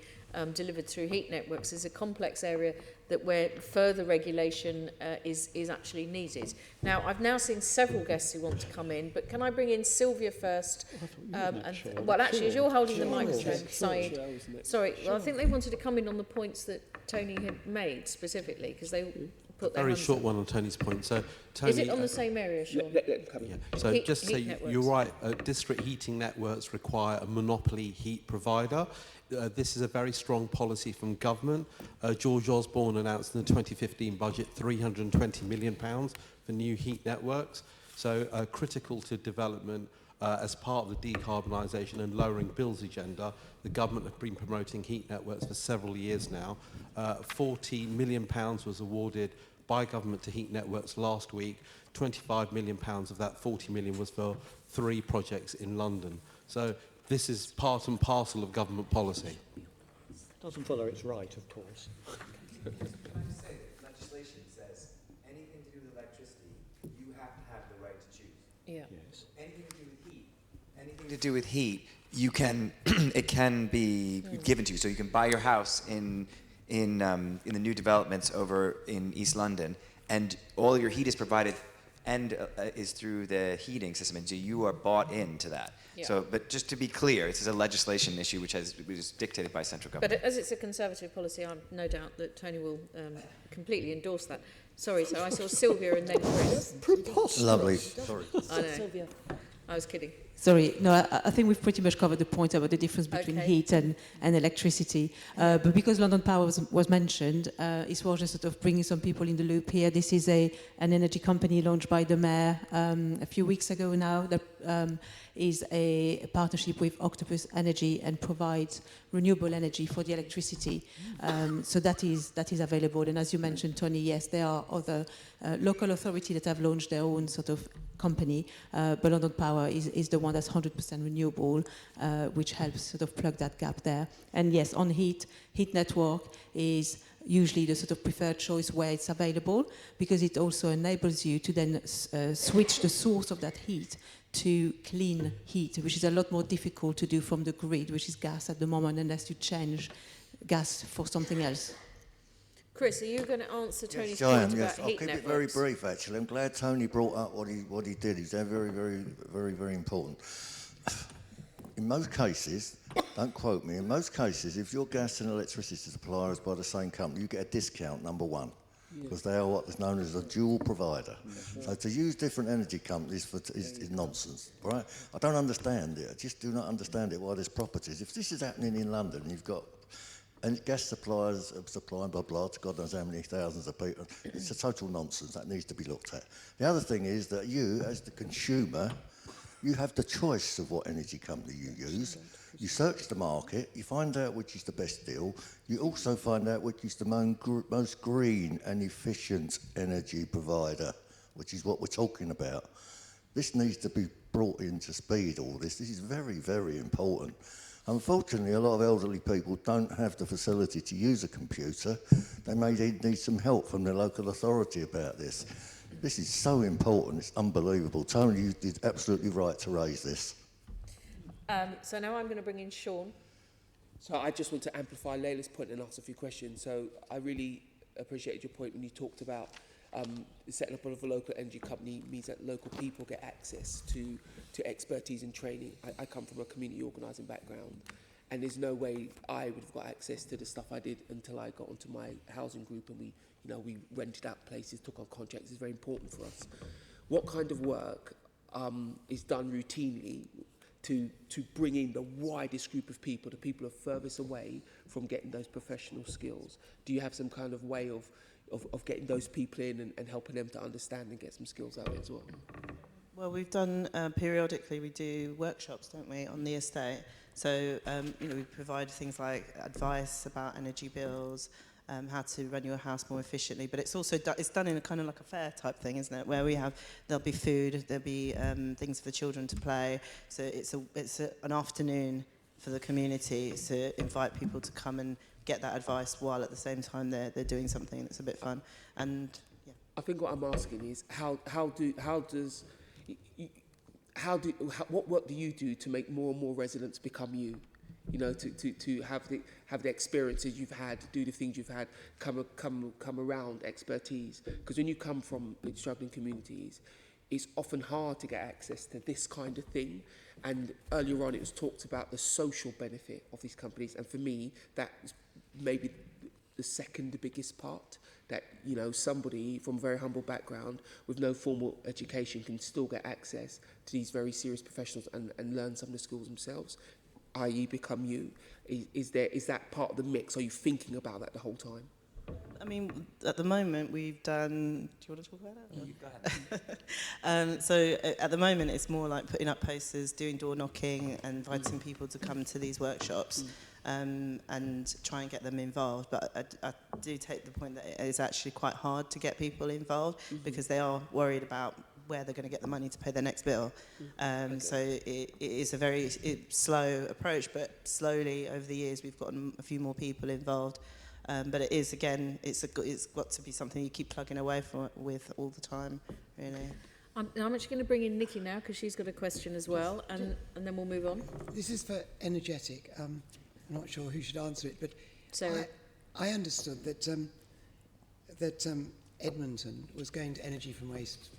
S3: delivered through heat networks is a complex area that where further regulation is actually needed. Now, I've now seen several guests who want to come in, but can I bring in Sylvia first? Well, actually, as you're holding the microphone, Saeed. Sorry, well, I think they wanted to come in on the points that Tony had made specifically, because they put their
S17: Very
S3: hands
S17: short
S3: up.
S17: one on Tony's point. So, Tony,
S3: Is it on the same area, Sean?
S17: Yeah. So
S3: Heat-
S17: just to
S3: heat
S17: say,
S3: networks.
S17: you're right, district heating networks require a monopoly heat provider. This is a very strong policy from government. George Osborne announced in the 2015 budget £320 million for new heat networks. So critical to development as part of the decarbonisation and lowering bills agenda. The government have been promoting heat networks for several years now. £40 million was awarded by government to heat networks last week. £25 million of that 40 million was for 3 projects in London. So this is part and parcel of government policy.
S16: Doesn't follow it's right, of course.
S2: Can I just say that legislation says anything to do with electricity, you have to have the right to choose.
S3: Yeah.
S16: Yes.
S2: Anything to do with heat, anything to do with heat, you can it can be given to you. So you can buy your house in the new developments over in East London, and all your heat is provided and is through the heating system, and so you are bought into that.
S3: Yeah.
S2: So, but just to be clear, this is a legislation issue which is dictated by central government.
S3: But as it's a Conservative policy, I've no doubt that Tony will completely endorse that. Sorry, so I saw Sylvia and then Chris.
S5: Preposterous. Lovely. Sorry.
S3: I know. Sylvia. I was kidding.
S14: Sorry, no, I think we've pretty much covered the point about the difference between heat and electricity. But because London Power was mentioned, it's worth just sort of bringing some people in the loop here. This is an energy company launched by the mayor a few weeks ago now that is a partnership with Octopus Energy and provides renewable energy for the electricity. So that is available. And as you mentioned, Tony, yes, there are other local authorities that have launched their own sort of company, but London Power is the one that's 100% renewable, which helps sort of plug that gap there. And yes, on heat network is usually the sort of preferred choice where it's available, because it also enables you to then switch the source of that heat to clean heat, which is a lot more difficult to do from the grid, which is gas at the moment, unless you change gas for something else.
S3: Chris, are you going to answer Tony's
S5: Yes, I
S3: point
S5: am,
S3: about
S5: yes. I'll
S3: heat
S5: keep
S3: networks?
S5: it very brief, actually. I'm glad Tony brought up what he did. He's very, very, very, very important. In most cases, don't quote me, in most cases, if your gas and electricity supplier is by the same company, you get a discount, number one, because they are what is known as a dual provider. So to use different energy companies is nonsense, right? I don't understand it. I just do not understand it, why there's properties. If this is happening in London, you've got and gas suppliers supplying blah blah to God knows how many thousands of people. It's a total nonsense that needs to be looked at. The other thing is that you, as the consumer, you have the choice of what energy company you use. You search the market, you find out which is the best deal. You also find out which is the most green and efficient energy provider, which is what we're talking about. This needs to be brought into speed, all this. This is very, very important. Unfortunately, a lot of elderly people don't have the facility to use a computer. They may need some help from the local authority about this. This is so important, it's unbelievable. Tony, you did absolutely right to raise this.
S3: So now I'm going to bring in Sean.
S18: So I just want to amplify Layla's point and ask a few questions. So I really appreciated your point when you talked about setting up of a local energy company means that local people get access to expertise and training. I come from a community organising background, and there's no way I would have got access to the stuff I did until I got onto my housing group and we rented out places, took on contracts. It's very important for us. What kind of work is done routinely to bring in the widest group of people, the people who are furthest away from getting those professional skills? Do you have some kind of way of getting those people in and helping them to understand and get some skills out as well?
S6: Well, we've done periodically, we do workshops, don't we, on the estate. So, we provide things like advice about energy bills, how to run your house more efficiently. But it's also it's done in a kind of like a fair type thing, isn't it? Where there'll be food, there'll be things for children to play. So it's an afternoon for the community to invite people to come and get that advice while at the same time they're doing something that's a bit fun. And yeah.
S18: I think what I'm asking is how does what work do you do to make more and more residents become you? You know, to have the experiences you've had, do the things you've had, come around expertise. Because when you come from struggling communities, it's often hard to get access to this kind of thing. And earlier on, it was talked about the social benefit of these companies. And for me, that's maybe the second biggest part. That, you know, somebody from a very humble background with no formal education can still get access to these very serious professionals and learn some of the skills themselves, i.e. become you. Is that part of the mix? Are you thinking about that the whole time?
S6: I mean, at the moment we've done. Do you want to talk about that?
S18: You go ahead.
S6: So at the moment it's more like putting up posters, doing door knocking, and inviting people to come to these workshops, and try and get them involved. But I do take the point that it is actually quite hard to get people involved because they are worried about where they're going to get the money to pay their next bill. So it is a very slow approach, but slowly over the years we've gotten a few more people involved. But it is, again, it's got to be something you keep plugging away with all the time, really.
S3: I'm actually going to bring in Nikki now because she's got a question as well, and then we'll move on.
S11: This is for Energetic. I'm not sure who should answer it, but
S3: Sarah.
S11: I understood that Edmonton was going to Energy from Waste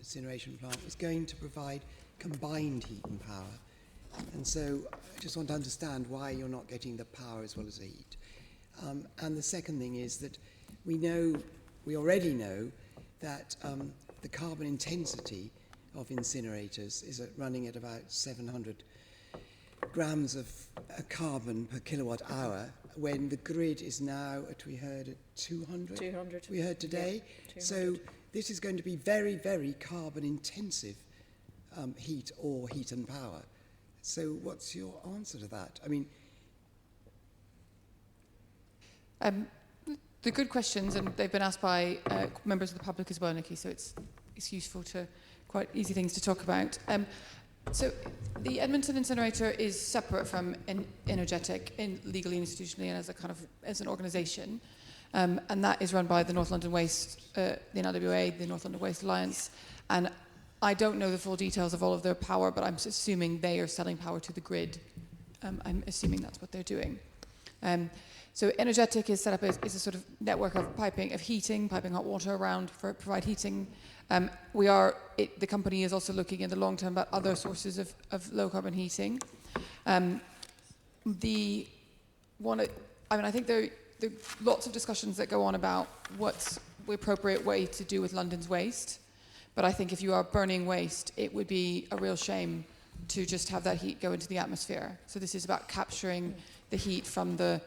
S11: incineration plant was going to provide combined heat and power, and so I just want to understand why you're not getting the power as well as the heat. And the second thing is that we already know that the carbon intensity of incinerators is running at about 700 grams of carbon per kilowatt hour, when the grid is now, we heard, at 200?
S3: 200.
S11: We heard today.
S3: Yeah, 200.
S11: So this is going to be very, very carbon intensive heat and power. So what's your answer to that? I mean,
S8: they're good questions, and they've been asked by members of the public as well, Nikki, so it's useful to, quite easy things to talk about. So the Edmonton incinerator is separate from Energetic legally, institutionally, and as an organisation, and that is run by the North London Waste, the NLWA, the North London Waste Alliance, and I don't know the full details of all of their power, but I'm assuming they are selling power to the grid. I'm assuming that's what they're doing. So Energetic is set up as a sort of network of piping hot water around for provide heating. The company is also looking in the long term about other sources of low carbon heating. I think there are lots of discussions that go on about what's the appropriate way to do with London's waste. But I think if you are burning waste, it would be a real shame to just have that heat go into the atmosphere. So this is about capturing the heat from the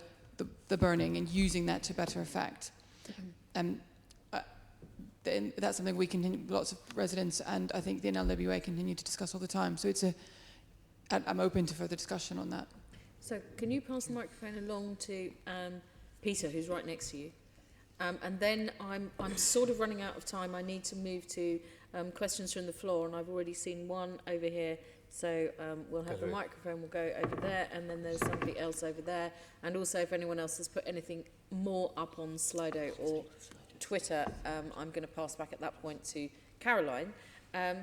S8: burning and using that to better effect. Then that's something we continue, lots of residents and I think the NLWA continue to discuss all the time. So I'm open to further discussion on that.
S3: So can you pass the microphone along to Peter, who's right next to you? And then I'm sort of running out of time. I need to move to questions from the floor, and I've already seen one over here. So we'll have the microphone, we'll go over there, and then there's somebody else over there. And also, if anyone else has put anything more up on Slido or Twitter, I'm going to pass back at that point to Caroline.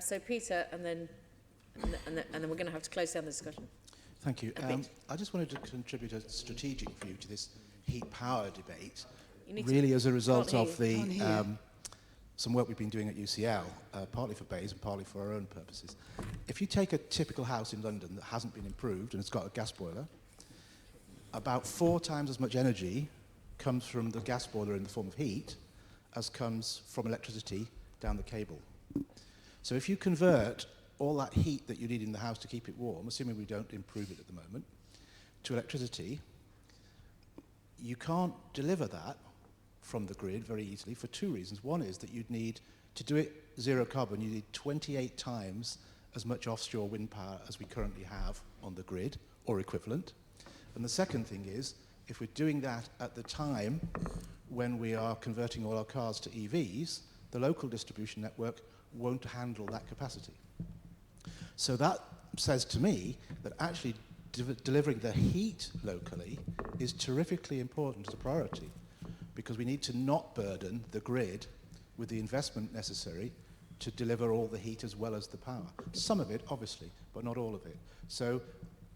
S3: So Peter, and then we're going to have to close down the discussion.
S4: Thank you. I just wanted to contribute a strategic view to this heat power debate, really as a result of some work we've been doing at UCL, partly for Bays and partly for our own purposes. If you take a typical house in London that hasn't been improved and it's got a gas boiler, about 4 times as much energy comes from the gas boiler in the form of heat as comes from electricity down the cable. So if you convert all that heat that you need in the house to keep it warm, assuming we don't improve it at the moment, to electricity, you can't deliver that from the grid very easily for 2 reasons. One is that you'd need, to do it zero carbon, you need 28 times as much offshore wind power as we currently have on the grid, or equivalent. And the second thing is, if we're doing that at the time when we are converting all our cars to EVs, the local distribution network won't handle that capacity. So that says to me that actually delivering the heat locally is terrifically important as a priority, because we need to not burden the grid with the investment necessary to deliver all the heat as well as the power. Some of it, obviously, but not all of it. So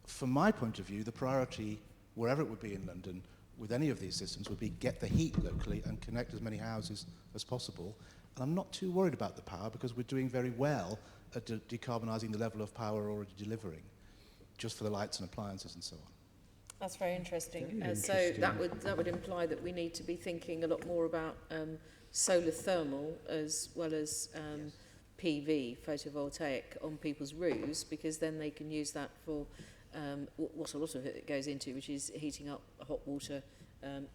S4: from my point of view, the priority, wherever it would be in London, with any of these systems, would be get the heat locally and connect as many houses as possible. And I'm not too worried about the power because we're doing very well at decarbonising the level of power we're already delivering, just for the lights and appliances and so on.
S3: That's very interesting.
S4: Very
S3: So
S4: interesting.
S3: that would imply that we need to be thinking a lot more about solar thermal as well as PV, photovoltaic, on people's roofs, because then they can use that for what a lot of it goes into, which is heating up hot water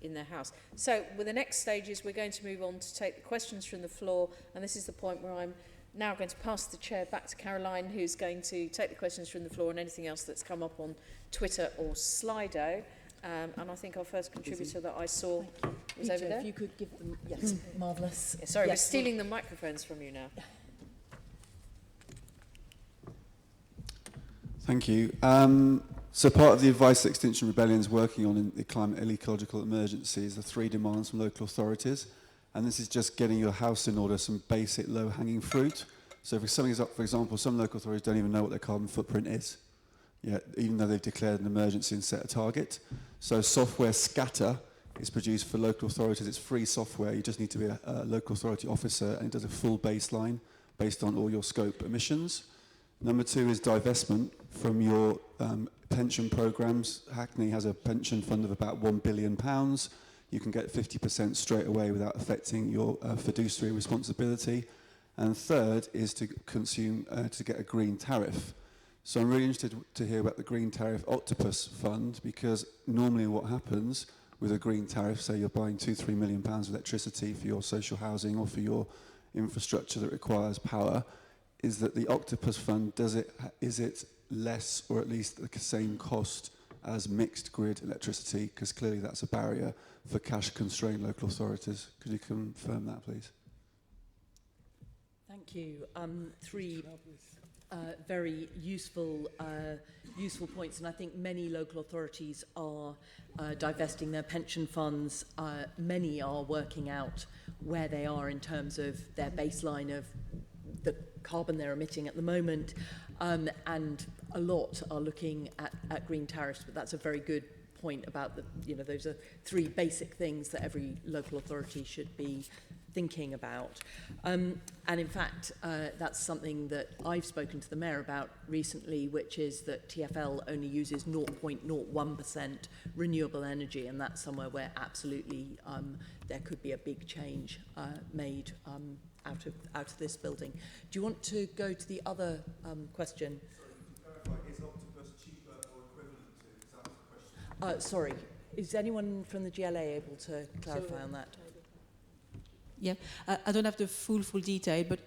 S3: in their house. So with the next stages, we're going to move on to take the questions from the floor, and this is the point where I'm now going to pass the chair back to Caroline, who's going to take the questions from the floor and anything else that's come up on Twitter or Slido. And I think our first contributor that I saw was
S1: Peter,
S3: over there.
S1: if you could give them, yes, marvellous.
S3: Yeah, sorry, we're
S1: Yes,
S3: stealing the microphones from you now.
S20: Thank you. So part of the advice that Extinction Rebellion is working on in the climate and ecological emergency is the 3 demands from local authorities. And this is just getting your house in order, some basic low-hanging fruit. So if something is up, for example, some local authorities don't even know what their carbon footprint is, yet, even though they've declared an emergency and set a target. So software Scatter is produced for local authorities. It's free software. You just need to be a local authority officer, and it does a full baseline based on all your scope emissions. Number 2 is divestment from your pension programs. Hackney has a pension fund of about £1 billion. You can get 50% straight away without affecting your fiduciary responsibility. And third is to get a green tariff. So I'm really interested to hear about the Green Tariff Octopus Fund, because normally what happens with a green tariff, say you're buying £2-3 million of electricity for your social housing or for your infrastructure that requires power, is that the Octopus Fund, is it less or at least the same cost as mixed grid electricity? Because clearly that's a barrier for cash-constrained local authorities. Could you confirm that, please?
S1: Thank you. 3 very useful points, and I think many local authorities are divesting their pension funds. Many are working out where they are in terms of their baseline of the carbon they're emitting at the moment, and a lot are looking at green tariffs. But that's a very good point about those are 3 basic things that every local authority should be thinking about. And in fact, that's something that I've spoken to the Mayor about recently, which is that TfL only uses 0.01% renewable energy, and that's somewhere where absolutely there could be a big change made out of this building. Do you want to go to the other question?
S20: Is Octopus cheaper or equivalent to? Is that the question?
S1: Sorry, is anyone from the GLA able to clarify on that?
S14: Yeah, I don't have the full detail, but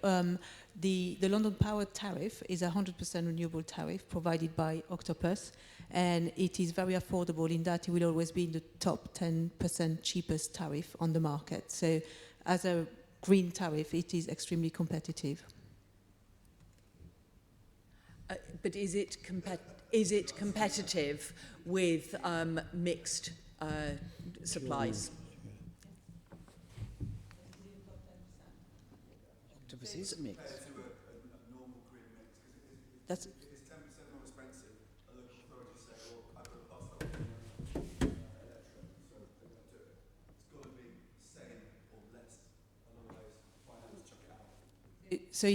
S14: the London Power tariff is a 100% renewable tariff provided by Octopus, and it is very affordable in that it will always be in the top 10% cheapest tariff on the market. So as a green tariff, it is extremely competitive.
S1: But is it competitive with mixed supplies?
S11: Octopus is mixed.
S14: That's
S20: If it's 10% more expensive, a local authority say, well, I've got to pass that on electric, so they're going to do it. It's got to be the same or less, otherwise finance chuck it out.
S14: So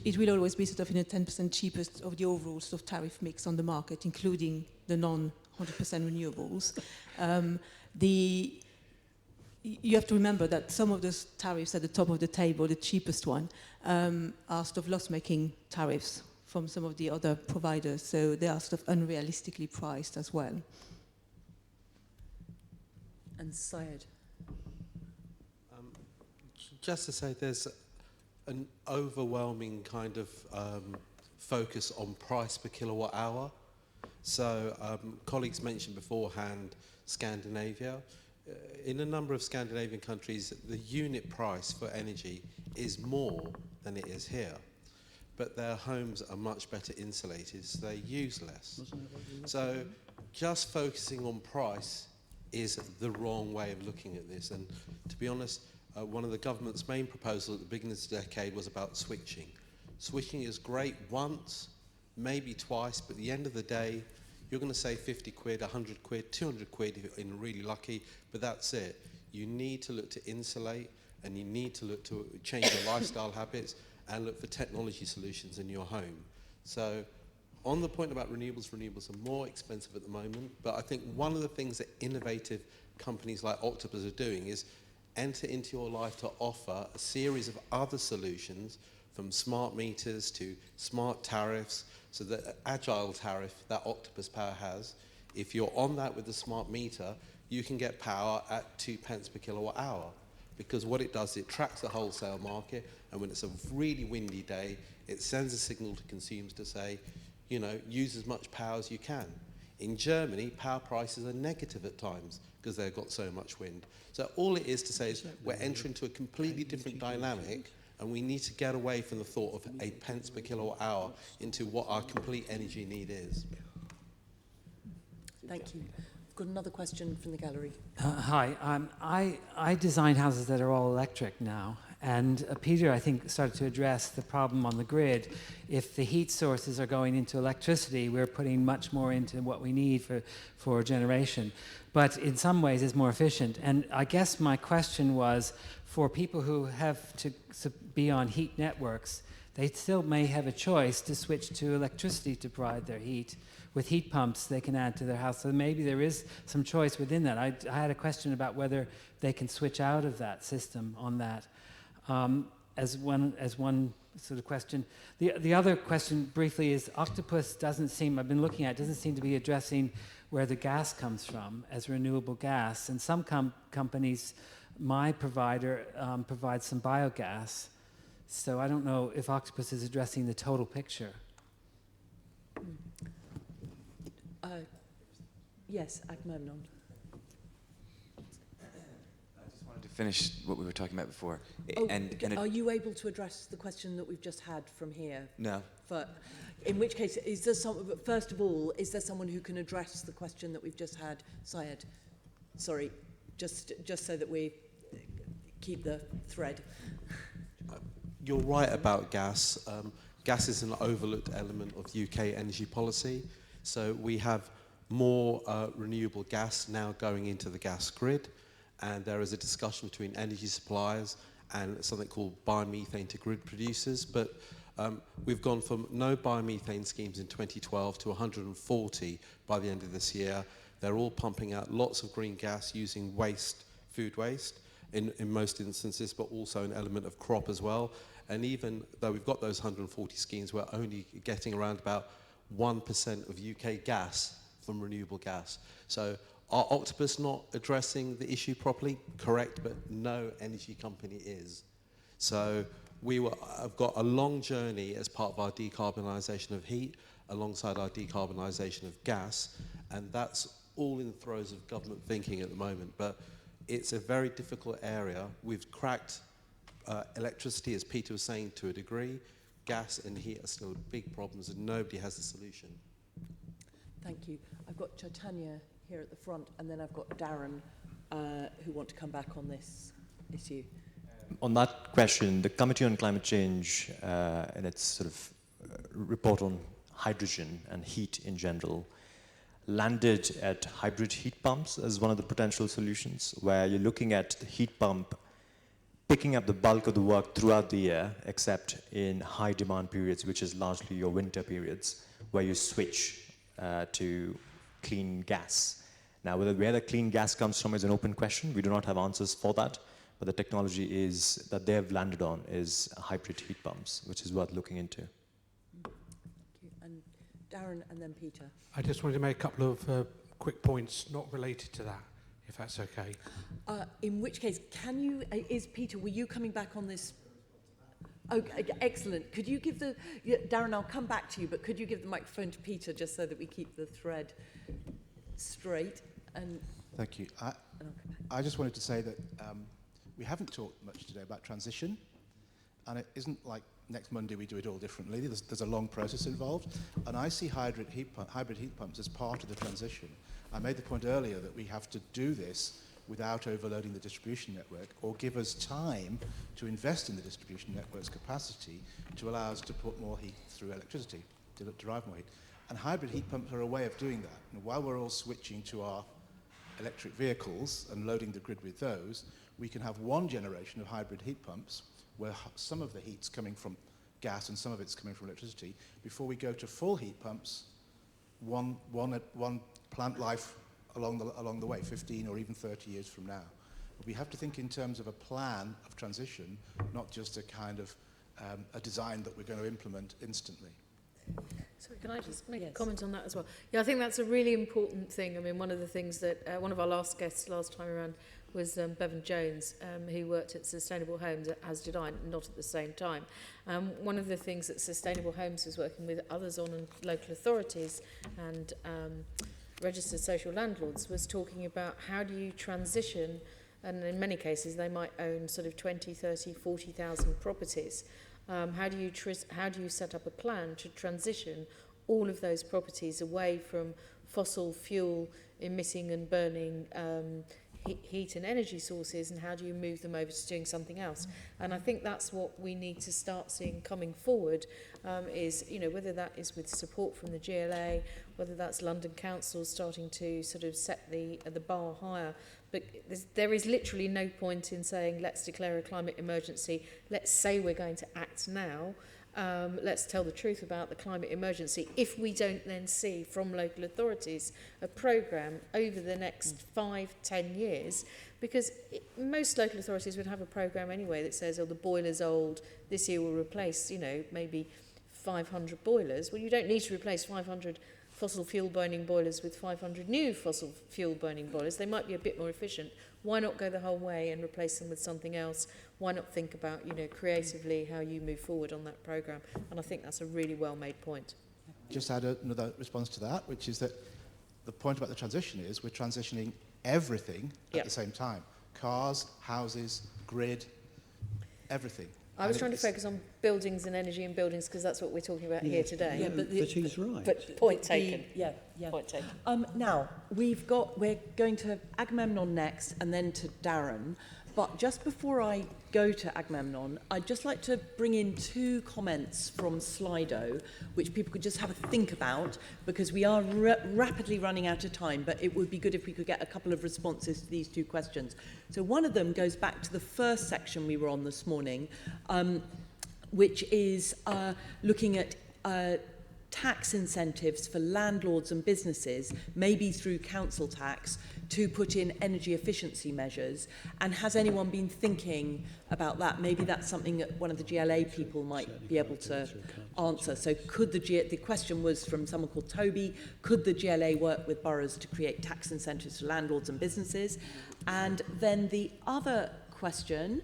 S14: it will always be sort of in a 10% cheapest of the overall sort of tariff mix on the market, including the non-100% renewables. You have to remember that some of those tariffs at the top of the table, the cheapest one, are sort of loss-making tariffs from some of the other providers, so they are sort of unrealistically priced as well.
S1: And Syed?
S17: Just to say, there's an overwhelming kind of focus on price per kilowatt hour. So colleagues mentioned beforehand Scandinavia. In a number of Scandinavian countries, the unit price for energy is more than it is here. But their homes are much better insulated, so they use less. So just focusing on price is the wrong way of looking at this. And to be honest, one of the government's main proposals at the beginning of the decade was about switching. Switching is great once, maybe twice, but at the end of the day, you're going to save 50 quid, 100 quid, 200 quid if you're really lucky, but that's it. You need to look to insulate, and you need to look to change your lifestyle habits and look for technology solutions in your home. So on the point about renewables, renewables are more expensive at the moment, but I think one of the things that innovative companies like Octopus are doing is enter into your life to offer a series of other solutions, from smart meters to smart tariffs. So the agile tariff that Octopus Power has, if you're on that with the smart meter, you can get power at 2 pence per kilowatt hour. Because what it does, it tracks the wholesale market, and when it's a really windy day, it sends a signal to consumers to say, you know, use as much power as you can. In Germany, power prices are negative at times because they've got so much wind. So all it is to say is we're entering into a completely different dynamic, and we need to get away from the thought of a pence per kilowatt hour into what our complete energy need is.
S1: Thank you. I've got another question from the gallery.
S21: Hi, I design houses that are all electric now, and Peter, I think, started to address the problem on the grid. If the heat sources are going into electricity, we're putting much more into what we need for generation. But in some ways, it's more efficient. And I guess my question was, for people who have to be on heat networks, they still may have a choice to switch to electricity to provide their heat. With heat pumps they can add to their house. So maybe there is some choice within that. I had a question about whether they can switch out of that system on that. As one sort of question. The other question briefly is Octopus doesn't seem, I've been looking at it, doesn't seem to be addressing where the gas comes from as renewable gas. And some companies, my provider provides some biogas. So I don't know if Octopus is addressing the total picture.
S1: Yes, Agamemnon.
S19: I just wanted to finish what we were talking about before.
S1: Are you able to address the question that we've just had from here?
S19: No.
S1: In which case, is there first of all, is there someone who can address the question that we've just had? Syed, sorry, just so that we keep the thread.
S17: You're right about gas. Gas is an overlooked element of UK energy policy. So we have more renewable gas now going into the gas grid, and there is a discussion between energy suppliers and something called biomethane to grid producers. But we've gone from no biomethane schemes in 2012 to 140 by the end of this year. They're all pumping out lots of green gas using waste, food waste, in most instances, but also an element of crop as well. And even though we've got those 140 schemes, we're only getting around about 1% of UK got from renewable gas. So are Octopus not addressing the issue properly? Correct, but no energy company is. So I've got a long journey as part of our decarbonisation of heat alongside our decarbonisation of gas, and that's all in the throes of government thinking at the moment. But it's a very difficult area. We've cracked electricity, as Peter was saying, to a degree. Gas and heat are still big problems, and nobody has the solution.
S1: Thank you. I've got Chaitanya here at the front, and then I've got Darren, who want to come back on this issue.
S12: On that question, the Committee on Climate Change, in its sort of report on hydrogen and heat in general, landed at hybrid heat pumps as one of the potential solutions, where you're looking at the heat pump picking up the bulk of the work throughout the year, except in high demand periods, which is largely your winter periods, where you switch to clean gas. Now, where the clean gas comes from is an open question. We do not have answers for that, but the technology that they have landed on is hybrid heat pumps, which is worth looking into.
S1: Thank you. And Darren, and then Peter.
S13: I just wanted to make a couple of quick points not related to that, if that's okay.
S1: In which case, Peter, were you coming back on this? Okay, excellent. Could you give Darren, I'll come back to you, but could you give the microphone to Peter just so that we keep the thread straight?
S4: Thank you. I just wanted to say that we haven't talked much today about transition, and it isn't like next Monday we do it all differently. There's a long process involved, and I see hybrid heat pumps as part of the transition. I made the point earlier that we have to do this without overloading the distribution network, or give us time to invest in the distribution network's capacity to allow us to put more heat through electricity, to derive more heat. And hybrid heat pumps are a way of doing that. And while we're all switching to our electric vehicles and loading the grid with those, we can have one generation of hybrid heat pumps where some of the heat's coming from gas and some of it's coming from electricity, before we go to full heat pumps, one plant life along the way, 15 or even 30 years from now. But we have to think in terms of a plan of transition, not just a kind of a design that we're going to implement instantly.
S3: Sorry, can I just make a comment on that as well? Yeah, I think that's a really important thing. I mean, one of the things that one of our last guests last time around was Bevan Jones, who worked at Sustainable Homes, as did I, not at the same time. One of the things that Sustainable Homes was working with others on, and local authorities and registered social landlords, was talking about how do you transition, and in many cases they might own sort of 20, 30, 40,000 properties. How do you set up a plan to transition all of those properties away from fossil fuel emitting and burning heat and energy sources, and how do you move them over to doing something else? And I think that's what we need to start seeing coming forward, is, you know, whether that is with support from the GLA, whether that's London Council starting to sort of set the bar higher. But there is literally no point in saying, let's declare a climate emergency, let's say we're going to act now, let's tell the truth about the climate emergency, if we don't then see from local authorities a programme over the next 5-10 years, because most local authorities would have a programme anyway that says, oh, the boiler's old, this year we'll replace, you know, maybe 500 boilers. Well, you don't need to replace 500 fossil fuel burning boilers with 500 new fossil fuel burning boilers. They might be a bit more efficient. Why not go the whole way and replace them with something else? Why not think about, you know, creatively how you move forward on that programme? And I think that's a really well made point.
S4: Just add another response to that, which is that the point about the transition is we're transitioning everything at the same time. Cars, houses, grid, everything.
S3: I was trying to focus on buildings and energy and buildings because that's what we're talking about here today.
S16: Yeah, but he's right.
S3: But point taken.
S1: Point taken. Now, we're going to Agamemnon next and then to Darren. But just before I go to Agamemnon, I'd just like to bring in two comments from Slido, which people could just have a think about, because we are rapidly running out of time, but it would be good if we could get a couple of responses to these two questions. So one of them goes back to the first section we were on this morning, which is looking at tax incentives for landlords and businesses, maybe through council tax, to put in energy efficiency measures. And has anyone been thinking about that? Maybe that's something that one of the GLA people might be able to answer. So could the question was from someone called Toby, could the GLA work with boroughs to create tax incentives for landlords and businesses? And then the other question,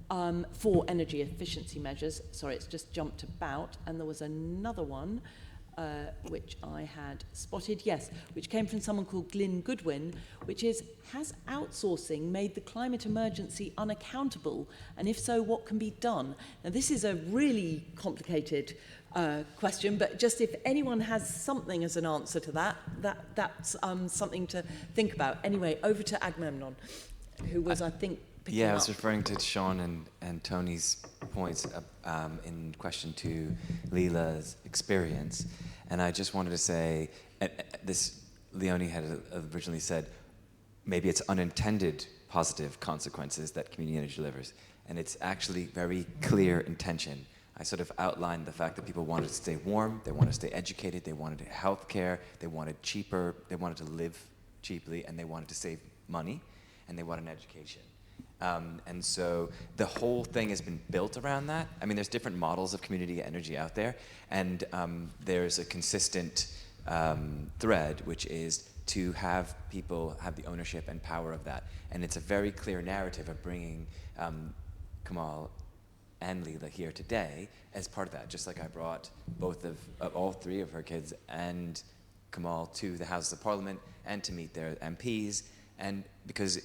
S1: for energy efficiency measures, sorry, it's just jumped about, and there was another one which I had spotted, yes, which came from someone called Glyn Goodwin, which is, has outsourcing made the climate emergency unaccountable? And if so, what can be done? Now, this is a really complicated question, but just if anyone has something as an answer to that's something to think about. Anyway, over to Agamemnon, who was, I think, picking
S19: Yeah, I
S1: up.
S19: was referring to Sean and Tony's points in question to Leela's experience. And I just wanted to say, Leonie had originally said, maybe it's unintended positive consequences that community energy delivers. And it's actually very clear intention. I sort of outlined the fact that people wanted to stay warm, they wanted to stay educated, they wanted health care, they wanted cheaper, they wanted to live cheaply, and they wanted to save money, and they wanted an education. And so the whole thing has been built around that. I mean, there's different models of community energy out there, and there's a consistent thread, which is to have people have the ownership and power of that. And it's a very clear narrative of bringing Kamal and Leela here today as part of that, just like I brought all three of her kids and Kamal to the Houses of Parliament and to meet their MPs. And because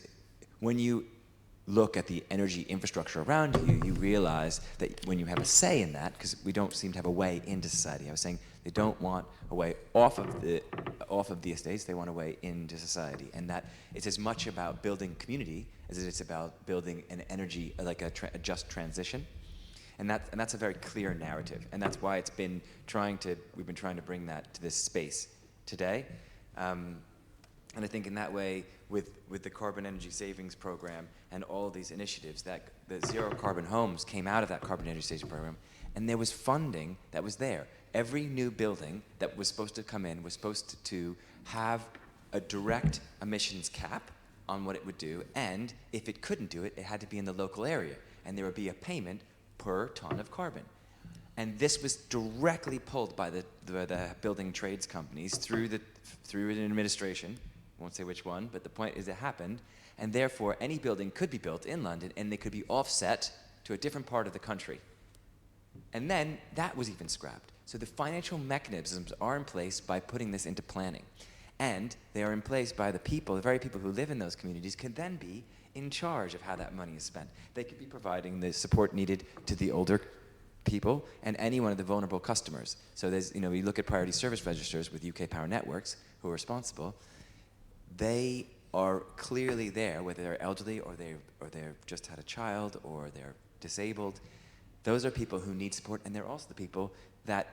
S19: when you look at the energy infrastructure around you, you realize that when you have a say in that, because we don't seem to have a way into society, I was saying They don't want a way off of the estates. They want a way into society, and that it's as much about building community as it is about building an energy, like a just transition. And that's a very clear narrative, and that's why we've been trying to bring that to this space today. And I think in that way, with the carbon energy savings program and all these initiatives, that the zero carbon homes came out of that carbon energy savings program, and there was funding that was there. Every new building that was supposed to come in was supposed to have a direct emissions cap on what it would do, and if it couldn't do it, it had to be in the local area, and there would be a payment per ton of carbon. And this was directly pulled by the building trades companies through an administration. I won't say which one, but the point is it happened, and therefore any building could be built in London, and they could be offset to a different part of the country. And then that was even scrapped. So the financial mechanisms are in place by putting this into planning. And they are in place by the people, the very people who live in those communities can then be in charge of how that money is spent. They could be providing the support needed to the older people and any one of the vulnerable customers. So there's, we look at priority service registers with UK Power Networks, who are responsible. They are clearly there, whether they're elderly or they've just had a child or they're disabled. Those are people who need support, and they're also the people that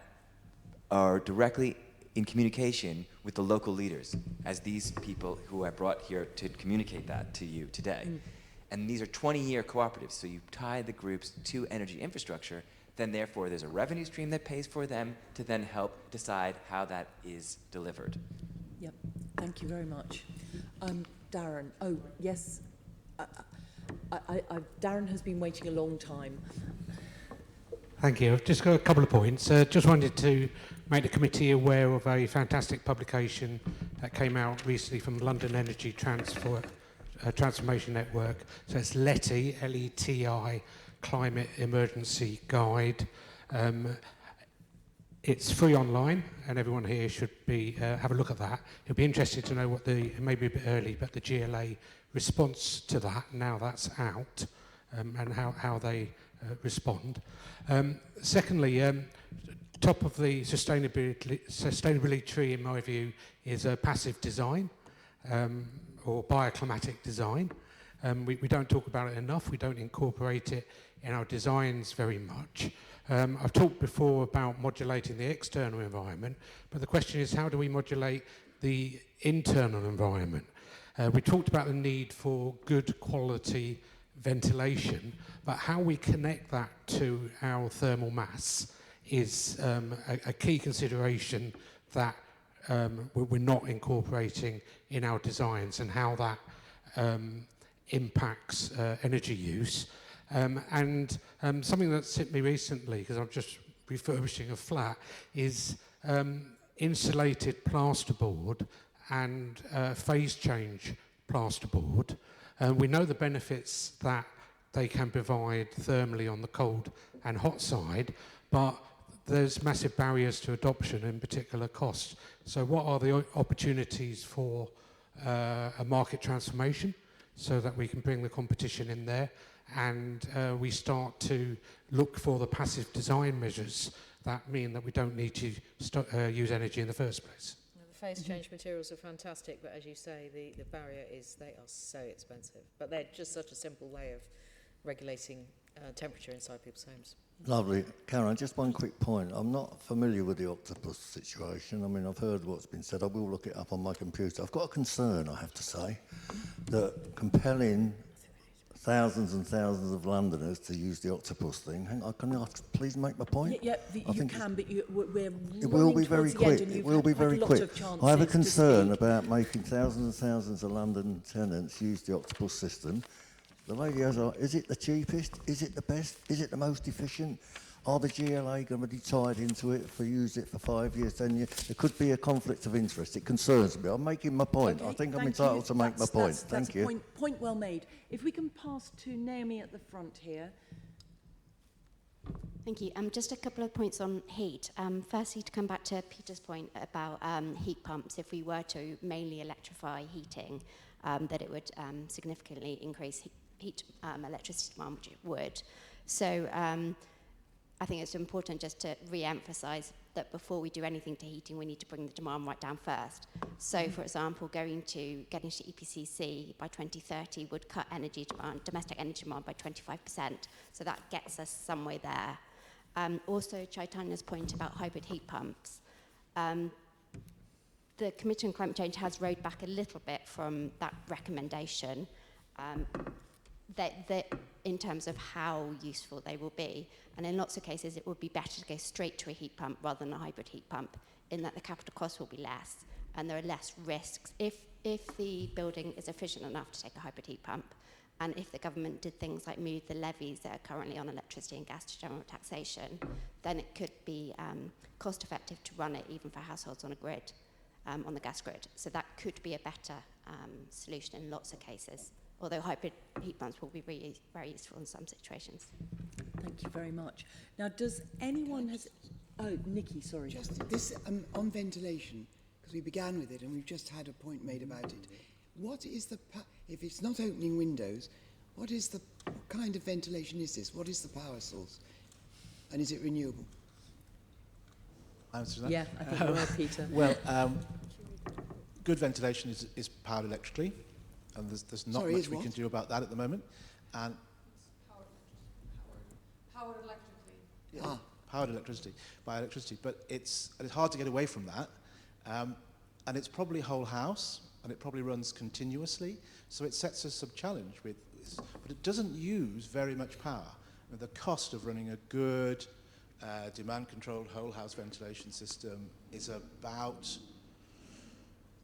S19: are directly in communication with the local leaders, as these people who I brought here to communicate that to you today. And these are 20-year cooperatives, so you tie the groups to energy infrastructure, then therefore there's a revenue stream that pays for them to then help decide how that is delivered.
S1: Yep, thank you very much. Darren, oh yes, Darren has been waiting a long time.
S13: Thank you. I've just got a couple of points. Just wanted to make the committee aware of a fantastic publication that came out recently from London Energy Transformation Network. So it's LETI, L-E-T-I, Climate Emergency Guide. It's free online, and everyone here should be have a look at that. It'll be interesting to know what it may be a bit early, but the GLA response to that, now that's out, and how they respond. Secondly, top of the sustainability tree, in my view, is a passive design or bioclimatic design. We don't talk about it enough. We don't incorporate it in our designs very much. I've talked before about modulating the external environment, but the question is, how do we modulate the internal environment? We talked about the need for good quality ventilation, but how we connect that to our thermal mass is a key consideration that we're not incorporating in our designs, and how that impacts energy use. And something that's hit me recently, because I'm just refurbishing a flat, is insulated plasterboard and phase change plasterboard. We know the benefits that they can provide thermally on the cold and hot side, but there's massive barriers to adoption, in particular costs. So what are the opportunities for a market transformation so that we can bring the competition in there, and we start to look for the passive design measures that mean that we don't need to use energy in the first place?
S3: The phase change materials are fantastic, but as you say, the barrier is they are so expensive. But they're just such a simple way of regulating temperature inside people's homes.
S5: Lovely. Karen, just one quick point. I'm not familiar with the octopus situation. I mean, I've heard what's been said. I will look it up on my computer. I've got a concern, I have to say, that compelling thousands and thousands of Londoners to use the octopus thing. Hang on, can I please make my point?
S1: Yeah, you can, but we're
S5: it will be very quick. It will be very quick. I have a concern about making thousands and thousands of London tenants use the octopus system. The lady has asked, is it the cheapest? Is it the best? Is it the most efficient? Are the GLA going to be tied into it use it for 5 years, 10 years? There could be a conflict of interest. It concerns me. I'm making my point.
S1: Okay,
S5: I think I'm entitled to make my point. Thank you.
S1: Point well made. If we can pass to Naomi at the front here.
S10: Thank you. Just a couple of points on heat. Firstly, to come back to Peter's point about heat pumps, if we were to mainly electrify heating, that it would significantly increase heat electricity demand, which it would. So I think it's important just to re-emphasise that before we do anything to heating, we need to bring the demand right down first. So, for example, getting to EPCC by 2030 would cut energy demand, domestic energy demand by 25%. So that gets us some way there. Also, Chaitanya's point about hybrid heat pumps. The Committee on Climate Change has rode back a little bit from that recommendation that in terms of how useful they will be. And in lots of cases, it would be better to go straight to a heat pump rather than a hybrid heat pump, in that the capital cost will be less and there are less risks. If the building is efficient enough to take a hybrid heat pump, and if the government did things like move the levies that are currently on electricity and gas to general taxation, then it could be cost effective to run it even for households on a grid, on the gas grid. So that could be a better solution in lots of cases, although hybrid heat pumps will be really very useful in some situations.
S1: Thank you very much. Now, does anyone has... Oh, Nikki, sorry.
S11: Just this on ventilation, because we began with it and we've just had a point made about it. What is the... If it's not opening windows, what kind of ventilation is this? What is the power source? And is it renewable?
S4: Answer that?
S1: Yeah, I think you are, Peter.
S4: Well, good ventilation is powered electrically, and there's not much we can do about that at the moment. And
S8: Powered electrically.
S4: Yeah, powered electricity, by electricity. But it's hard to get away from that. And it's probably whole house, and it probably runs continuously. So it sets us some challenge with this. But it doesn't use very much power. I mean, the cost of running a good demand-controlled whole house ventilation system is about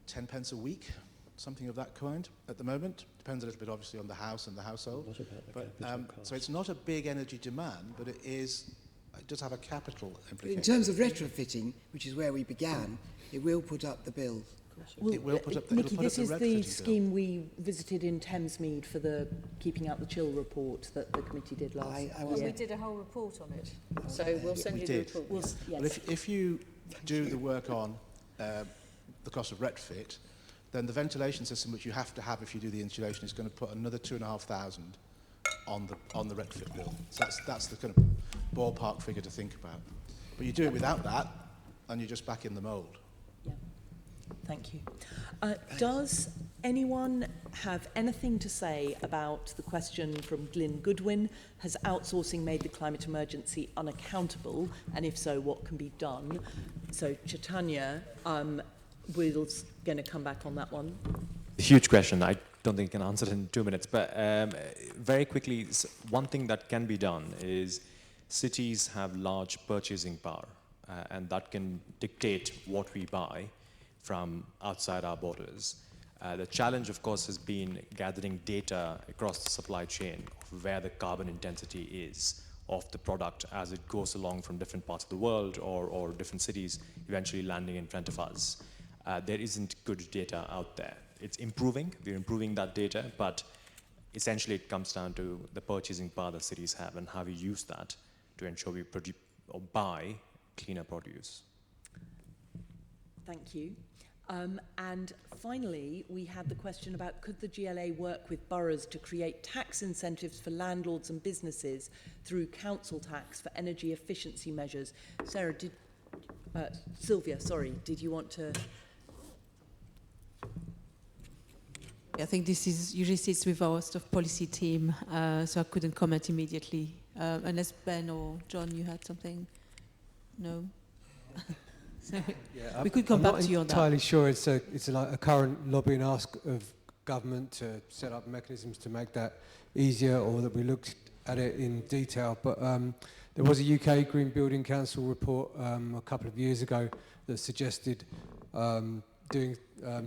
S4: 10 pence a week, something of that kind at the moment. Depends a little bit, obviously, on the house and the household.
S11: What about the
S4: but,
S11: capital cost?
S4: so it's not a big energy demand, but it does have a capital implication.
S11: In terms of retrofitting, which is where we began, it will put up the bill.
S1: Well,
S4: it will put up the,
S1: Nikki,
S4: it'll put
S1: this
S4: up
S1: is
S4: the
S1: the
S4: retrofitting
S1: scheme
S4: bill.
S1: we visited in Thamesmead for the Keeping Out the Chill report that the committee did last year.
S3: We did a whole report on it, so we'll send
S4: We
S3: you
S4: did.
S3: the report.
S1: Yes.
S4: Well, if you do the work on the cost of retrofit, then the ventilation system which you have to have if you do the insulation is going to put another 2,500 on the retrofit bill. So that's the kind of ballpark figure to think about. But you do it without that, and you're just back in the mould.
S1: Yeah. Thank you. Does anyone have anything to say about the question from Glyn Goodwin? Has outsourcing made the climate emergency unaccountable? And if so, what can be done? So, Chaitanya, we're going to come back on that one.
S12: Huge question. I don't think I can answer it in 2 minutes. But very quickly, one thing that can be done is cities have large purchasing power, and that can dictate what we buy from outside our borders. The challenge, of course, has been gathering data across the supply chain of where the carbon intensity is of the product as it goes along from different parts of the world or different cities, eventually landing in front of us. There isn't good data out there. It's improving. We're improving that data, but essentially it comes down to the purchasing power that cities have and how we use that to ensure we produce or buy cleaner produce.
S1: Thank you. And finally, we had the question about could the GLA work with boroughs to create tax incentives for landlords and businesses through council tax for energy efficiency measures? Sylvia, sorry, did you want to...
S14: I think this usually sits with our staff policy team, so I couldn't comment immediately. Unless Ben or John, you had something? No? So
S9: yeah,
S14: we could come back to you on that.
S9: I'm not entirely sure it's like a current lobbying ask of government to set up mechanisms to make that easier, or that we looked at it in detail. But there was a UK Green Building Council report a couple of years ago that suggested doing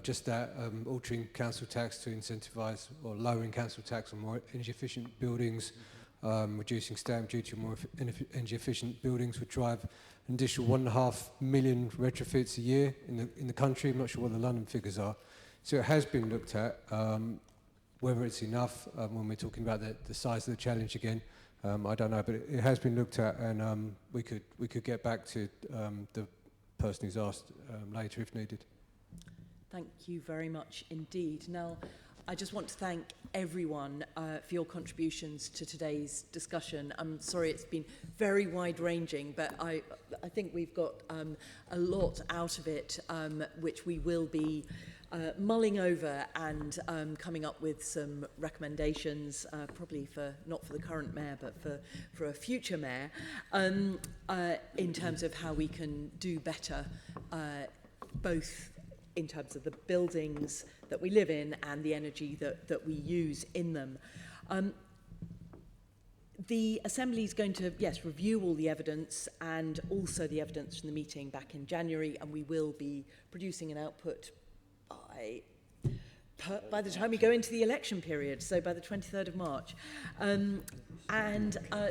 S9: just that, altering council tax to incentivise or lowering council tax on more energy efficient buildings, reducing stamp duty on more energy efficient buildings would drive an additional 1.5 million retrofits a year in the country. I'm not sure what the London figures are. So it has been looked at. Whether it's enough when we're talking about the size of the challenge again, I don't know, but it has been looked at, and we could get back to the person who's asked later if needed.
S1: Thank you very much indeed. Now, I just want to thank everyone for your contributions to today's discussion. I'm sorry it's been very wide-ranging, but I think we've got a lot out of it, which we will be mulling over and coming up with some recommendations, probably not for the current mayor, but for a future mayor, in terms of how we can do better, both in terms of the buildings that we live in and the energy that we use in them. The Assembly is going to, yes, review all the evidence and also the evidence from the meeting back in January, and we will be producing an output by the time we go into the election period, so by the 23rd of March.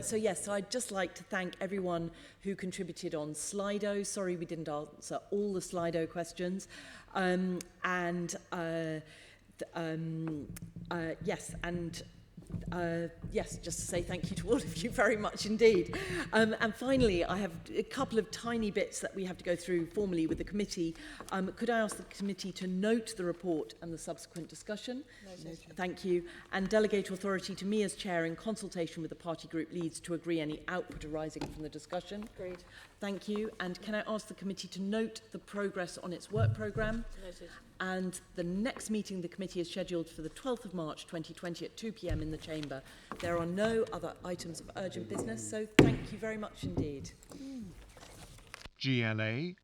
S1: So yes, so I'd just like to thank everyone who contributed on Slido. Sorry we didn't answer all the Slido questions. Yes, just to say thank you to all of you very much indeed. And finally, I have a couple of tiny bits that we have to go through formally with the committee. Could I ask the committee to note the report and the subsequent discussion? Noted. Thank you. And delegate authority to me as chair in consultation with the party group leads to agree any output arising from the discussion.
S3: Agreed.
S1: Thank you. And can I ask the committee to note the progress on its work programme?
S3: Noted.
S1: And the next meeting of the committee is scheduled for the 12th of March 2020 at 2 p.m. in the chamber. There are no other items of urgent business, so thank you very much indeed.
S15: GLA